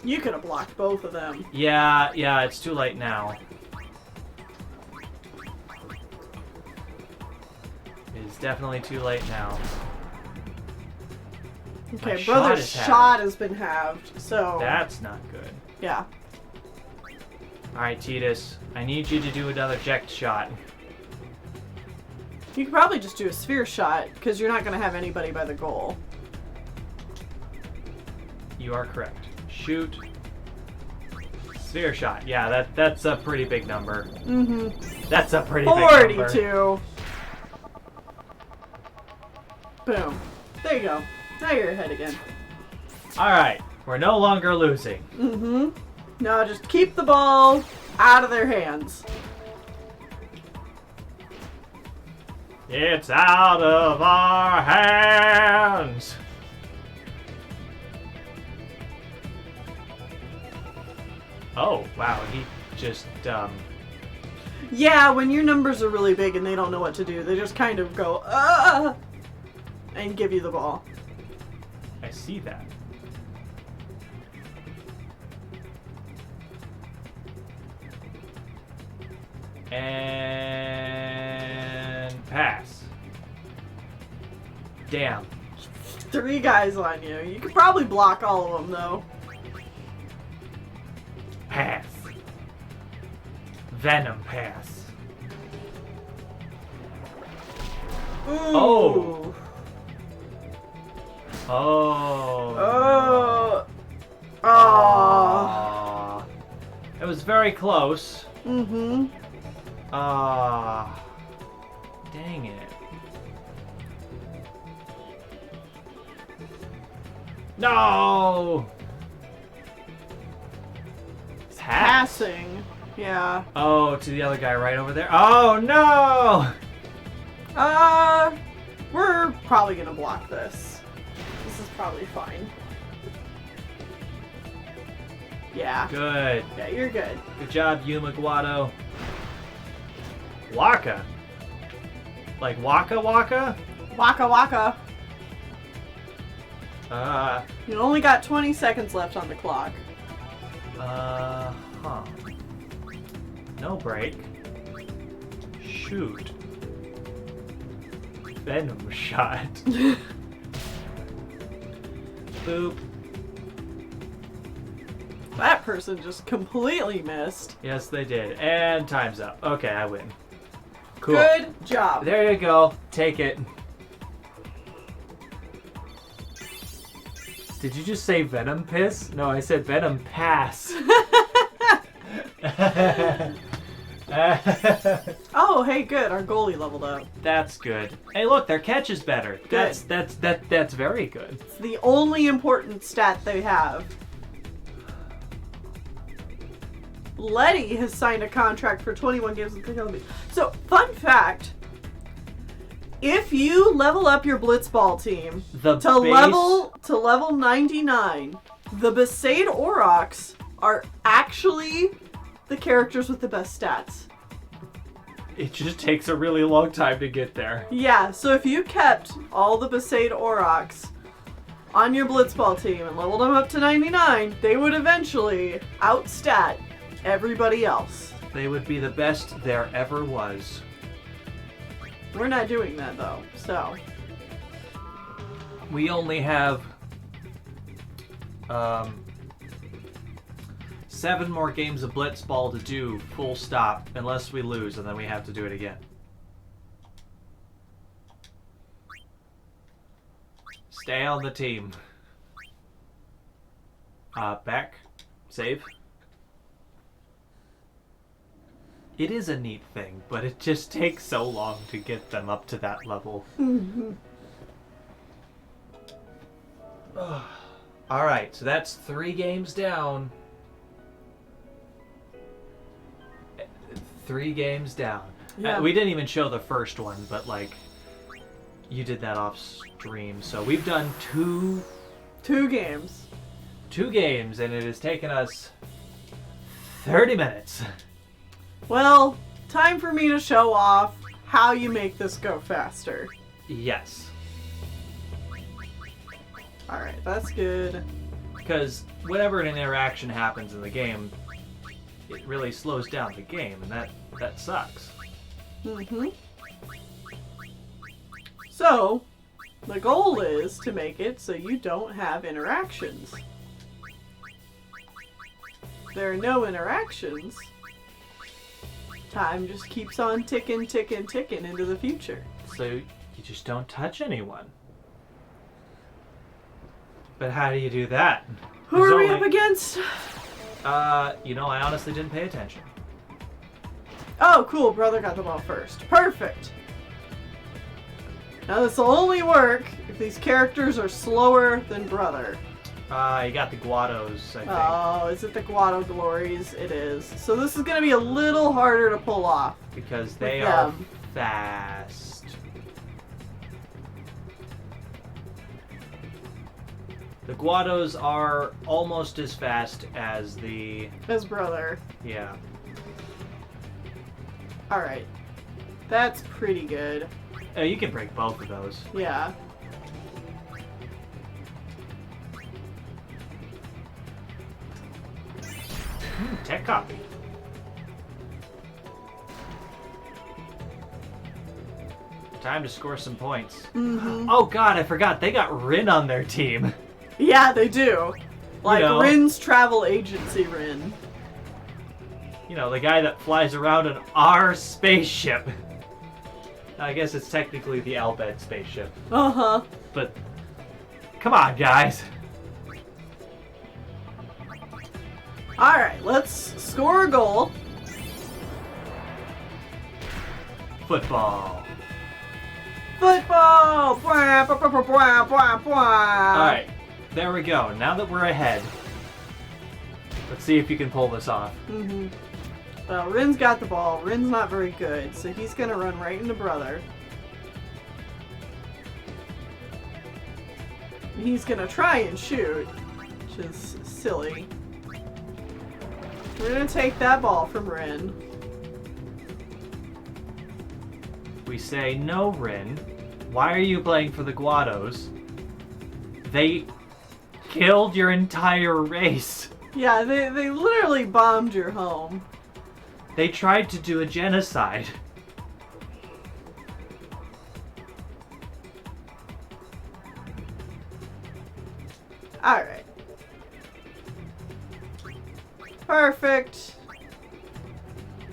You could have blocked both of them. Yeah, it's too late now. It's definitely too late now. Okay, My Brother's shot is shot has been halved, so... That's not good. Yeah. Alright, Titus. I need you to do another eject shot. You could probably just do a sphere shot, because you're not going to have anybody by the goal. You are correct. Shoot. Sphere shot. Yeah, that's a pretty big number. Mm-hmm. That's a pretty big number. 42. Boom. There you go. Now you're ahead again. Alright, we're no longer losing. Mm-hmm. Now just keep the ball out of their hands. It's out of our hands! Oh, wow, he just, Yeah, when your numbers are really big and they don't know what to do, they just kind of go, and give you the ball. I see that. And pass. Damn. 3 guys on you. You could probably block all of them, though. Pass. Venom pass. Ooh. Oh. Oh. Oh. Oh. Aw. It was very close. Mm-hmm. Ah. Dang it. No! Passing. Yeah. Oh, to the other guy right over there. Oh, no! We're probably gonna block this. This is probably fine. Yeah. Good. Yeah, you're good. Good job, Yuma Guado. Waka. Like Waka Waka? Waka waka. Uh, You only got 20 seconds left on the clock. huh. No break. Shoot. Venom shot. Boop. That person just completely missed. Yes, they did. And time's up. Okay, I win. Cool. Good job. There you go. Take it. Did you just say Venom piss? No, I said Venom pass. Oh, hey, good. Our goalie leveled up. That's good. Hey, look, their catch is better. Good. That's very good. It's the only important stat they have. Letty has signed a contract for 21 games with the Columbia. So, fun fact. If you level up your Blitzball team to level 99, the Besaid Aurochs are actually the characters with the best stats. It just takes a really long time to get there. Yeah, so if you kept all the Besaid Aurochs on your Blitzball team and leveled them up to 99, they would eventually outstat everybody else. They would be the best there ever was. We're not doing that though, so. We only have 7 more games of Blitzball to do, full stop, unless we lose, and then we have to do it again. Stay on the team. Back. Save. It is a neat thing, but it just takes so long to get them up to that level. Alright, so that's 3 games down. 3 games down. Yeah. We didn't even show the first one, but like, you did that off stream. So we've done 2 games. 2 games, and it has taken us 30 minutes. Well, time for me to show off how you make this go faster. Yes. Alright, that's good. Because whenever an interaction happens in the game, it really slows down the game, and that sucks. So, the goal is to make it so you don't have interactions. If there are no interactions, time just keeps on ticking into the future. So you just don't touch anyone. But how do you do that? Who are we up against? I honestly didn't pay attention. Oh, cool. Brother got the ball first. Perfect. Now this will only work if these characters are slower than Brother. You got the Guados, I think. Oh, is it the Guado Glories? It is. So this is going to be a little harder to pull off. Because they with are them. fast. The Guados are almost as fast as the... As Brother. Yeah. Alright. That's pretty good. You can break both of those. Yeah. Tech copy. Time to score some points. Mm-hmm. Oh god, I forgot. They got Rin on their team. Yeah, they do. Like You know. Rin's travel agency Rin. You know, the guy that flies around in our spaceship. I guess it's technically the Albed spaceship. Uh-huh. But, come on, guys. Alright, let's score a goal. Football. Football! Bwah, bwah, bwah, bwah, bwah, bwah. Alright, there we go. Now that we're ahead, let's see if you can pull this off. Mm-hmm. Well, Rin's got the ball. Rin's not very good, so he's gonna run right into Brother. He's gonna try and shoot, which is silly. We're gonna take that ball from Rin. We say, no, Rin. Why are you playing for the Guados? They killed your entire race. Yeah, they literally bombed your home. They tried to do a genocide. Alright. Perfect.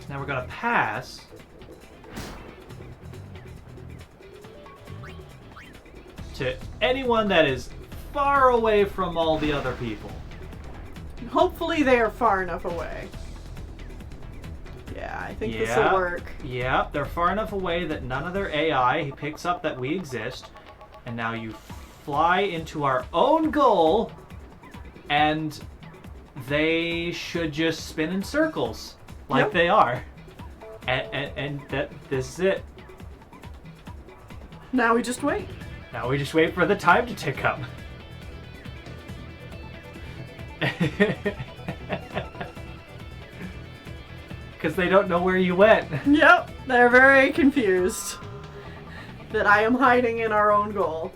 Now we're gonna pass. To anyone that is far away from all the other people. Hopefully they are far enough away. Yeah, I think this will work. Yeah, they're far enough away that none of their AI picks up that we exist. And now you fly into our own goal, and they should just spin in circles like Yep. they are. And this is it. Now we just wait. Now we just wait for the time to tick up. Because they don't know where you went. Yep, they're very confused that I am hiding in our own goal.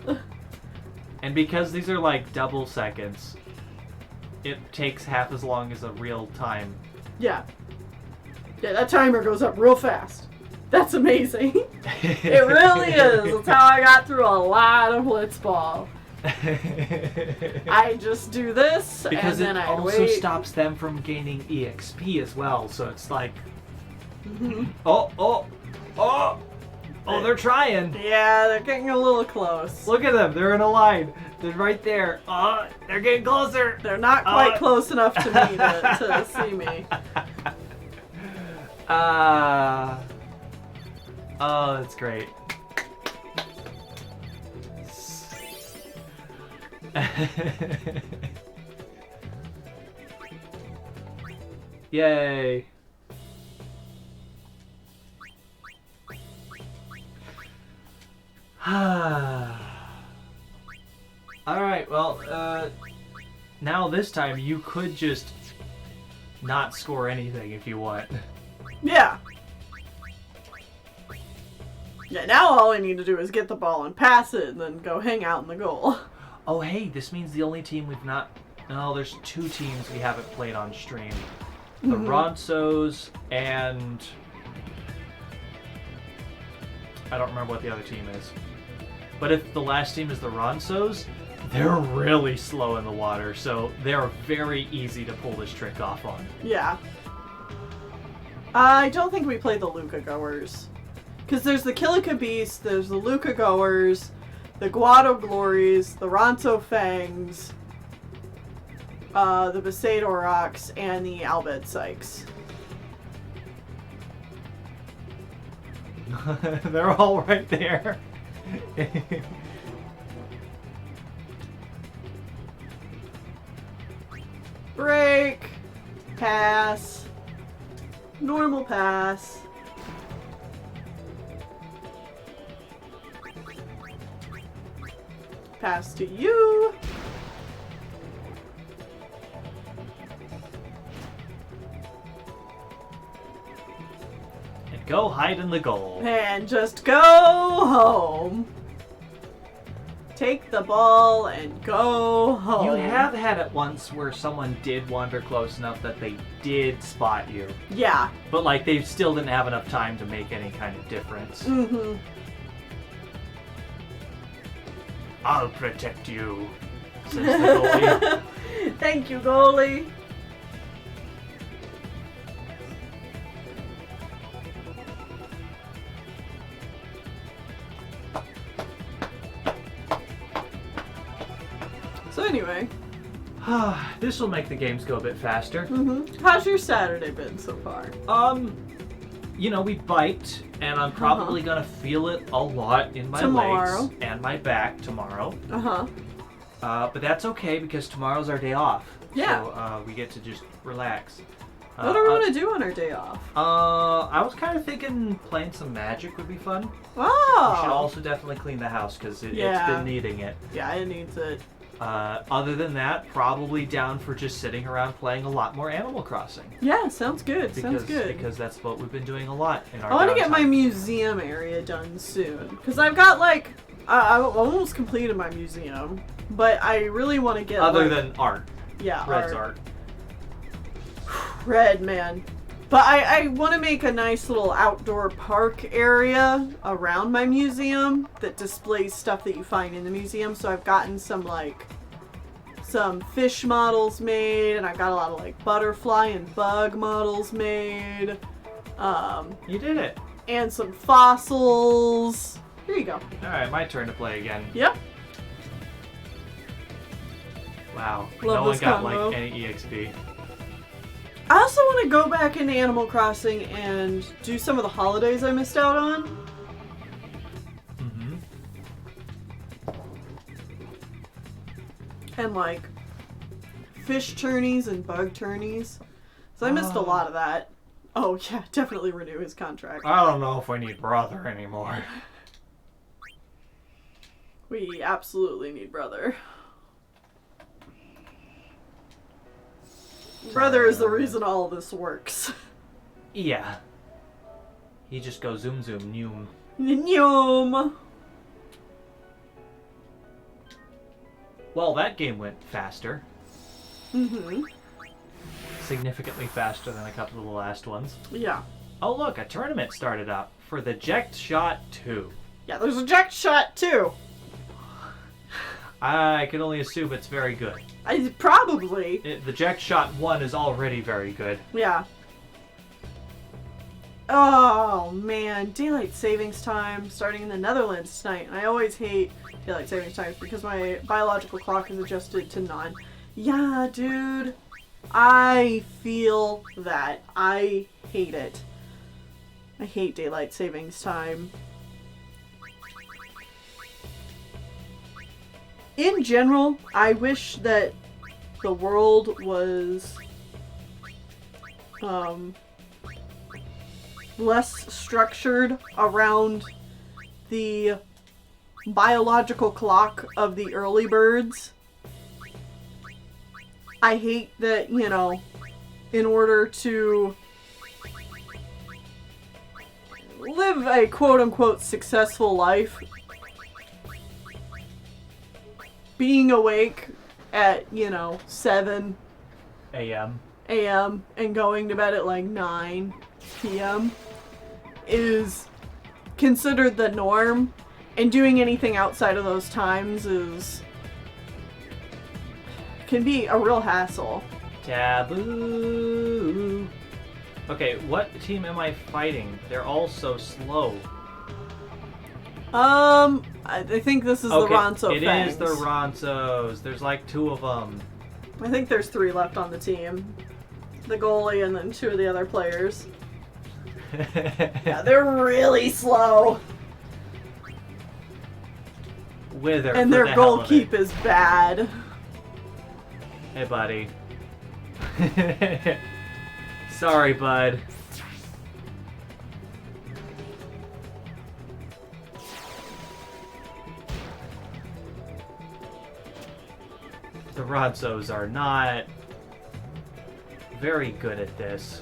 And because these are like double seconds, it takes half as long as a real time. Yeah. Yeah, that timer goes up real fast. That's amazing. It really is. That's how I got through a lot of Blitzball. I just do this, Because and then it I also wait. stops them from gaining EXP as well, so it's like, Mhm. oh, they're trying. Yeah, they're getting a little close. Look at them, they're in a line. They're right there. Oh, they're getting closer. They're not quite close enough to me to see me. Oh, that's great. Yay. Alright, well, now this time you could just not score anything if you want. Yeah. Yeah, now all I need to do is get the ball and pass it and then go hang out in the goal. Oh, hey, this means the only team we've not... No, there's two teams we haven't played on stream. The Ronsos and... I don't remember what the other team is. But if the last team is the Ronsos, they're really slow in the water, so they're very easy to pull this trick off on. Yeah. I don't think we played the Luca Goers. Because there's the Kilika Beast, there's the Luca Goers, the Guado Glories, the Ronso Fangs, the Besaidor Rocks, and the Albed Sykes. They're all right there. Break. Pass. Normal pass. Pass to you. And go hide in the goal. And just go home. Take the ball and go home. You have had it once where someone did wander close enough that they did spot you. Yeah. But, like, they still didn't have enough time to make any kind of difference. Mm-hmm. I'll protect you, says the goalie. Thank you, goalie. So anyway. This will make the games go a bit faster. Mm-hmm. How's your Saturday been so far? You know, we biked, and I'm probably gonna feel it a lot in my legs and my back tomorrow. But that's okay because tomorrow's our day off. Yeah. So we get to just relax. What do we want to do on our day off? I was kind of thinking playing some Magic would be fun. Oh. We should also definitely clean the house because it's been needing it. Yeah, it needs it. Other than that, probably down for just sitting around playing a lot more Animal Crossing. Yeah, sounds good. Sounds good. Because that's what we've been doing a lot in our I want to get my downtime. museum area done soon. Because I've got, like, I almost completed my museum. But I really want to get, Other than art. Yeah, Red's art. Red, man. But I want to make a nice little outdoor park area around my museum that displays stuff that you find in the museum. So I've gotten some, like, some fish models made, and I've got a lot of, like, butterfly and bug models made. You did it. And some fossils. Here you go. Alright, my turn to play again. Yep. Wow. Love no one this got, combo. like, any EXP. I also want to go back into Animal Crossing and do some of the holidays I missed out on. Mm-hmm. And, like, fish tourneys and bug tourneys. So I missed a lot of that. Oh, yeah, definitely renew his contract. I don't know if we need brother anymore. We absolutely need brother. Brother is the reason all of this works. Yeah. He just goes zoom zoom noom. Nyum. Well, that game went faster. Mm-hmm. Significantly faster than a couple of the last ones. Yeah. Oh look, a tournament started up for the Ject Shot 2. Yeah, there's a Jack Shot too. I can only assume it's very good. Probably. The Ject Shot 1 is already very good. Yeah. Oh man, daylight savings time starting in the Netherlands tonight, and I always hate daylight savings times because my biological clock is adjusted to none. Yeah, dude, I feel that. I hate it. I hate daylight savings time. In general, I wish that the world was less structured around the biological clock of the early birds. I hate that, you know, in order to live a quote-unquote successful life, being awake at, you know, 7 AM. a.m. and going to bed at like 9 p.m. is considered the norm, and doing anything outside of those times can be a real hassle. Taboo. Okay, what team am I fighting? They're all so slow. I think this is the Ronso It Fangs. is the Ronsos. There's like 2 of them. I think there's 3 left on the team. The goalie and then 2 of the other players. Yeah, they're really slow. Wither. And for their the hell of it. goalkeep is bad. Hey, buddy. Sorry, bud. The Ronsos are not very good at this.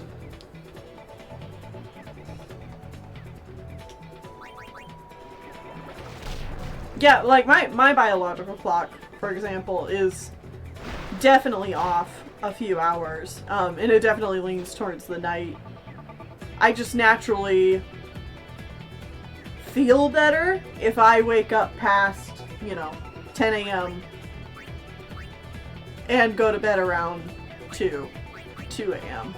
Yeah, like my biological clock, for example, is definitely off a few hours, and it definitely leans towards the night. I just naturally feel better if I wake up past, 10 a.m. and go to bed around 2 a.m.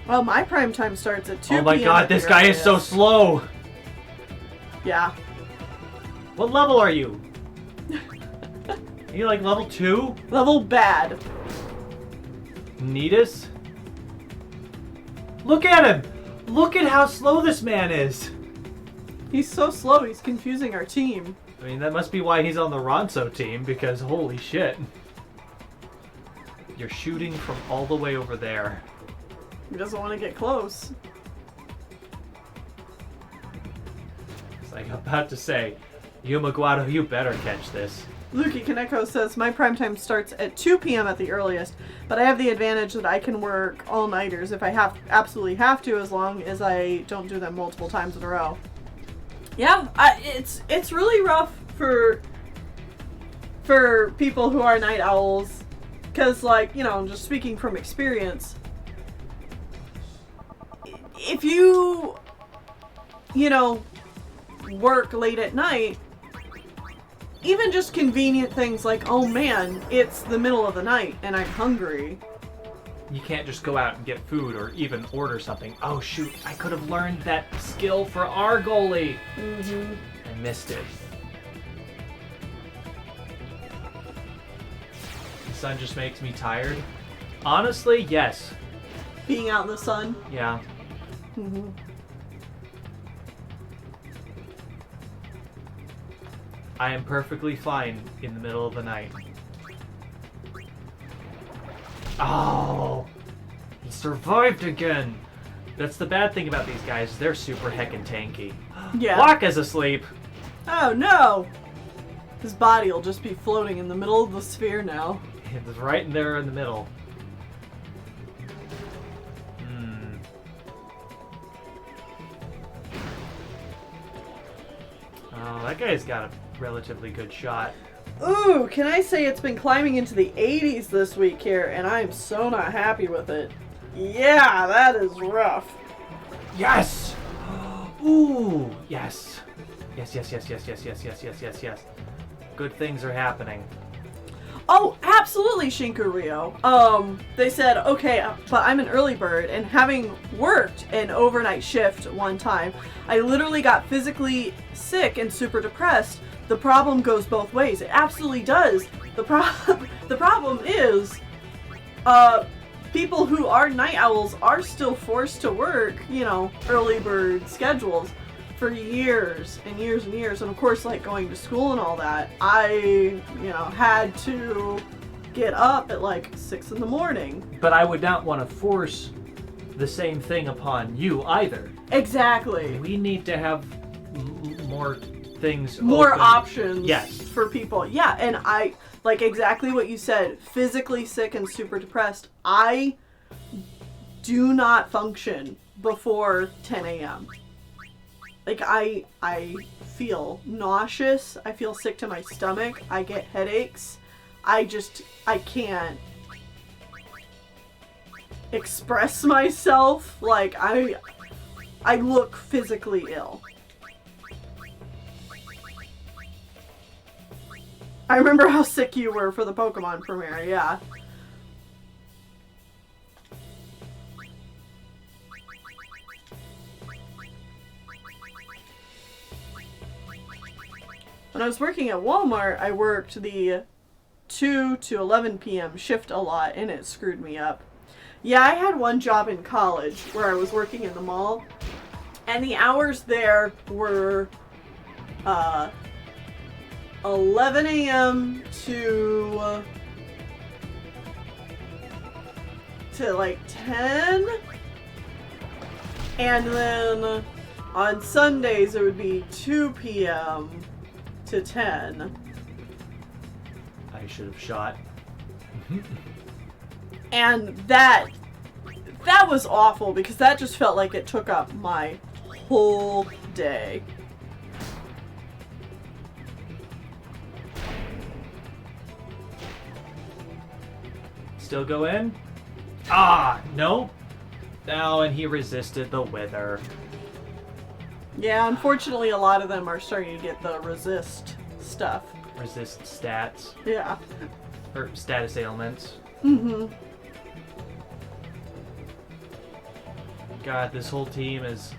Well, my prime time starts at 2 p.m. Oh my god, this guy is so slow! Yeah. What level are you? Are you like level 2? Level bad. Neatus? Look at him! Look at how slow this man is! He's so slow, he's confusing our team. I mean, that must be why he's on the Ronso team, because holy shit. You're shooting from all the way over there. He doesn't want to get close. It's like I'm about to say, Yumaguado, you better catch this. Luki Kaneko says, my prime time starts at 2 p.m. at the earliest, but I have the advantage that I can work all-nighters if I absolutely have to, as long as I don't do them multiple times in a row. Yeah, it's really rough for people who are night owls, because, like, just speaking from experience, if you, work late at night, even just convenient things like, oh man, it's the middle of the night and I'm hungry. You can't just go out and get food or even order something. Oh shoot, I could have learned that skill for our goalie. Mm-hmm. I missed it. The sun just makes me tired. Honestly, yes. Being out in the sun. Yeah. Mm-hmm. I am perfectly fine in the middle of the night. Oh! He survived again! That's the bad thing about these guys, they're super heckin' tanky. Yeah. Waka's asleep! Oh no! His body will just be floating in the middle of the sphere now. It's right in there in the middle. Oh, that guy's got a relatively good shot. Ooh, can I say it's been climbing into the 80s this week here, and I'm so not happy with it. Yeah, that is rough. Yes! Ooh, yes. Yes. Good things are happening. Oh, absolutely, Shinku Rio. They said, okay, but I'm an early bird, and having worked an overnight shift one time, I literally got physically sick and super depressed. The problem goes both ways. It absolutely does. The problem is, people who are night owls are still forced to work, early bird schedules for years and years and years. And of course, like going to school and all that, I, had to get up at like 6 in the morning. But I would not want to force the same thing upon you either. Exactly. We need to have more things more open. Options yes. for people. Yeah, and I like exactly what you said, physically sick and super depressed. I do not function before 10 a.m. Like I feel nauseous, I feel sick to my stomach, I get headaches. I can't express myself. Like I look physically ill. I remember how sick you were for the Pokemon premiere, yeah. When I was working at Walmart, I worked the 2 to 11 p.m. shift a lot, and it screwed me up. Yeah, I had one job in college where I was working in the mall, and the hours there were 11 a.m. to like 10, and then on Sundays it would be 2 p.m. to 10. I should have shot. And that that was awful because that just felt like it took up my whole day. Still go in? Ah, nope. Oh, and he resisted the wither. Yeah, unfortunately a lot of them are starting to get the resist stuff. Resist stats. Yeah. Or status ailments. Mm-hmm. God, this whole team is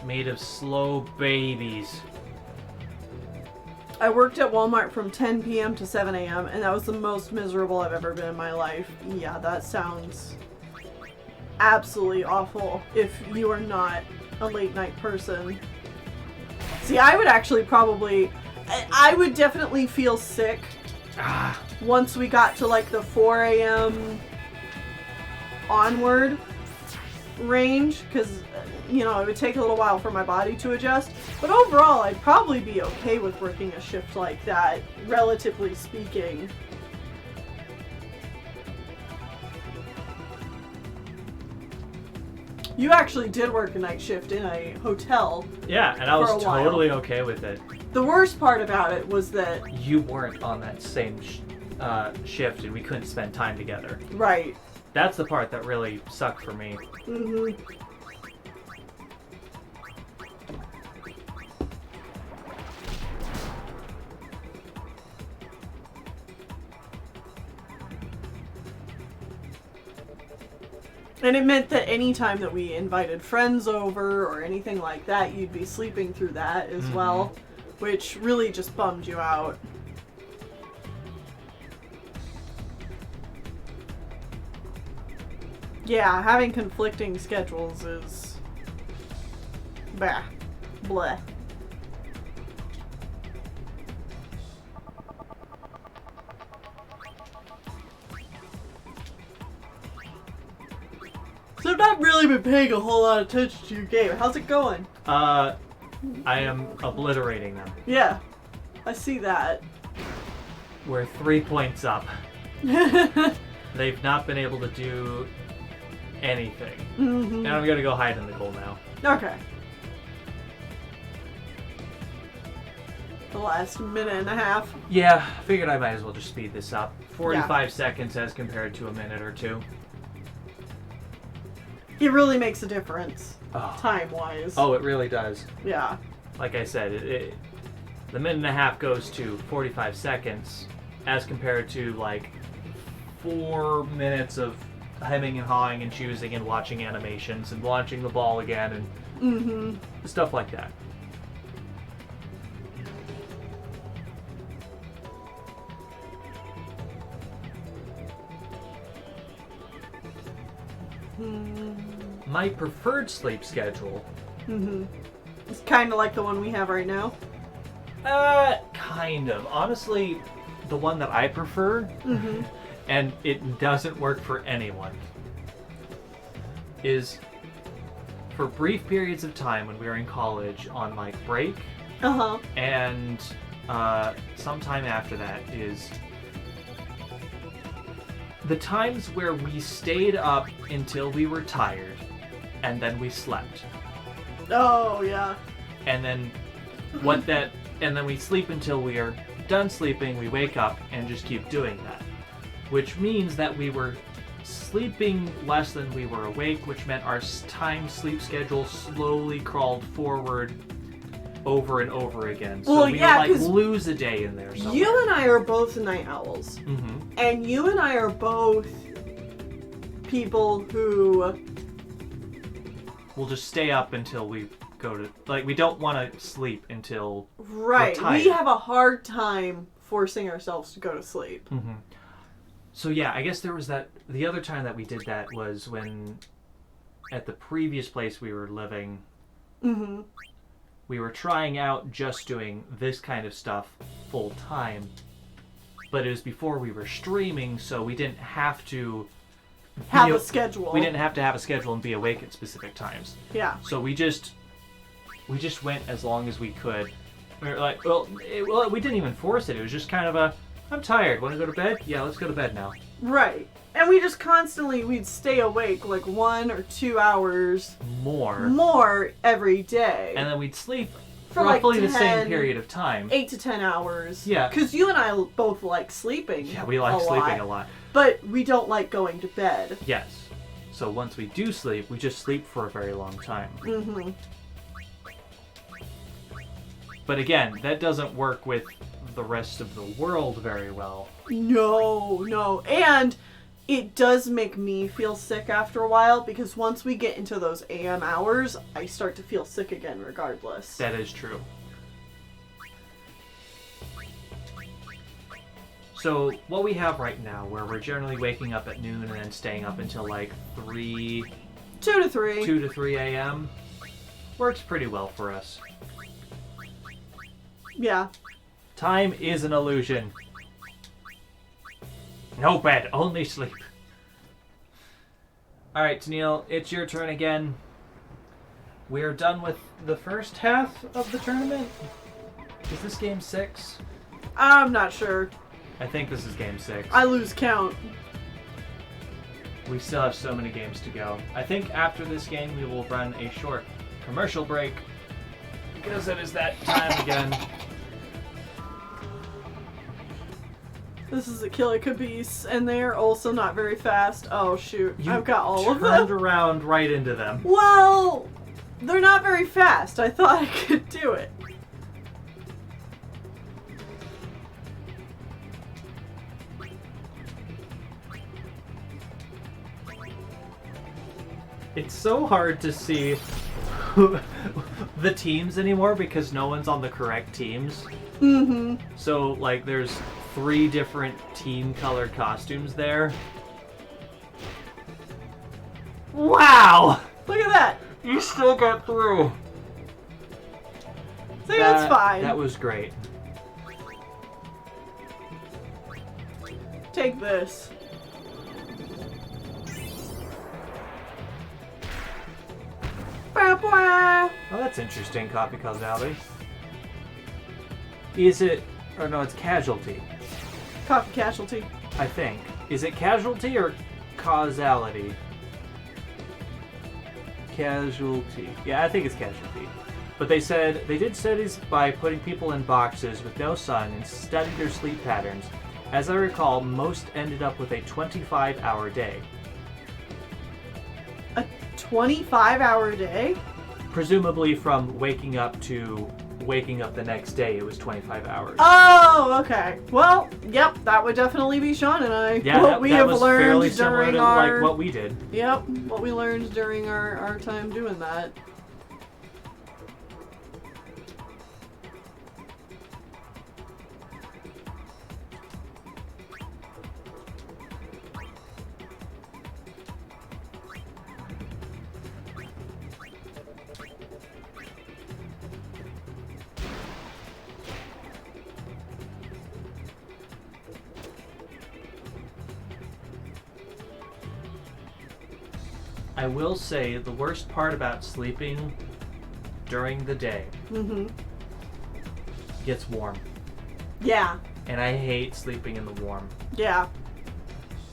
made of slow babies. I worked at Walmart from 10 p.m. to 7 a.m. and that was the most miserable I've ever been in my life. Yeah, that sounds absolutely awful if you are not a late night person. See, I would actually I would definitely feel sick once we got to like the 4 a.m. onward range, because you know, it would take a little while for my body to adjust. But overall, I'd probably be okay with working a shift like that, relatively speaking. You actually did work a night shift in a hotel. Yeah, and I was totally okay with it. The worst part about it was that you weren't on that same shift and we couldn't spend time together. Right. That's the part that really sucked for me. Mm-hmm. And it meant that any time that we invited friends over or anything like that, you'd be sleeping through that as well, which really just bummed you out. Yeah, having conflicting schedules is... Bah. Bleh. So I've not really been paying a whole lot of attention to your game. How's it going? I am obliterating them. Yeah, I see that. We're 3 points up. They've not been able to do anything. Mm-hmm. And I'm gonna go hide in the goal now. Okay. The last minute and a half. Yeah, figured I might as well just speed this up. 45 seconds as compared to a minute or two. It really makes a difference, Oh. time-wise. Oh, it really does. Yeah. Like I said, the minute and a half goes to 45 seconds as compared to like 4 minutes of hemming and hawing and choosing and watching animations and launching the ball again and stuff like that. My preferred sleep schedule. It's kind of like the one we have right now. Kind of. Honestly, the one that I prefer, and it doesn't work for anyone, is for brief periods of time when we were in college on like break, and sometime after that is the times where we stayed up until we were tired, and then we slept. Oh, yeah. And then and then we sleep until we are done sleeping, we wake up and just keep doing that. Which means that we were sleeping less than we were awake, which meant our time sleep schedule slowly crawled forward over and over again. So we would like lose a day in there somewhere. You and I are both night owls. And you and I are both people who we'll just stay up until we go to, like, we don't want to sleep until we're tired. We have a hard time forcing ourselves to go to sleep. So yeah, I guess there was the other time that we did that was when at the previous place we were living, we were trying out just doing this kind of stuff full time, but it was before we were streaming, so we didn't have to have a schedule. We didn't have to have a schedule and be awake at specific times. Yeah. So we just went as long as we could. We were like, we didn't even force it. It was just kind of I'm tired. Want to go to bed? Yeah, let's go to bed now. Right. And we just constantly, we'd stay awake like 1 or 2 hours more every day. And then we'd sleep for roughly like the same period of time. 8 to 10 hours. Yeah. Because you and I both like sleeping. Yeah, we like sleeping a lot. But we don't like going to bed. Yes. So once we do sleep, we just sleep for a very long time. Mm-hmm. But again, that doesn't work with the rest of the world very well. No. And it does make me feel sick after a while, because once we get into those AM hours, I start to feel sick again regardless. That is true. So what we have right now, where we're generally waking up at noon and then staying up until like 2 to 3 a.m., works pretty well for us. Yeah. Time is an illusion. No bed, only sleep. Alright, Tennille, it's your turn again. We're done with the first half of the tournament. Is this game 6? I'm not sure. I think this is game 6. I lose count. We still have so many games to go. I think after this game we will run a short commercial break, because it is that time again. This is a Killer Caboose, and they're also not very fast. Oh shoot, I've got all of turned them. around right into them. Well, they're not very fast. I thought I could do it. It's so hard to see the teams anymore because no one's on the correct teams. Mm-hmm. So, like, there's 3 different team colored costumes there. Wow! Look at that. You still got through. See, that's fine. That was great. Take this. Oh, that's interesting, Coffee Causality. Is it... or no, it's Casualty. Coffee Casualty. I think. Is it Casualty or Causality? Casualty. Yeah, I think it's Casualty. But they said they did studies by putting people in boxes with no sun and studied their sleep patterns. As I recall, most ended up with a 25-hour day. A 25-hour day? Presumably from waking up to waking up the next day, it was 25 hours. Oh, okay. Well, yep, that would definitely be Sean and I. Yeah, what that, we that have was learned fairly similar during to our... like what we did. Yep, what we learned during our time doing that. I will say the worst part about sleeping during the day gets warm. Yeah. And I hate sleeping in the warm. Yeah.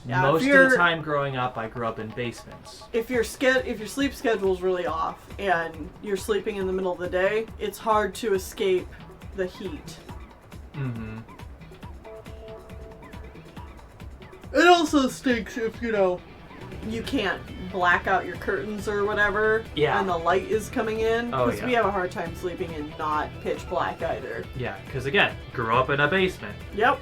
Yeah, Most of the time growing up, I grew up in basements. If your sleep schedule's really off and you're sleeping in the middle of the day, it's hard to escape the heat. Mm-hmm. It also stinks if, you can't black out your curtains or whatever. Yeah. And the light is coming in. Oh, Because yeah. we have a hard time sleeping in not pitch black either. Yeah, because again, grew up in a basement. Yep.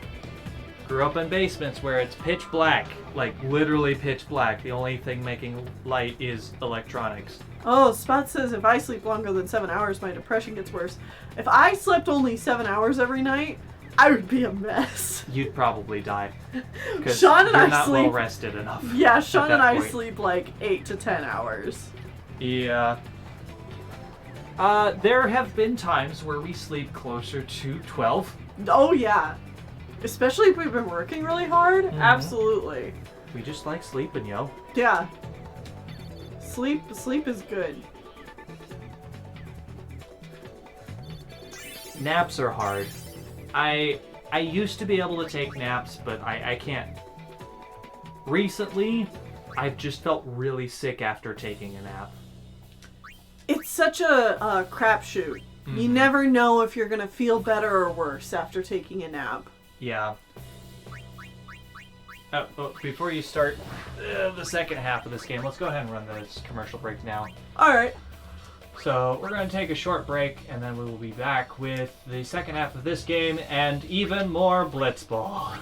Grew up in basements where it's pitch black. Like, literally pitch black. The only thing making light is electronics. Oh, Spot says if I sleep longer than 7 hours, my depression gets worse. If I slept only 7 hours every night, I would be a mess. You'd probably die. Because Sean and you're I not sleep... well rested enough. Yeah, Sean and I point. sleep like 8 to 10 hours. Yeah. There have been times where we sleep closer to 12. Oh, yeah. Especially if we've been working really hard. Absolutely. We just like sleeping, yo. Yeah. Sleep is good. Naps are hard. I used to be able to take naps, but I can't recently, I've just felt really sick after taking a nap. It's such a crapshoot. You never know if you're going to feel better or worse after taking a nap. Yeah. But before you start the second half of this game, let's go ahead and run this commercial break now. Alright. So we're going to take a short break, and then we will be back with the second half of this game and even more Blitzball.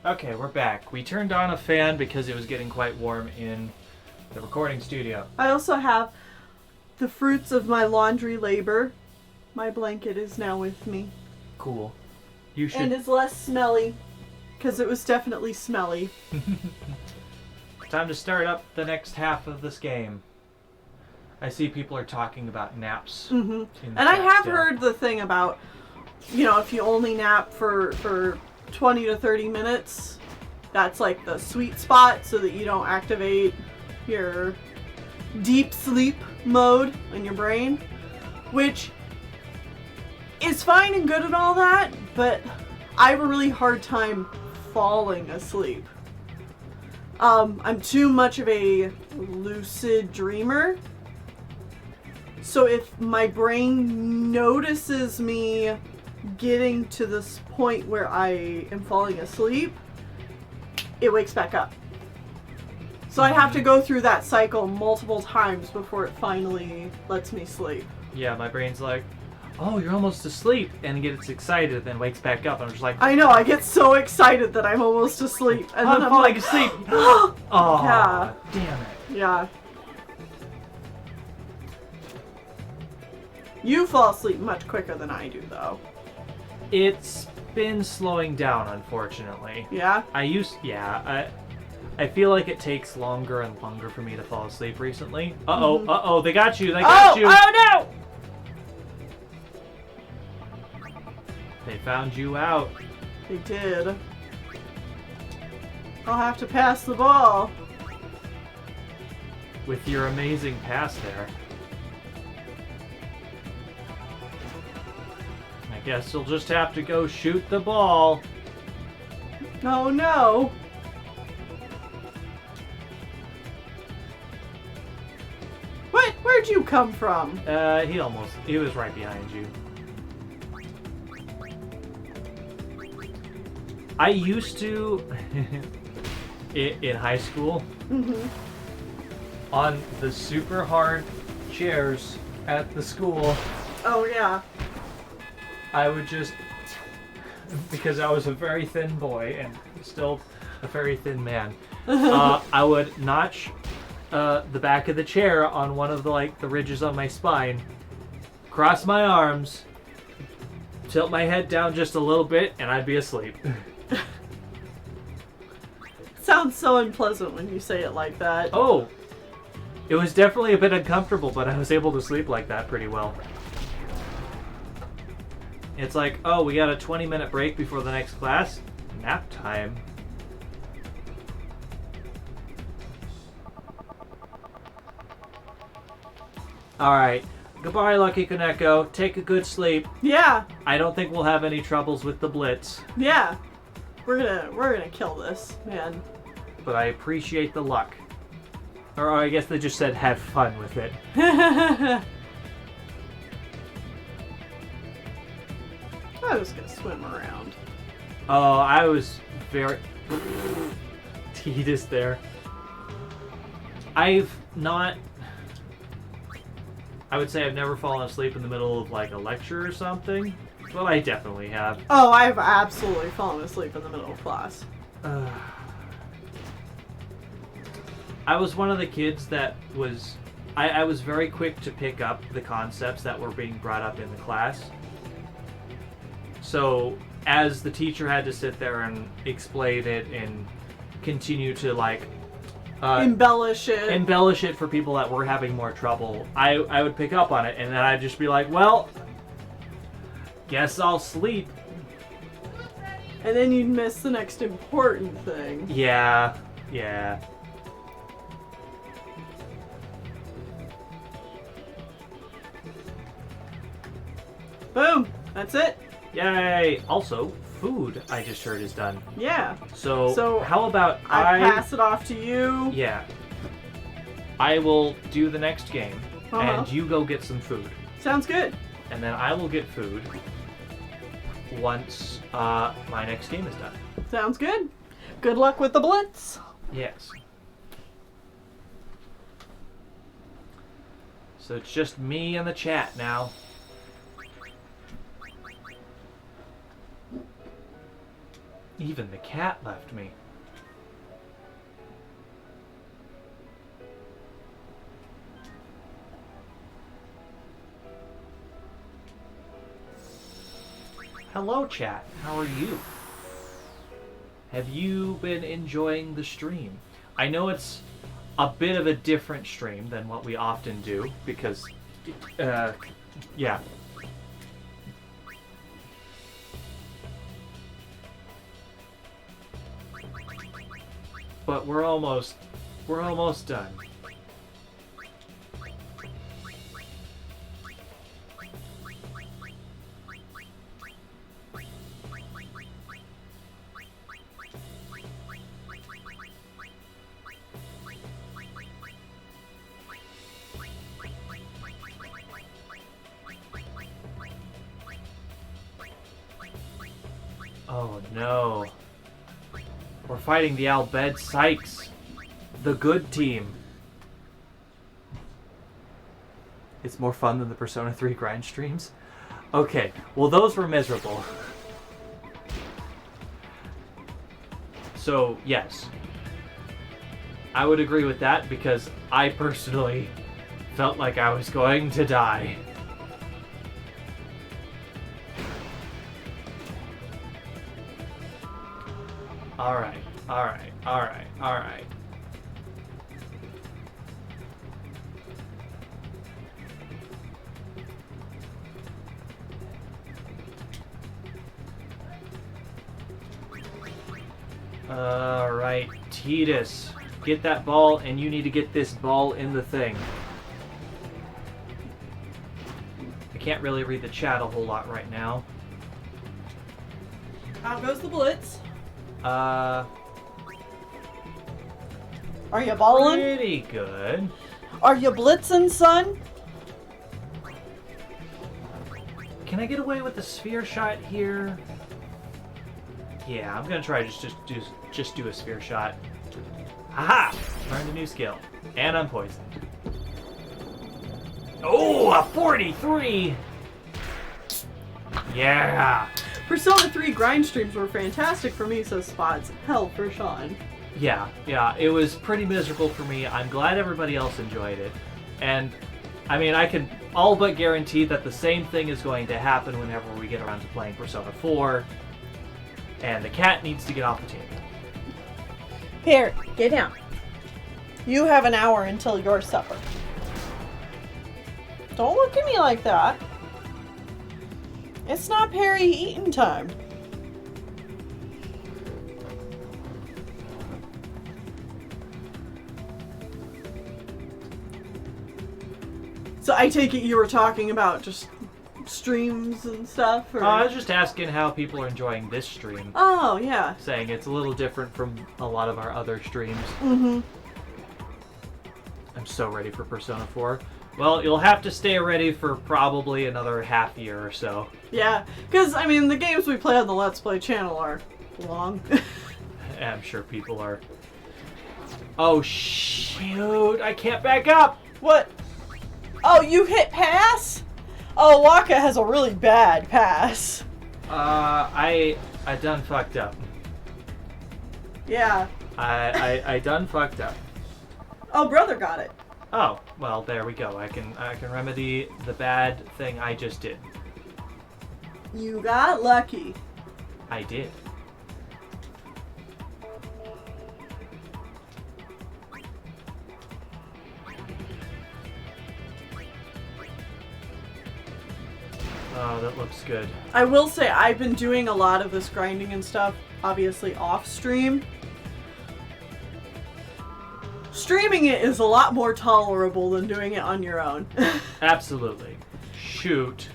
Okay, we're back. We turned on a fan because it was getting quite warm in the recording studio. I also have the fruits of my laundry labor. My blanket is now with me. Cool. You should. And is less smelly. Because it was definitely smelly. Time to start up the next half of this game. I see people are talking about naps. Mm-hmm. And I have heard the thing about, if you only nap for 20 to 30 minutes, that's like the sweet spot so that you don't activate your deep sleep mode in your brain, which is fine and good and all that, but I have a really hard time falling asleep. I'm too much of a lucid dreamer. So if my brain notices me getting to this point where I am falling asleep, it wakes back up. So I have to go through that cycle multiple times before it finally lets me sleep. Yeah, my brain's like, oh, you're almost asleep, and it gets excited and then wakes back up, and I'm just like, I know, I get so excited that I'm almost asleep. And then I'm I'm falling like, asleep. oh, Oh, yeah. Damn it. Yeah. You fall asleep much quicker than I do, though. It's been slowing down, unfortunately. Yeah? I feel like it takes longer and longer for me to fall asleep recently. Uh-oh, Mhm. uh-oh, they got you, they got you! Oh, no! They found you out. They did. I'll have to pass the ball. With your amazing pass there. I guess you'll just have to go shoot the ball. Oh, no. What? Where'd you come from? He was right behind you. I used to, in high school, on the super hard chairs at the school, Oh, yeah. I would just, because I was a very thin boy and still a very thin man, I would notch the back of the chair on one of the ridges on my spine, cross my arms, tilt my head down just a little bit, and I'd be asleep. Sounds so unpleasant when you say it like that. Oh, it was definitely a bit uncomfortable, but I was able to sleep like that pretty well. It's like, oh, we got a 20-minute break before the next class. Nap time. Alright. Goodbye, Lucky Koneko. Take a good sleep. Yeah. I don't think we'll have any troubles with the Blitz. Yeah. We're gonna kill this, man. But I appreciate the luck. Or I guess they just said have fun with it. I was gonna swim around. Oh, I was very tedious there. I would say I've never fallen asleep in the middle of a lecture or something. Well, I definitely have. Oh, I've absolutely fallen asleep in the middle of class. I was one of the kids that was... I was very quick to pick up the concepts that were being brought up in the class. So, as the teacher had to sit there and explain it and continue to, embellish it for people that were having more trouble, I would pick up on it, and then I'd just be like, well, guess I'll sleep. And then you'd miss the next important thing. Yeah. Boom! That's it. Yay! Also, food, I just heard, is done. Yeah. So how about I pass it off to you? Yeah. I will do the next game, and you go get some food. Sounds good. And then I will get food once my next game is done. Sounds good. Good luck with the Blitz. Yes. So it's just me and the chat now. Even the cat left me. Hello, chat. How are you? Have you been enjoying the stream? I know it's a bit of a different stream than what we often do because, yeah. But we're almost done. Oh no. We're fighting the Albed Sykes. The good team. It's more fun than the Persona 3 grind streams? Okay, well those were miserable. So, yes. I would agree with that because I personally felt like I was going to die. Alright, alright, alright, alright. Alright, Titus. Get that ball, and you need to get this ball in the thing. I can't really read the chat a whole lot right now. How goes the blitz? Are you balling? Pretty good. Are you blitzing, son? Can I get away with the sphere shot here? Yeah, I'm gonna try just do a sphere shot. Aha! Learned a new skill. And I'm poisoned. Oh, a 43! Yeah! Persona 3 grind streams were fantastic for me, so spots. Hell for Sean. Yeah, it was pretty miserable for me. I'm glad everybody else enjoyed it. And, I mean, I can all but guarantee that the same thing is going to happen whenever we get around to playing Persona 4. And the cat needs to get off the table. Here, get down. You have an hour until your supper. Don't look at me like that. It's not Perry eating time. So I take it you were talking about just streams and stuff? Or? I was just asking how people are enjoying this stream. Oh, yeah. Saying it's a little different from a lot of our other streams. Mm-hmm. I'm so ready for Persona 4. Well, you'll have to stay ready for probably another half year or so. Yeah, because, I mean, the games we play on the Let's Play channel are long. I'm sure people are... Oh, shoot! I can't back up! What? Oh, you hit pass? Oh, Waka has a really bad pass. I done fucked up. Yeah. I done fucked up. Oh, brother got it. Oh, well, there we go. I can remedy the bad thing I just did. You got lucky. I did. Oh, that looks good. I will say I've been doing a lot of this grinding and stuff, obviously off stream. Streaming it is a lot more tolerable than doing it on your own. Absolutely. Shoot.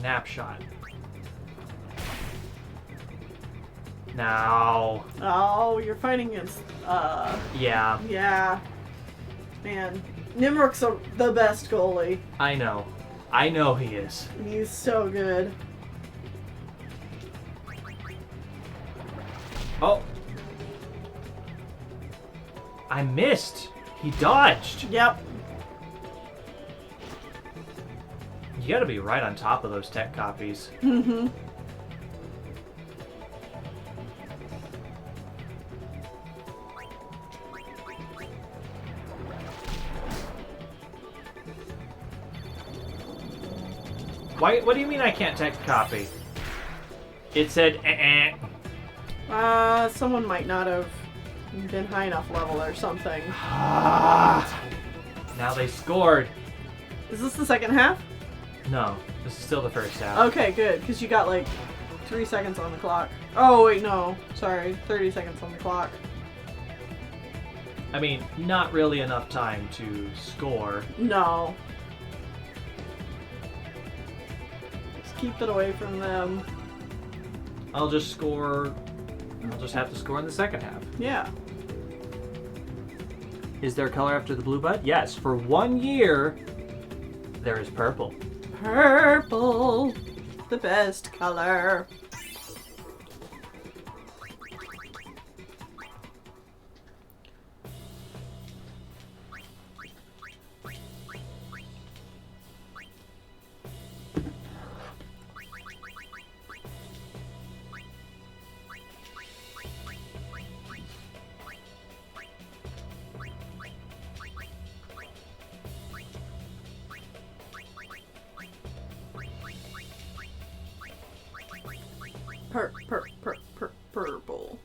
Nap shot. Now. Oh, you're fighting against, Yeah. Yeah. Man. Nimruk's the best goalie. I know. I know he is. He's so good. Oh. I missed. He dodged. Yep. You gotta be right on top of those tech copies. Mm-hmm. Why? What do you mean I can't take a copy? It said Someone might not have been high enough level or something. Now they scored. Is this the second half? No, this is still the first half. Okay, good, because you got like 3 seconds on the clock. Oh, wait, no. Sorry, 30 seconds on the clock. I mean, not really enough time to score. No. Just keep it away from them. I'll just have to score in the second half. Yeah. Is there color after the blue bud? Yes, for 1 year, there is purple. Purple. The best color. Purple.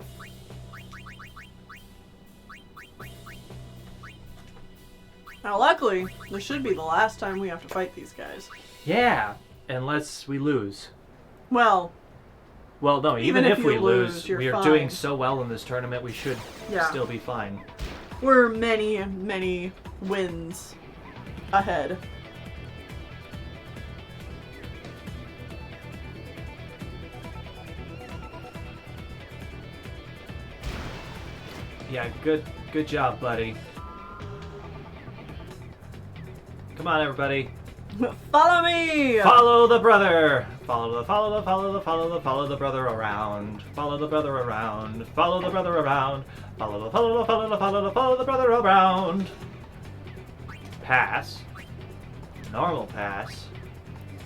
Now, luckily, this should be the last time we have to fight these guys. Yeah, unless we lose. Well, no, even if you we lose, you're we are fine. doing so well in this tournament, we should Yeah. still be fine. We're many, many wins ahead. Yeah, good job, buddy. Come on, everybody. Follow me! Follow the brother. Follow the brother around. Follow the brother around. Follow the brother around. Follow the brother around. Pass. Normal pass.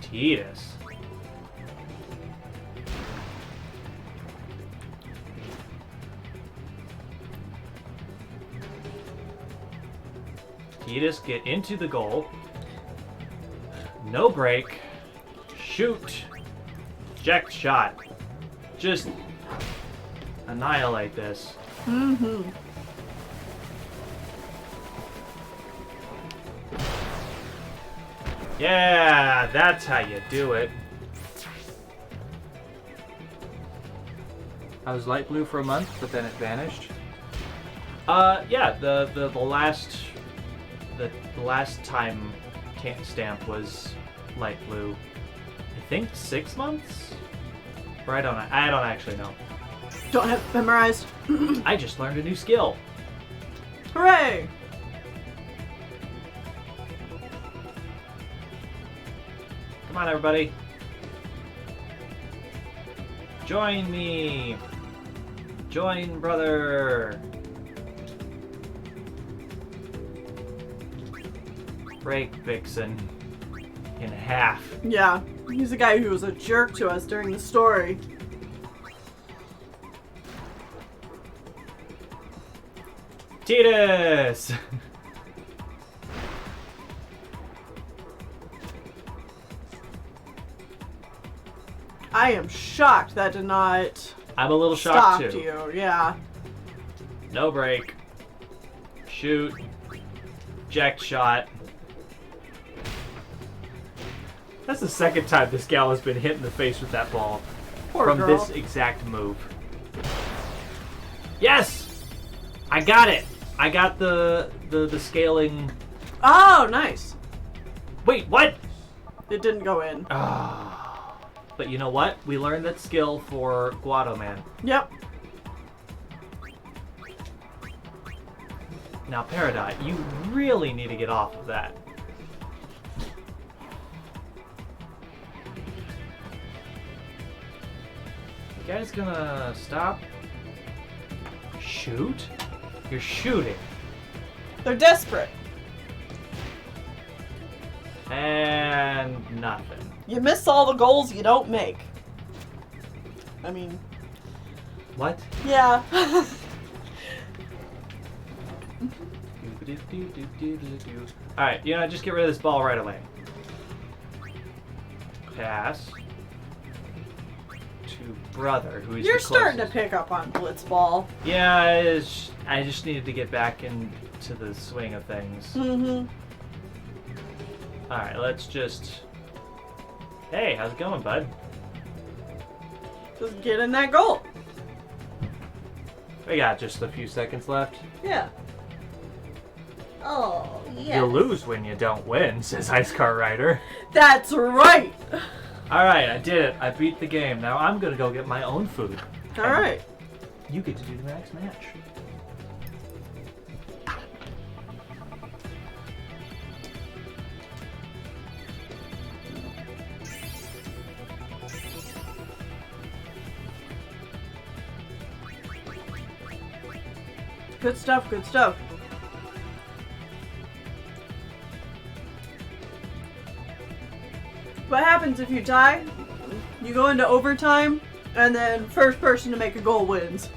Titus. Titus, get into the goal. No break. Shoot. Eject shot. Just annihilate this. Mm-hmm. Yeah, that's how you do it. I was light blue for a month, but then it vanished. Yeah, the last time stamp was light blue. I think 6 months? Or I don't actually know. Don't have it memorized. I just learned a new skill. Hooray! Come on, everybody. Join me. Join brother. Break Vixen in half. Yeah, he's the guy who was a jerk to us during the story. Titus! I am shocked that did not I'm a little shocked stop too. you. Yeah. No break. Shoot. Eject shot. That's the second time this gal has been hit in the face with that ball. Poor from girl. this exact move. Yes! I got it! I got the scaling... Oh, nice. Wait, what? It didn't go in. But you know what? We learned that skill for Guado Man. Yep. Now, Peridot, you really need to get off of that. You guys gonna stop? Shoot? You're shooting. They're desperate. And nothing. You miss all the goals you don't make. I mean, What? yeah. Alright, just get rid of this ball right away. pass to brother, who is You're the starting to closest. pick up on Blitzball. Yeah, I just needed to get back into the swing of things. Mm-hmm. Alright, let's just... Hey, how's it going, bud? Just get in that goal. We got just a few seconds left. Yeah. Oh, yeah. You lose when you don't win, says Ice Car Rider. That's right. Alright, I did it. I beat the game. Now I'm gonna go get my own food. All right. You get to do the next match. Good stuff, good stuff. What happens if you tie? You go into overtime, and then first person to make a goal wins.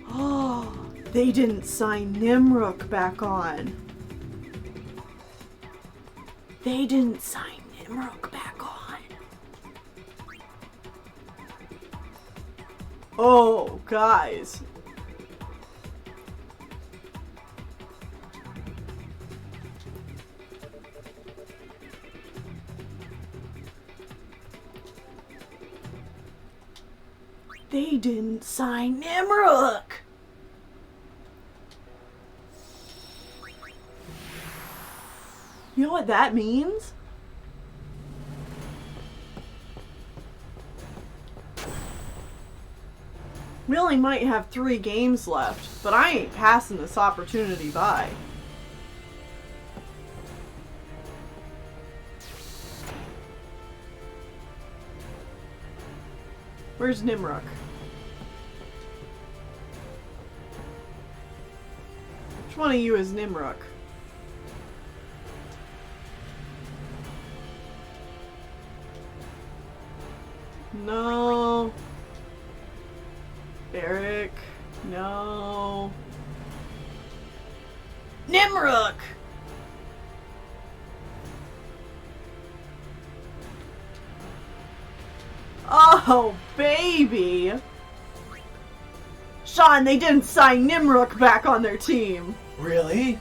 Oh, they didn't sign Mumm-Ra back on. They didn't sign Mumm-Ra back on. Oh, guys. They didn't sign Mumm-Ra. You know what that means? We only might have 3 games left, but I ain't passing this opportunity by. Where's Mumm-Ra? Which one of you is Mumm-Ra? No. Eric. No. Mumm-Ra! Oh, baby! Sean, they didn't sign Mumm-Ra back on their team. Really?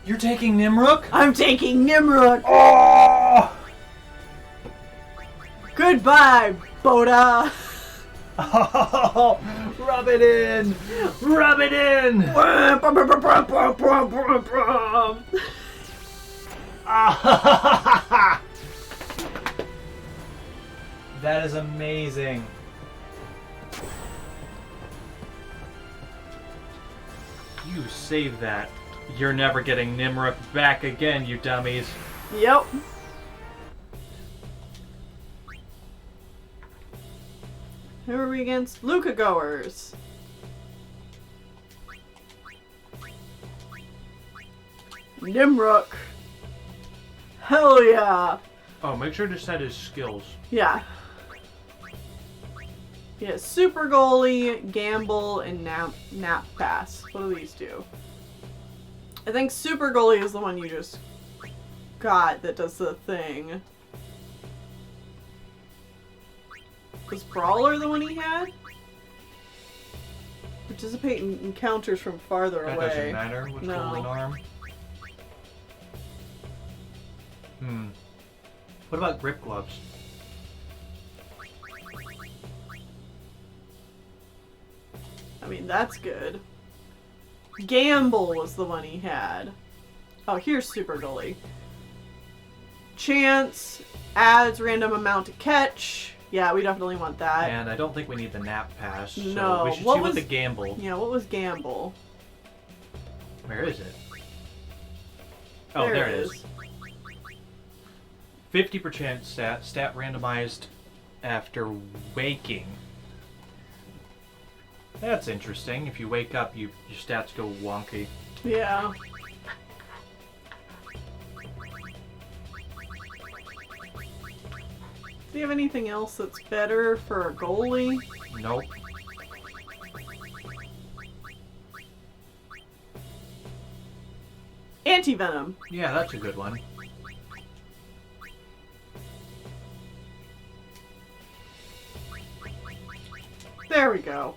You're taking Mumm-Ra? I'm taking Mumm-Ra. Oh! Goodbye, Boda. Oh, rub it in! Rub it in! That is amazing. You save that. You're never getting Mumm-Ra back again, you dummies. Yep. Who are we against? Luca goers. Mumm-Ra. Hell yeah. Oh, make sure to set his skills. Yeah. Yeah, super goalie, gamble, and nap pass. What do these do? I think super goalie is the one you just got that does the thing. Was Brawler the one he had? Participate in encounters from farther That away. doesn't matter. Which No. golden arm? What about grip gloves? I mean, that's good. Gamble was the one he had. Oh, here's super goalie. Chance, adds random amount to catch. Yeah, we definitely want that. And I don't think we need the nap pass. So No, we should what see what was- the gamble. Yeah, what was gamble? Where is it? Oh, there it is. 50% stat randomized after waking. That's interesting. If you wake up, your stats go wonky. Yeah. Do you have anything else that's better for a goalie? Nope. Anti-venom. Yeah, that's a good one. There we go.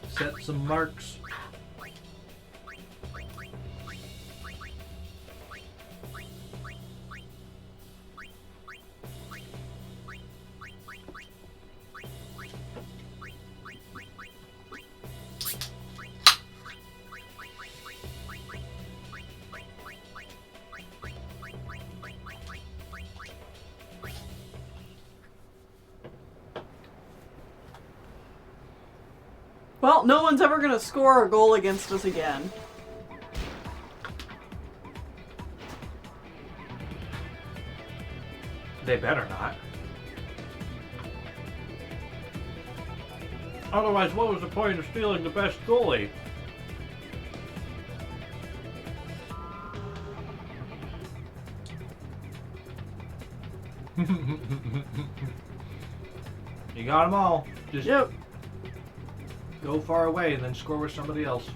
Set some marks. Well, no one's ever gonna score a goal against us again. They better not. Otherwise, what was the point of stealing the best goalie? You got them all. Just Yep. go far away and then score with somebody else.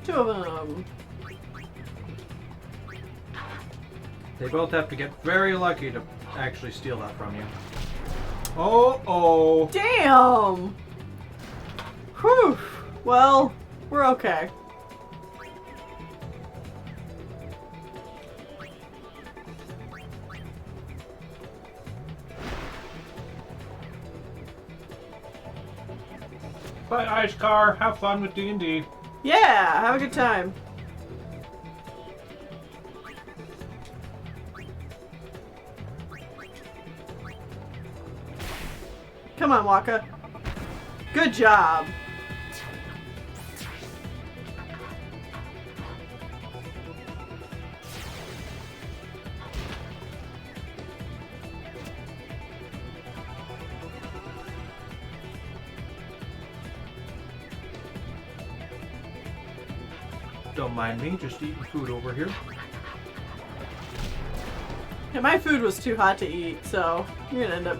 Two of them. They both have to get very lucky to actually steal that from you. Oh. Damn! Whew. Well, we're okay. Bye, Ice Car. Have fun with D&D. Yeah, have a good time. Come on, Waka. Good job. Don't mind me, just eating food over here. Yeah, my food was too hot to eat, so you're gonna end up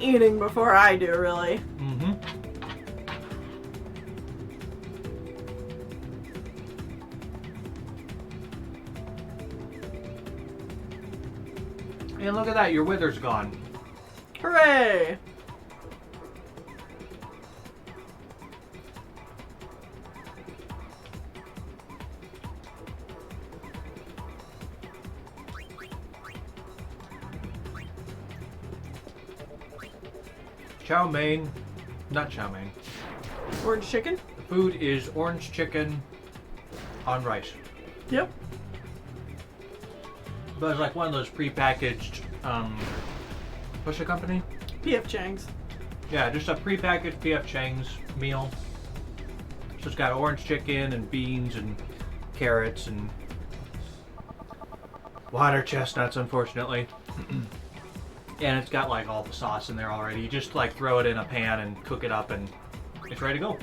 eating before I do, really. Mm-hmm. And look at that, your wither's gone. Hooray! Chow mein, not chow mein. Orange chicken? The food is orange chicken on rice. Yep. But it's like one of those prepackaged, what's the company? P.F. Chang's. Yeah, just a prepackaged P.F. Chang's meal. So it's got orange chicken and beans and carrots and water chestnuts, unfortunately. And it's got like all the sauce in there already. You just like throw it in a pan and cook it up and it's ready to go.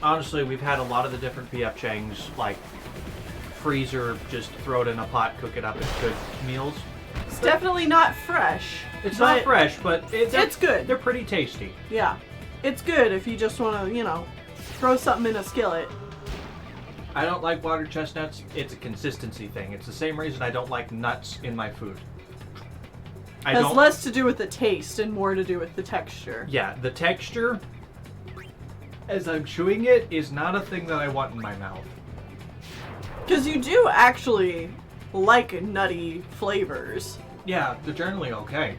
Honestly, we've had a lot of the different P.F. Chang's, like freezer, just throw it in a pot, cook it up, it's good meals. It's definitely not fresh. It's but not fresh, but it's good. They're pretty tasty. Yeah. It's good if you just want to, throw something in a skillet. I don't like water chestnuts. It's a consistency thing. It's the same reason I don't like nuts in my food. It has less to do with the taste and more to do with the texture. Yeah, the texture, as I'm chewing it, is not a thing that I want in my mouth. Because you do actually like nutty flavors. Yeah, they're generally okay.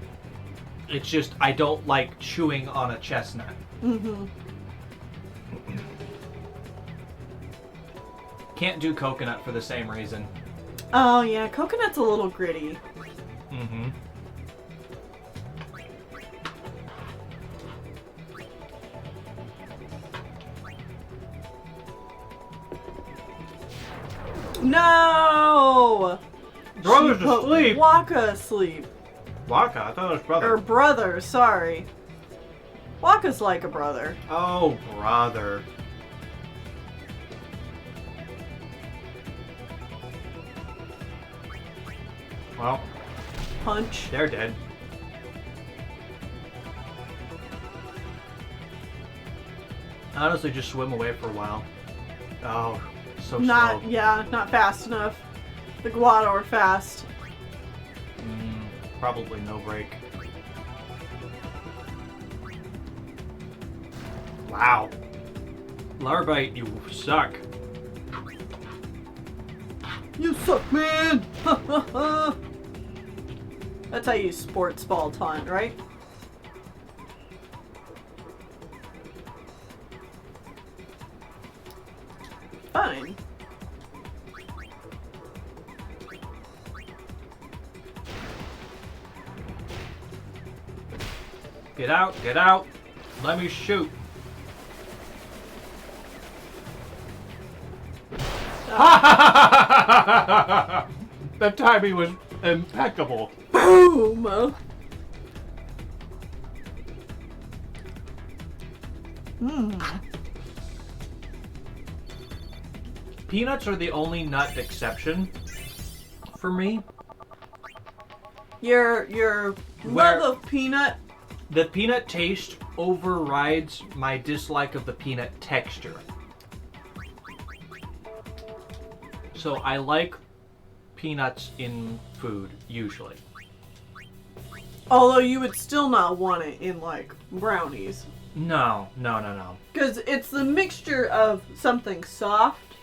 It's just I don't like chewing on a chestnut. Mm-hmm. Can't do coconut for the same reason. Oh yeah, coconut's a little gritty. Mm-hmm. No! Brother's She put asleep. Waka asleep. Waka, I thought it was brother. Or brother, sorry. Waka's like a brother. Oh, brother. Well, Punch. they're dead. Honestly, just swim away for a while. Oh, so Not, slow. yeah, not fast enough. The Guado are fast. Probably no break. Wow. Larbite, you suck. You suck, man! That's how you sports ball taunt, right? Fine. Get out, get out. Let me shoot. The timing was impeccable. Boom! Peanuts are the only nut exception for me. Your Where- love of peanut. The peanut taste overrides my dislike of the peanut texture. So I like peanuts in food, usually. Although you would still not want it in, like, brownies. No. Because it's the mixture of something soft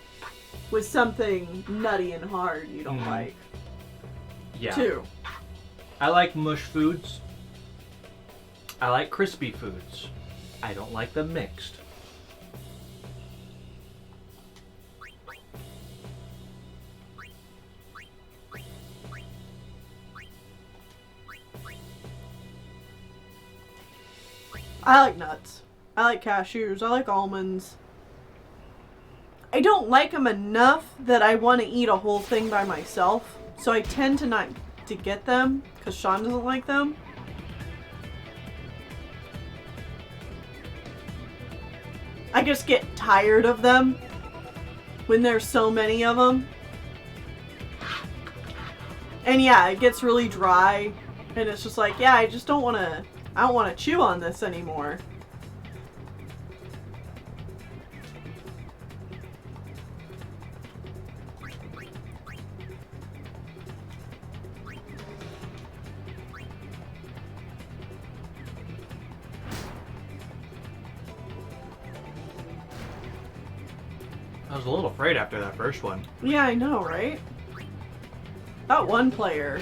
with something nutty and hard you don't like, Yeah. too. I like mush foods. I like crispy foods. I don't like them mixed. I like nuts. I like cashews. I like almonds. I don't like them enough that I want to eat a whole thing by myself. So I tend to not to get them because Sean doesn't like them. I just get tired of them when there's so many of them. And yeah, it gets really dry and it's just like, yeah, I don't want to chew on this anymore. I was a little afraid after that first one. Yeah, I know, right? That one player,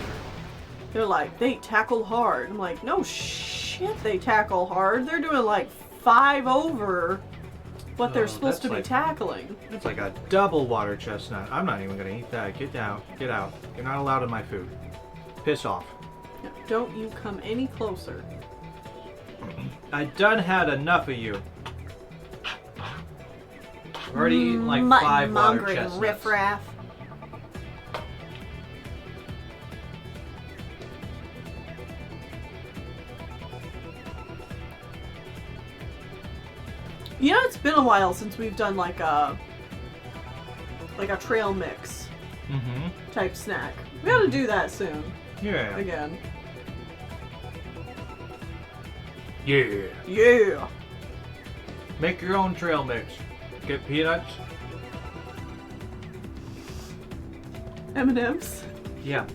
they're like, they tackle hard. I'm like, no shit, they tackle hard. They're doing like 5 over what they're supposed to be tackling. It's like a double water chestnut. I'm not even gonna eat that. Get down. Get out. You're not allowed in my food. Piss off. Yeah, don't you come any closer. I done had enough of you. I've already eaten like 5 water Mutton-mongering chestnuts. riffraff. You know, it's been a while since we've done like a trail mix type snack. We gotta do that soon. Yeah. Again. Yeah. Yeah. Make your own trail mix. Get peanuts. M&M's. Yeah.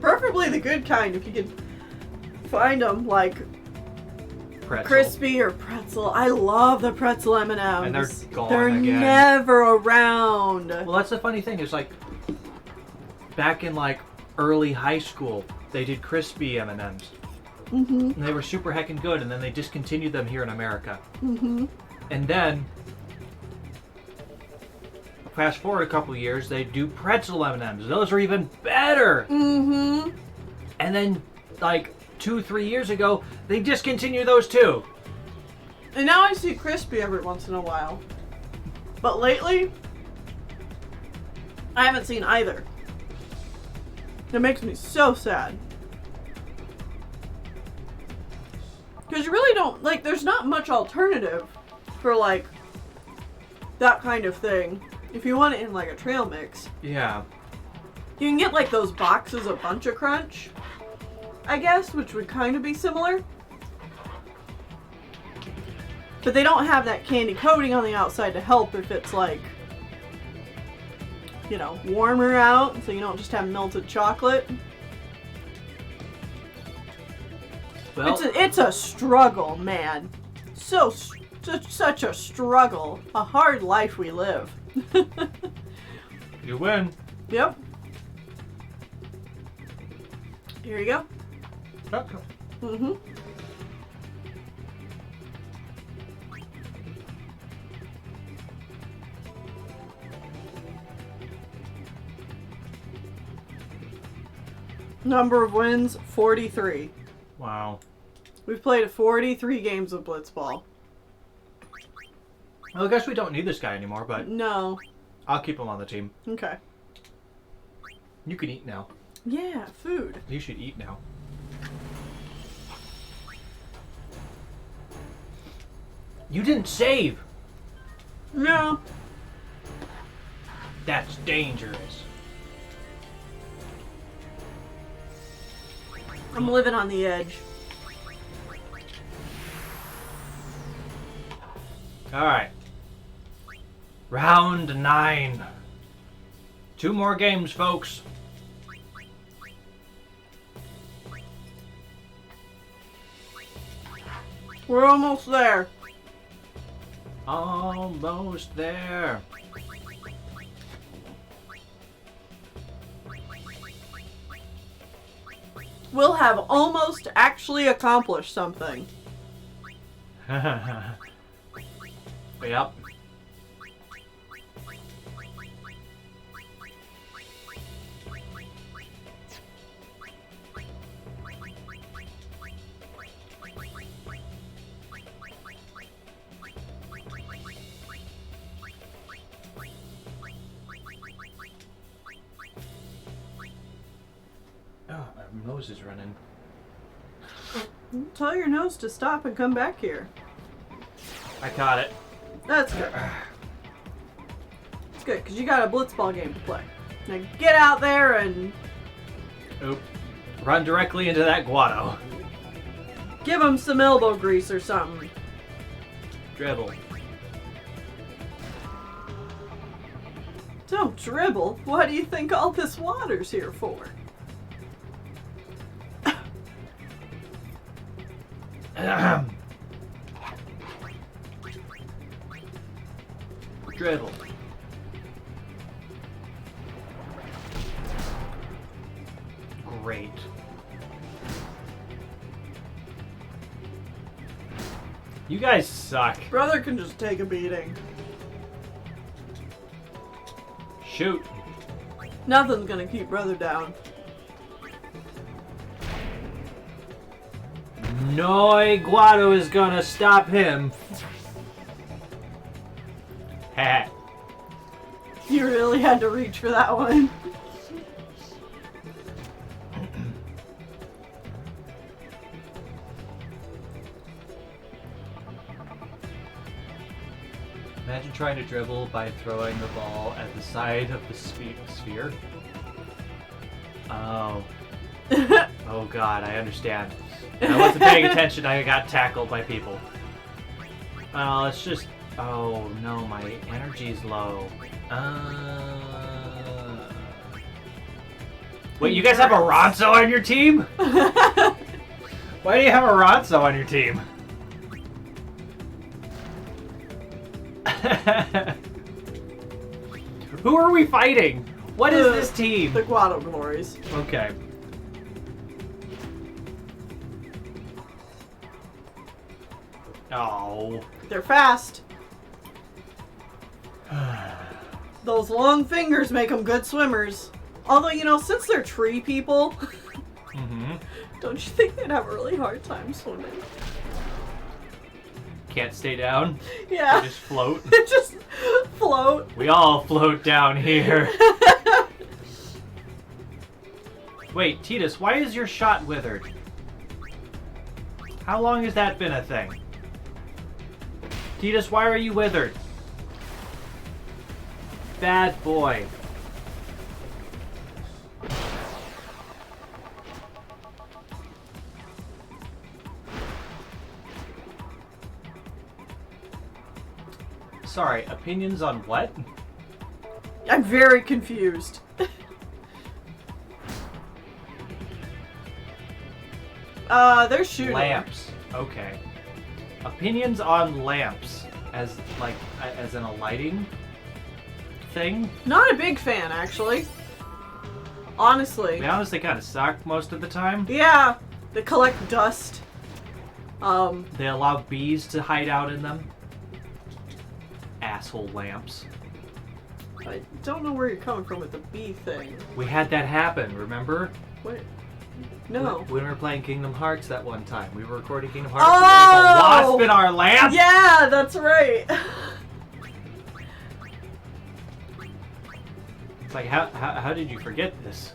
Preferably the good kind if you can find them, like Pretzel. crispy or pretzel. I love the pretzel M&Ms. And they're gone They're again. never around. Well, that's the funny thing is like back in like early high school, they did crispy M&Ms. And they were super heckin' good, and then they discontinued them here in America. And then, fast forward a couple years, they do pretzel M&Ms. Those are even better. And then, like 2-3 years ago, they discontinued those too. And now I see crispy every once in a while. But lately, I haven't seen either. It makes me so sad. Because you really don't, like, there's not much alternative for, like, that kind of thing. If you want it in, like, a trail mix. Yeah. You can get, like, those boxes of Bunch of Crunch, I guess, which would kind of be similar. But they don't have that candy coating on the outside to help if it's like, you know, warmer out, so you don't just have melted chocolate. Well, It's a struggle, man. Such a struggle. A hard life we live. you win. Yep. Here you go. Okay. Mm-hmm. Number of wins, 43. Wow. We've played 43 games of Blitzball. Well, I guess we don't need this guy anymore, but No. I'll keep him on the team. Okay. You can eat now. Yeah, food. You should eat now. You didn't save! No. That's dangerous. I'm living on the edge. Alright. Round 9. 2 more games, folks. We're almost there. Almost there. We'll have almost actually accomplished something. Yep. Oh, my nose is running. Tell your nose to stop and come back here. I caught it. That's good. It's good, because you got a Blitzball game to play. Now get out there and Oop. Run directly into that guado. give him some elbow grease or something. Dribble. Don't dribble. What do you think all this water's here for? Dribble. Great. You guys suck. Brother can just take a beating. Shoot. Nothing's gonna keep brother down. No guado is gonna stop him. Ha. You really had to reach for that one. Imagine trying to dribble by throwing the ball at the side of the sphere. Oh. Oh god, I understand. I wasn't paying attention, I got tackled by people. Well, it's just... Oh no, my energy's low. Wait, you guys have a Ronso on your team? Why do you have a Ronso on your team? Who are we fighting? What is this team? The Guado Glories. Okay. Oh. They're fast. Those long fingers make them good swimmers. Although, you know, since they're tree people, don't you think they'd have a really hard time swimming? Can't stay down? Yeah. They just float? Just float. We all float down here. Wait, Titus, why is your shot withered? How long has that been a thing? Titus, why are you withered? Bad boy. Sorry, opinions on what? I'm very confused. They're shooting. Lamps. Okay. Opinions on lamps as in a lighting thing? Not a big fan, actually. Honestly. They honestly kind of suck most of the time. Yeah. They collect dust. They allow bees to hide out in them. Asshole lamps. I don't know where you're coming from with the bee thing. We had that happen, remember? What? No. When we were playing Kingdom Hearts that one time. We were recording Kingdom Hearts and there was a wasp in our lamp! Yeah, that's right. It's like, how did you forget this?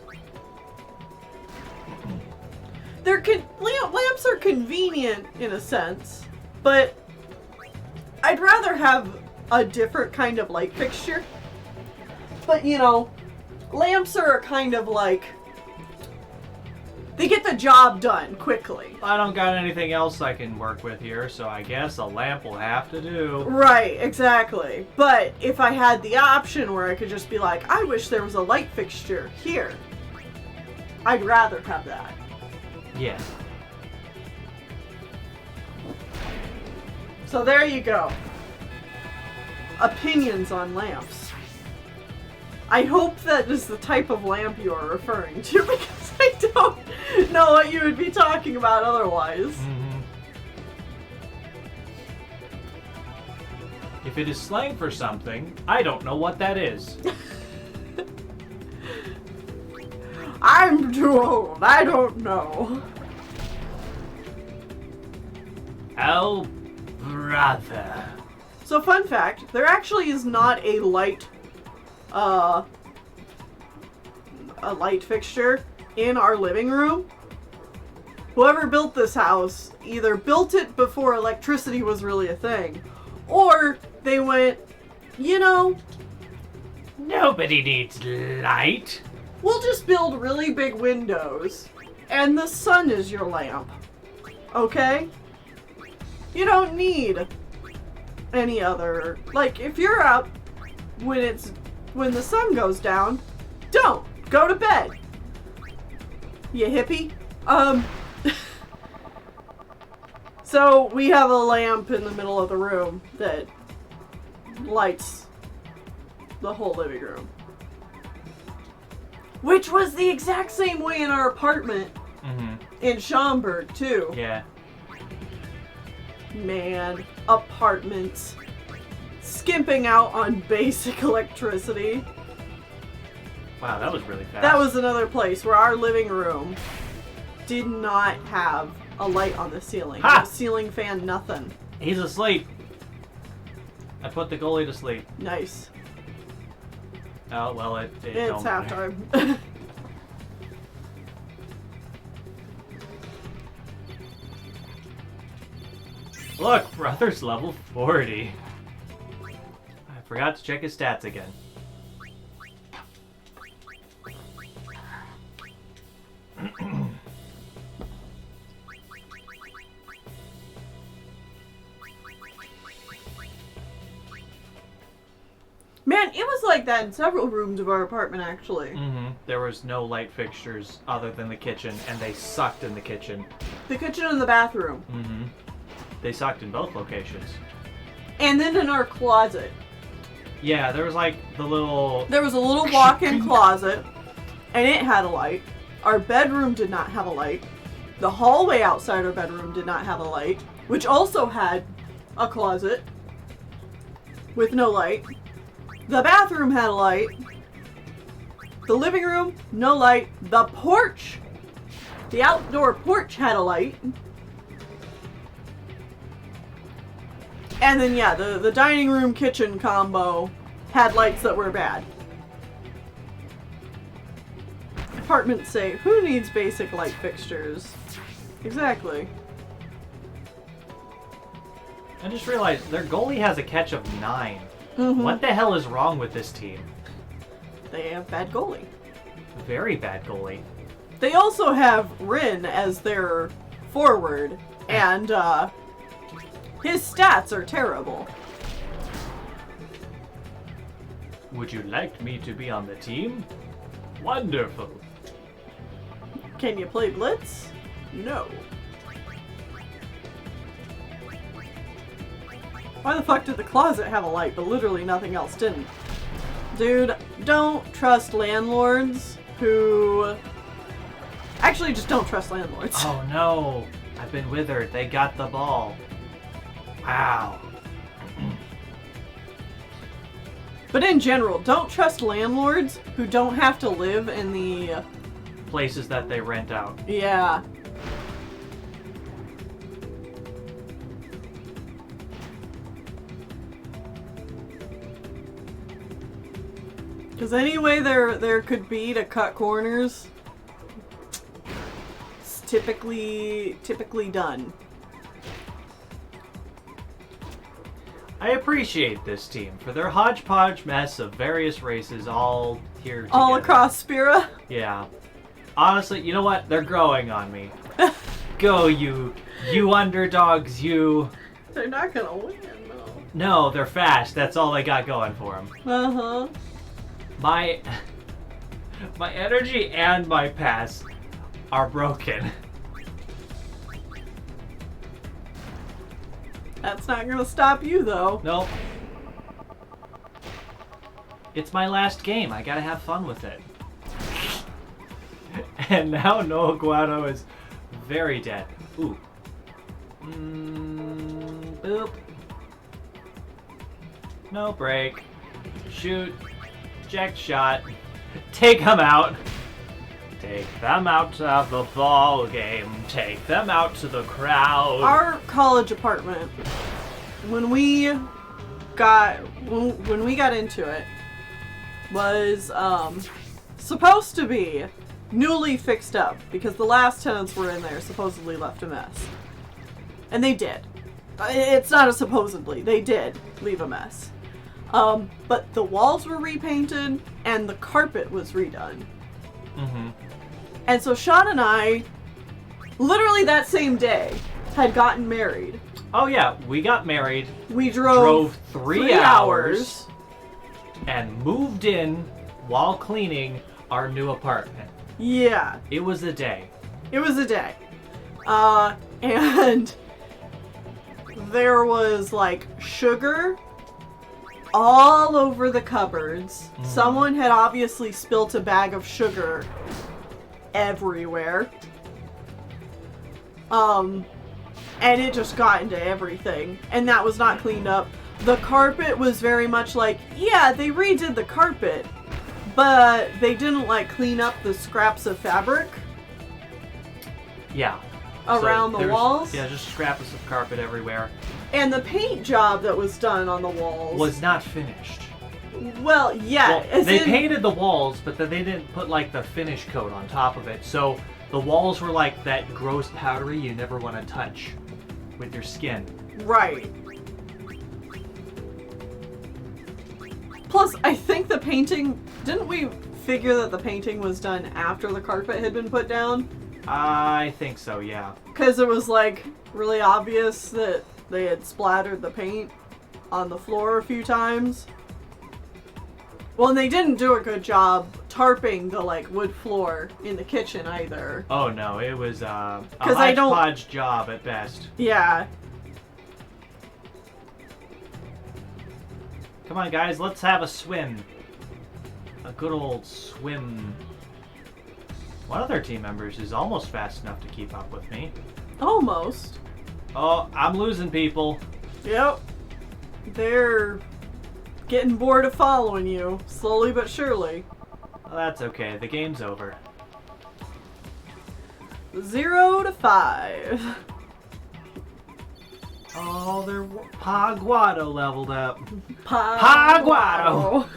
Lamps are convenient in a sense, but I'd rather have a different kind of light fixture. But you know, lamps are kind of like, they get the job done quickly. I don't got anything else I can work with here, so I guess a lamp will have to do. Right, exactly. But if I had the option where I could just be like, I wish there was a light fixture here, I'd rather have that. Yeah. So there you go. Opinions on lamps. I hope that is the type of lamp you are referring to, because I don't know what you would be talking about otherwise. Mm-hmm. If it is slang for something, I don't know what that is. I'm too old. I don't know. Oh, brother. So fun fact, there actually is not a light fixture in our living room. Whoever built this house either built it before electricity was really a thing, or they went, you know, Nobody needs light. we'll just build really big windows, and the sun is your lamp. Okay? You don't need any other, like, if you're up when the sun goes down, don't go to bed, you hippie. So we have a lamp in the middle of the room that lights the whole living room, which was the exact same way in our apartment in Schaumburg too. Yeah. Man, apartments skimping out on basic electricity. Wow, that was really fast. That was another place where our living room did not have a light on the ceiling. Ha! No ceiling fan, nothing. He's asleep. I put the goalie to sleep. Nice. Oh, well, it It's don't matter. halftime. Look, brother's level 40. I forgot to check his stats again. Man, it was like that in several rooms of our apartment, actually. There was no light fixtures other than the kitchen, and they sucked in the kitchen. The kitchen and the bathroom. They sucked in both locations. And then in our closet. Yeah, there was like the little... There was a little walk-in closet, and it had a light. Our bedroom did not have a light. The hallway outside our bedroom did not have a light, which also had a closet with no light. The bathroom had a light. The living room, no light. The porch, the outdoor porch had a light. And then, yeah, the dining room kitchen combo had lights that were bad. Apartments say, who needs basic light fixtures? Exactly. I just realized their goalie has a catch of 9. What the hell is wrong with this team? They have bad goalie. Very bad goalie. They also have Rin as their forward, and his stats are terrible. Would you like me to be on the team? Wonderful. Can you play Blitz? No. Why the fuck did the closet have a light, but literally nothing else didn't? Dude, don't trust landlords who... Actually, just don't trust landlords. Oh no, I've been withered. They got the ball. Wow. But in general, don't trust landlords who don't have to live in the... Places that they rent out. Yeah. Because any way there could be to cut corners, it's typically done. I appreciate this team for their hodgepodge mess of various races all here together. All across Spira. Yeah. Honestly, you know what? They're growing on me. Go, you underdogs, you. They're not gonna win, though. No, they're fast. That's all they got going for them. Uh-huh. My energy and my pass are broken. That's not gonna stop you, though. Nope. It's my last game. I gotta have fun with it. And now Noah Guado is very dead. Ooh. Boop. No break. Shoot. Eject shot. Take them out. Take them out of the ball game. Take them out to the crowd. Our college apartment, when we got into it, was supposed to be newly fixed up because the last tenants were in there supposedly left a mess. And they did. It's not a supposedly. They did leave a mess. But the walls were repainted and the carpet was redone. Mm-hmm. And so Sean and I, literally that same day, had gotten married. Oh yeah, we got married. We drove 3 hours and moved in while cleaning our new apartment. Yeah. It was a day. It was a day. And there was like sugar all over the cupboards. Mm. Someone had obviously spilt a bag of sugar everywhere. And it just got into everything. And that was not cleaned up. The carpet was very much like, yeah, they redid the carpet, but they didn't like clean up the scraps of fabric. Yeah. Around So the there's- walls. Yeah, just scraps of carpet everywhere. And the paint job that was done on the walls Was not finished. well, yeah. Well, as they in- painted the walls, but then they didn't put like the finish coat on top of it. So the walls were like that gross powdery you never want to touch with your skin. Right. Plus, I think the painting... Didn't we figure that the painting was done after the carpet had been put down? I think so, yeah. Because it was, like, really obvious that they had splattered the paint on the floor a few times. Well, and they didn't do a good job tarping the, like, wood floor in the kitchen either. Oh no, it was a 'Cause I don't- hodgepodge job at best. Yeah. Come on, guys, let's have a swim. A good old swim. One of their team members is almost fast enough to keep up with me. Almost. Oh, I'm losing people. Yep. They're getting bored of following you, slowly but surely. Well, that's okay. The game's over. 0 to 5. Oh, their Paguado leveled up. Paguado.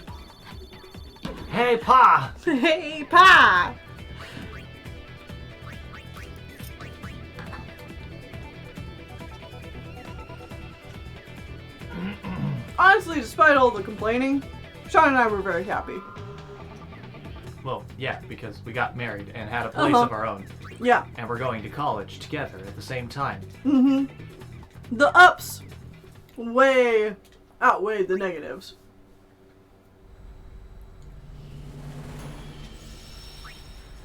Hey, Pa! Hey, Pa! Honestly, despite all the complaining, Sean and I were very happy. Well, yeah, because we got married and had a place Uh-huh. of our own. Yeah. And we're going to college together at the same time. Mm-hmm. The ups way outweighed the negatives.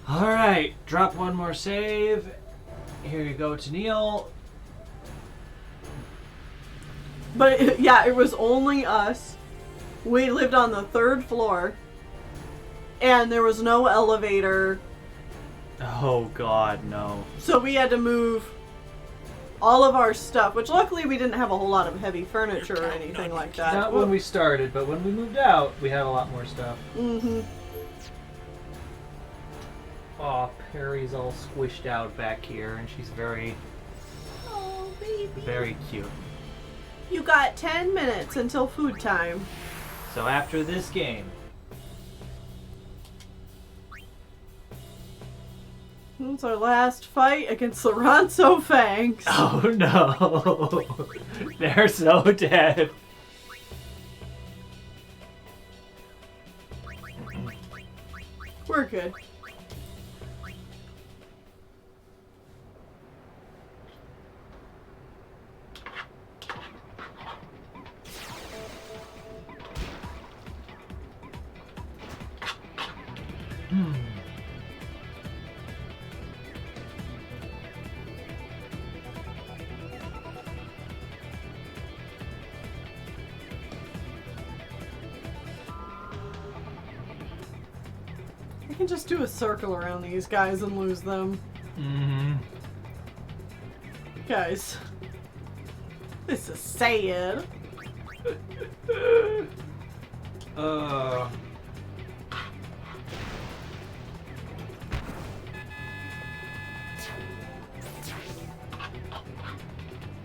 Alright, drop one more save. Here you go to Neil. But yeah, it was only us. We lived on the 3rd floor. And there was no elevator. Oh god, no. So we had to move all of our stuff, which luckily we didn't have a whole lot of heavy furniture or anything like that. Not when we started, but when we moved out, we had a lot more stuff. Mm-hmm. Aw, Perry's all squished out back here, and she's very, Oh, baby. very cute. You got 10 minutes until food time. So after this game, It's our last fight against the Ronso Fangs. oh no, they're so dead. We're good. I can just do a circle around these guys and lose them. Mm-hmm. Guys, this is sad.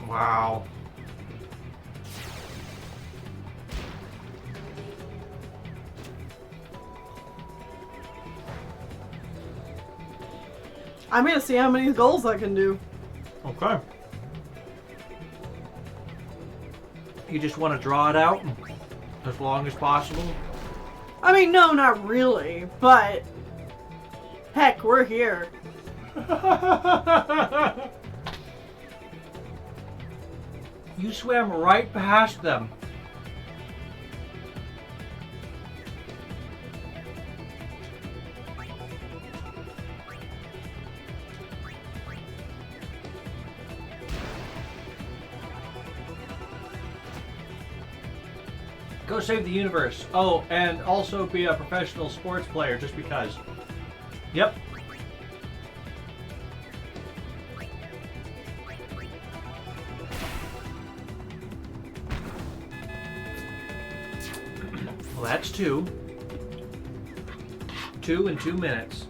Wow. I'm gonna see how many goals I can do. Okay. You just want to draw it out as long as possible? I mean, no, not really, but heck, we're here. You swam right past them. Go save the universe. Oh, and also be a professional sports player just because. Yep. Well, that's 2. 2 in 2 minutes.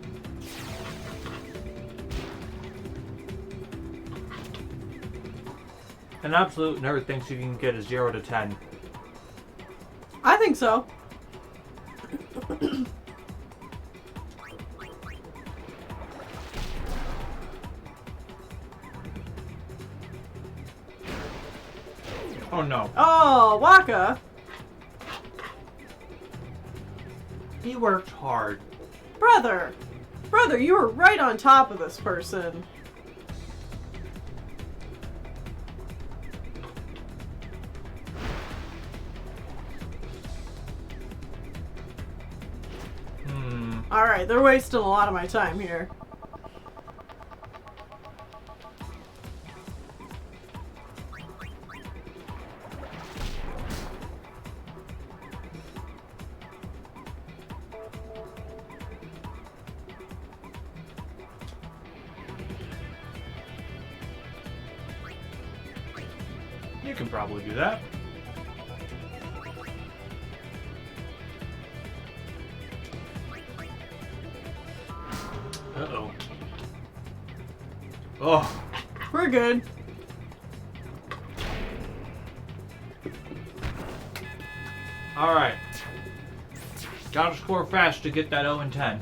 An absolute nerd thinks you can get a 0 to 10. I think so. Oh no. Oh, Waka. He worked hard. Brother. Brother, you were right on top of this person. Alright, they're wasting a lot of my time here. You can probably do that. Uh-oh. Oh. We're good. Alright. Gotta score fast to get that 0 and 10.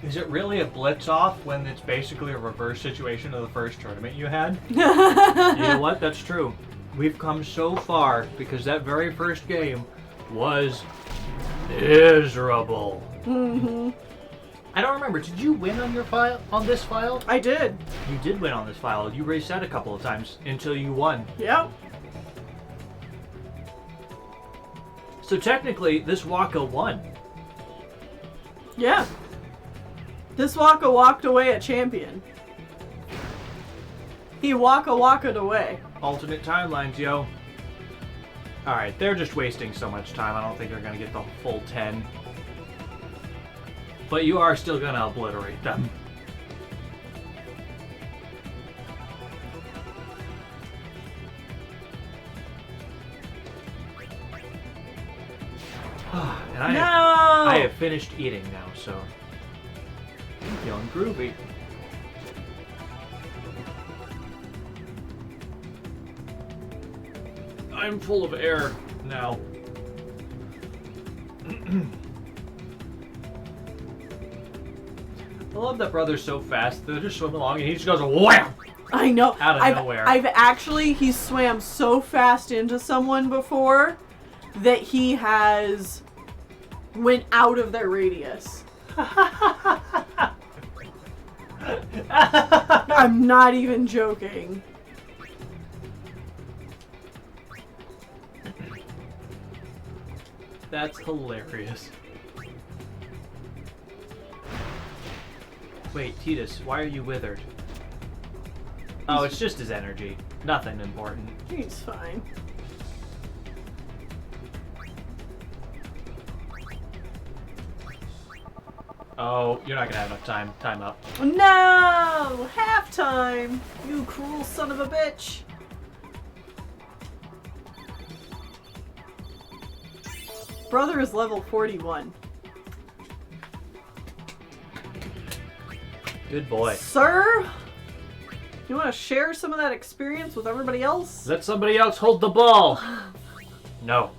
Is it really a blitz off when it's basically a reverse situation of the first tournament you had? You know what? That's true. We've come so far because that very first game was miserable. Mm-hmm. I don't remember. Did you win on your file? On this file? I did. You did win on this file. You reset a couple of times until you won. Yep. So technically, this Waka won. Yeah. This Waka walked away a champion. He Waka-Waka'd away. Alternate timelines, yo. Alright, they're just wasting so much time. I don't think they're going to get the full 10. But you are still going to obliterate them. And I have finished eating now, so I'm feeling groovy. I'm full of air now. I love that brother's so fast. They're just swimming along and he just goes wham! I know. Out of nowhere. He swam so fast into someone before that he has went out of their radius. I'm not even joking. That's hilarious. Wait, Titus, why are you withered? Oh, it's just his energy. Nothing important. He's fine. Oh, you're not gonna have enough time. Time up. No! Halftime! You cruel son of a bitch! Brother is level 41. Good boy. Sir? You want to share some of that experience with everybody else? Let somebody else hold the ball. No.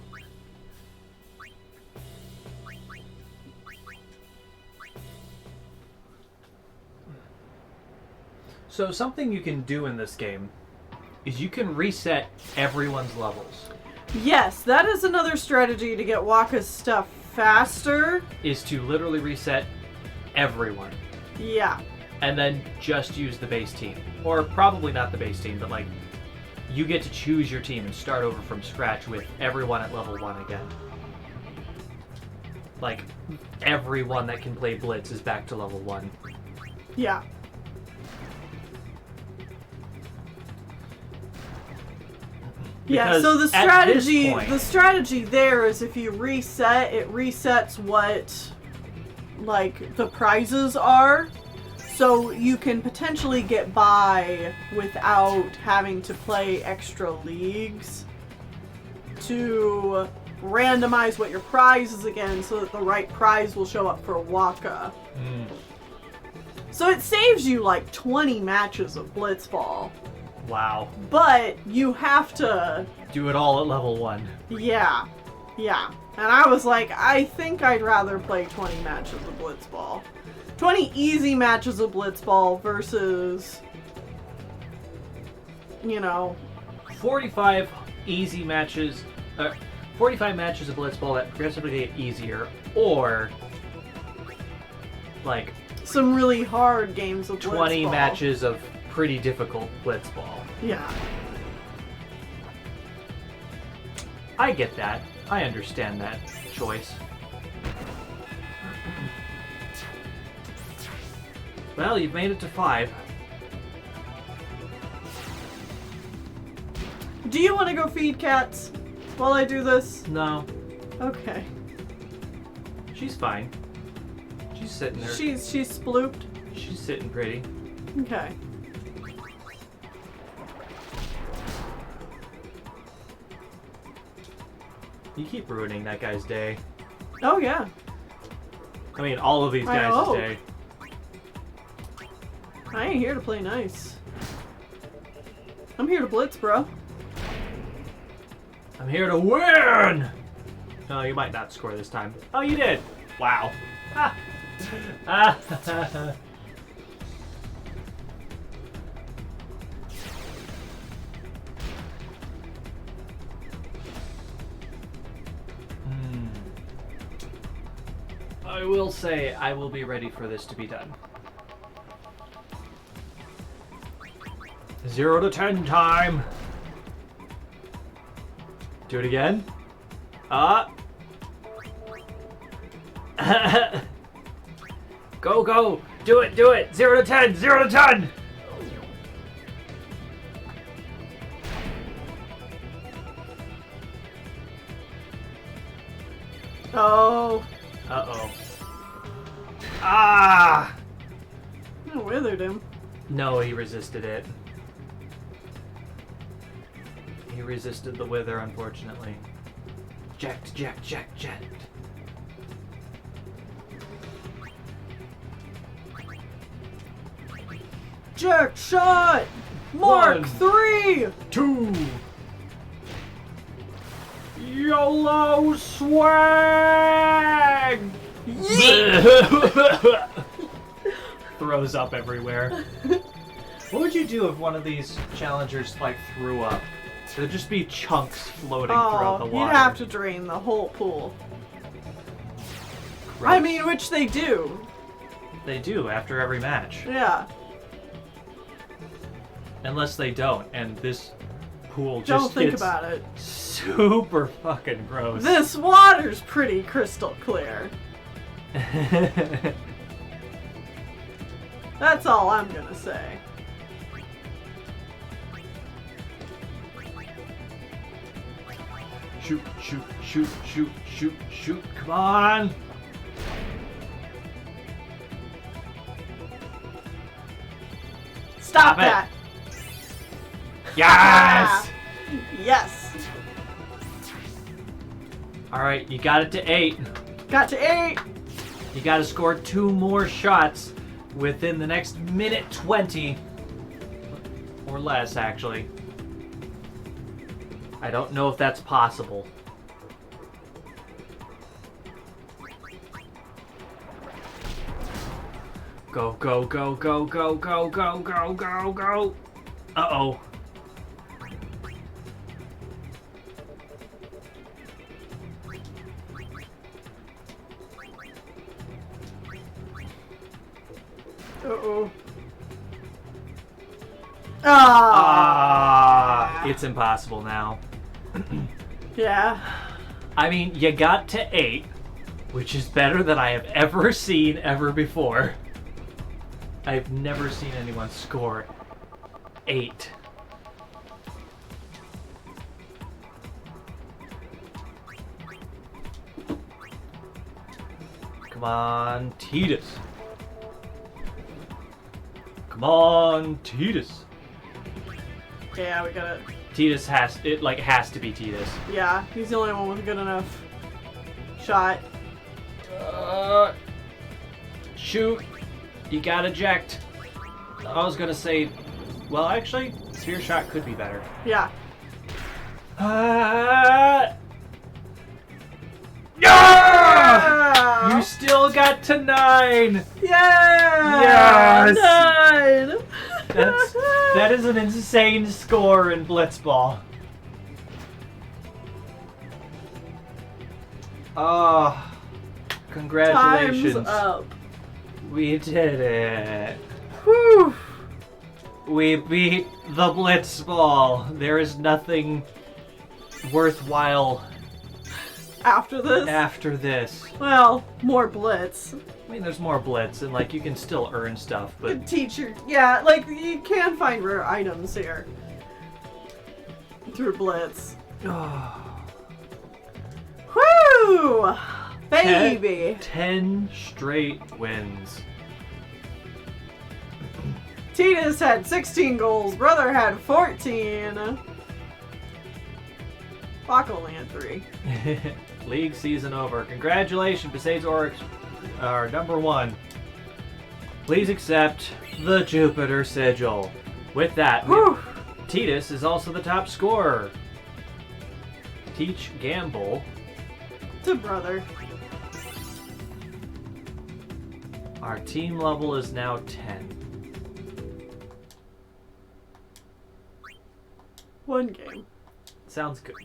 So something you can do in this game is you can reset everyone's levels. Yes, that is another strategy to get Waka's stuff faster. Is to literally reset everyone. Yeah. And then just use the base team. Or probably not the base team, but like, you get to choose your team and start over from scratch with everyone at level 1 again. Like, everyone that can play Blitz is back to level 1. Yeah. Yeah, so the strategy there is if you reset, it resets what, like, the prizes are. So you can potentially get by without having to play extra leagues to randomize what your prize is again so that the right prize will show up for Waka. Mm. So it saves you like 20 matches of Blitzball. Wow. But you have to do it all at level 1. Yeah. Yeah. And I was like, I think I'd rather play 20 matches of Blitzball. 20 easy matches of Blitzball versus, you know, 45 easy matches, 45 matches of Blitzball that progressively get easier, or like some really hard games of 20 Blitzball. matches of pretty difficult Blitzball. Yeah. I get that. I understand that choice. Well, you've made it to 5. Do you want to go feed cats while I do this? No. Okay. She's fine. She's sitting there. She's splooped. She's sitting pretty. Okay. You keep ruining that guy's day. Oh, yeah. I mean, all of these guys' day. I ain't here to play nice. I'm here to blitz, bro. I'm here to win! No, you might not score this time. Oh, you did! Wow. Ah. Ah. I will say, I will be ready for this to be done. 0 to 10 time! Do it again. Go, go! Do it, do it! 0 to 10! 0 to 10! Oh. Uh-oh. Ah! I withered him. No, he resisted it. He resisted the wither, unfortunately. Jacked, jacked, jacked, jacked. Jack shot! Mark 1, 3! 2. YOLO swag! Throws up everywhere. What would you do if one of these challengers like threw up? There'd just be chunks floating throughout the water. You'd have to drain the whole pool. Gross. I mean, which they do. They do after every match. Yeah. Unless they don't, and this pool just Don't think gets about it. super fucking gross. This water's pretty crystal clear. That's all I'm gonna say. Shoot, shoot, shoot, shoot, shoot, shoot. Come on! Stop it. that! Yes! Yes! Alright, you got it to 8. Got to 8! You gotta score 2 more shots within the next minute 20. Or less, actually. I don't know if that's possible. Go, go, go, go, go, go, go, go, go, go. Uh-oh. Uh-oh. Ah! It's impossible now. Yeah. I mean, you got to 8, which is better than I have ever seen ever before. I've never seen anyone score 8. Come on, Titus. Come on, Titus. Yeah, we got it. Titus has to be Titus. Yeah, he's the only one with a good enough shot. Shoot. You got eject. I was gonna say, well, actually, sphere shot could be better. Yeah. Yeah! You still got to 9. Yeah! Yes! 9! That is an insane score in Blitzball. Oh, congratulations. Time's up. We did it. Whew. We beat the Blitzball. There is nothing worthwhile After this? after this. Well, more blitz. I mean, there's more Blitz, and like you can still earn stuff, but Good teacher. Yeah, like you can find rare items here. Through blitz. Woo! Baby! 10 straight wins. Titus had 16 goals, brother had 14. Bach only had 3. League season over. Congratulations, Besaid's Oryx are number 1. Please accept the Jupiter Sigil. With that, Whew. Titus is also the top scorer. Teach Gamble. To brother. Our team level is now 10. 1 game. Sounds good.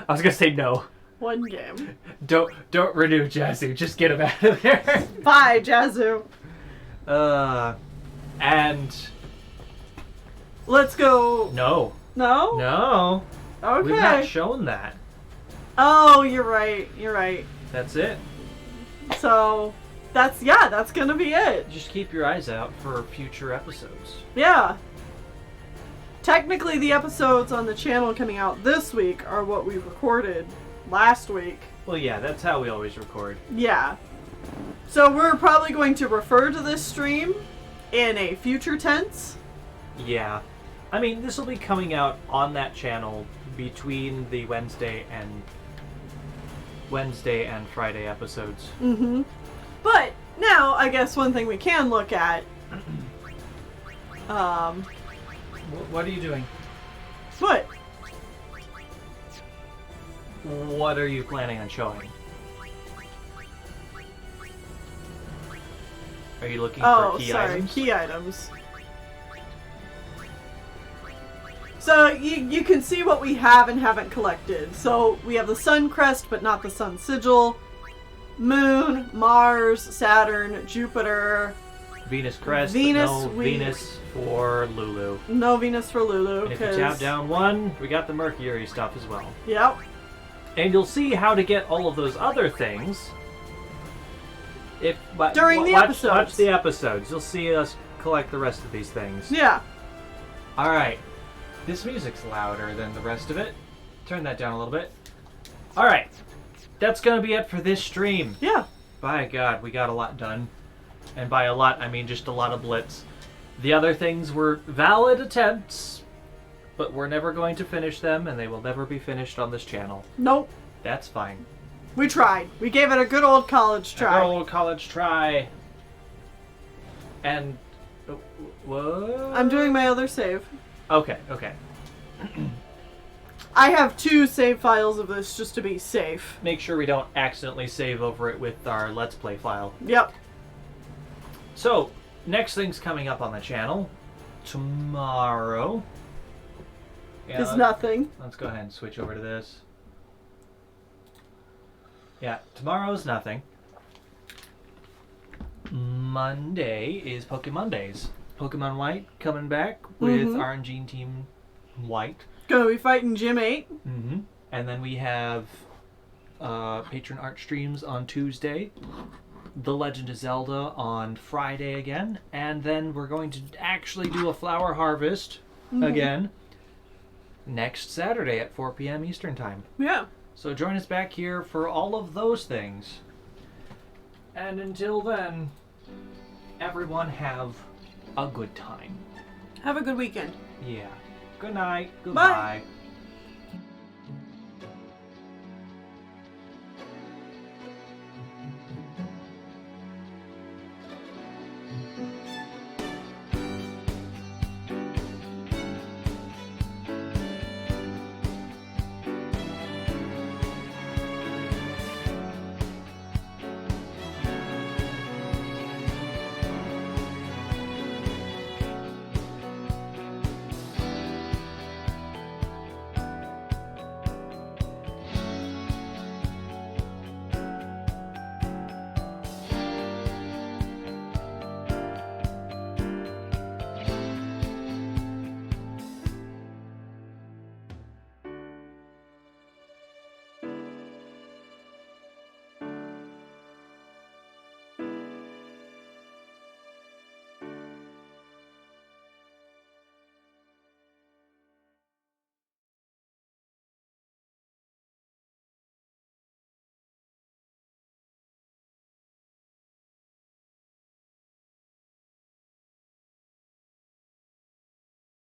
I was gonna say no. 1 game. Don't renew Jazzu. Just get him out of there. Bye, Jazzu. And Let's go. no, No? no. Okay. We've not shown that. Oh, you're right. You're right. That's it. So that's gonna be it. Just keep your eyes out for future episodes. Yeah. Technically, the episodes on the channel coming out this week are what we recorded last week. Well, yeah, that's how we always record. Yeah. So we're probably going to refer to this stream in a future tense. Yeah. I mean, this will be coming out on that channel between the Wednesday and Friday episodes. Mm-hmm. But now, I guess one thing we can look at. What are you doing? What? What are you planning on showing? Are you looking for key items? Key items. So you can see what we have and haven't collected. So we have the Sun Crest, but not the Sun Sigil. Moon, Mars, Saturn, Jupiter. Venus Crest, Venus, no Venus for Lulu. No Venus for Lulu. And if you tap down one, we got the Mercury stuff as well. Yep. And you'll see how to get all of those other things during the episodes. Watch the episodes. You'll see us collect the rest of these things. Yeah. Alright. This music's louder than the rest of it. Turn that down a little bit. Alright. That's gonna be it for this stream. Yeah. By God, we got a lot done. And by a lot, I mean just a lot of blitz. The other things were valid attempts, but we're never going to finish them, and they will never be finished on this channel. Nope. That's fine. We tried. We gave it a good old college try. A good old college try. And... what? I'm doing my other save. Okay. I have 2 save files of this just to be safe. Make sure we don't accidentally save over it with our Let's Play file. Yep. So, next thing's coming up on the channel. Tomorrow. Yeah, Is nothing. Let's go ahead and switch over to this. Yeah, tomorrow's nothing. Monday is Pokemon Days. Pokemon White coming back with RNG Team White. Gonna be fighting Gym 8. Mm-hmm. And then we have patron art streams on Tuesday. The Legend of Zelda on Friday again. And then we're going to actually do a flower harvest again next Saturday at 4 p.m. Eastern Time. Yeah. So join us back here for all of those things. And until then, everyone have a good time. Have a good weekend. Yeah. Good night. Goodbye. Bye.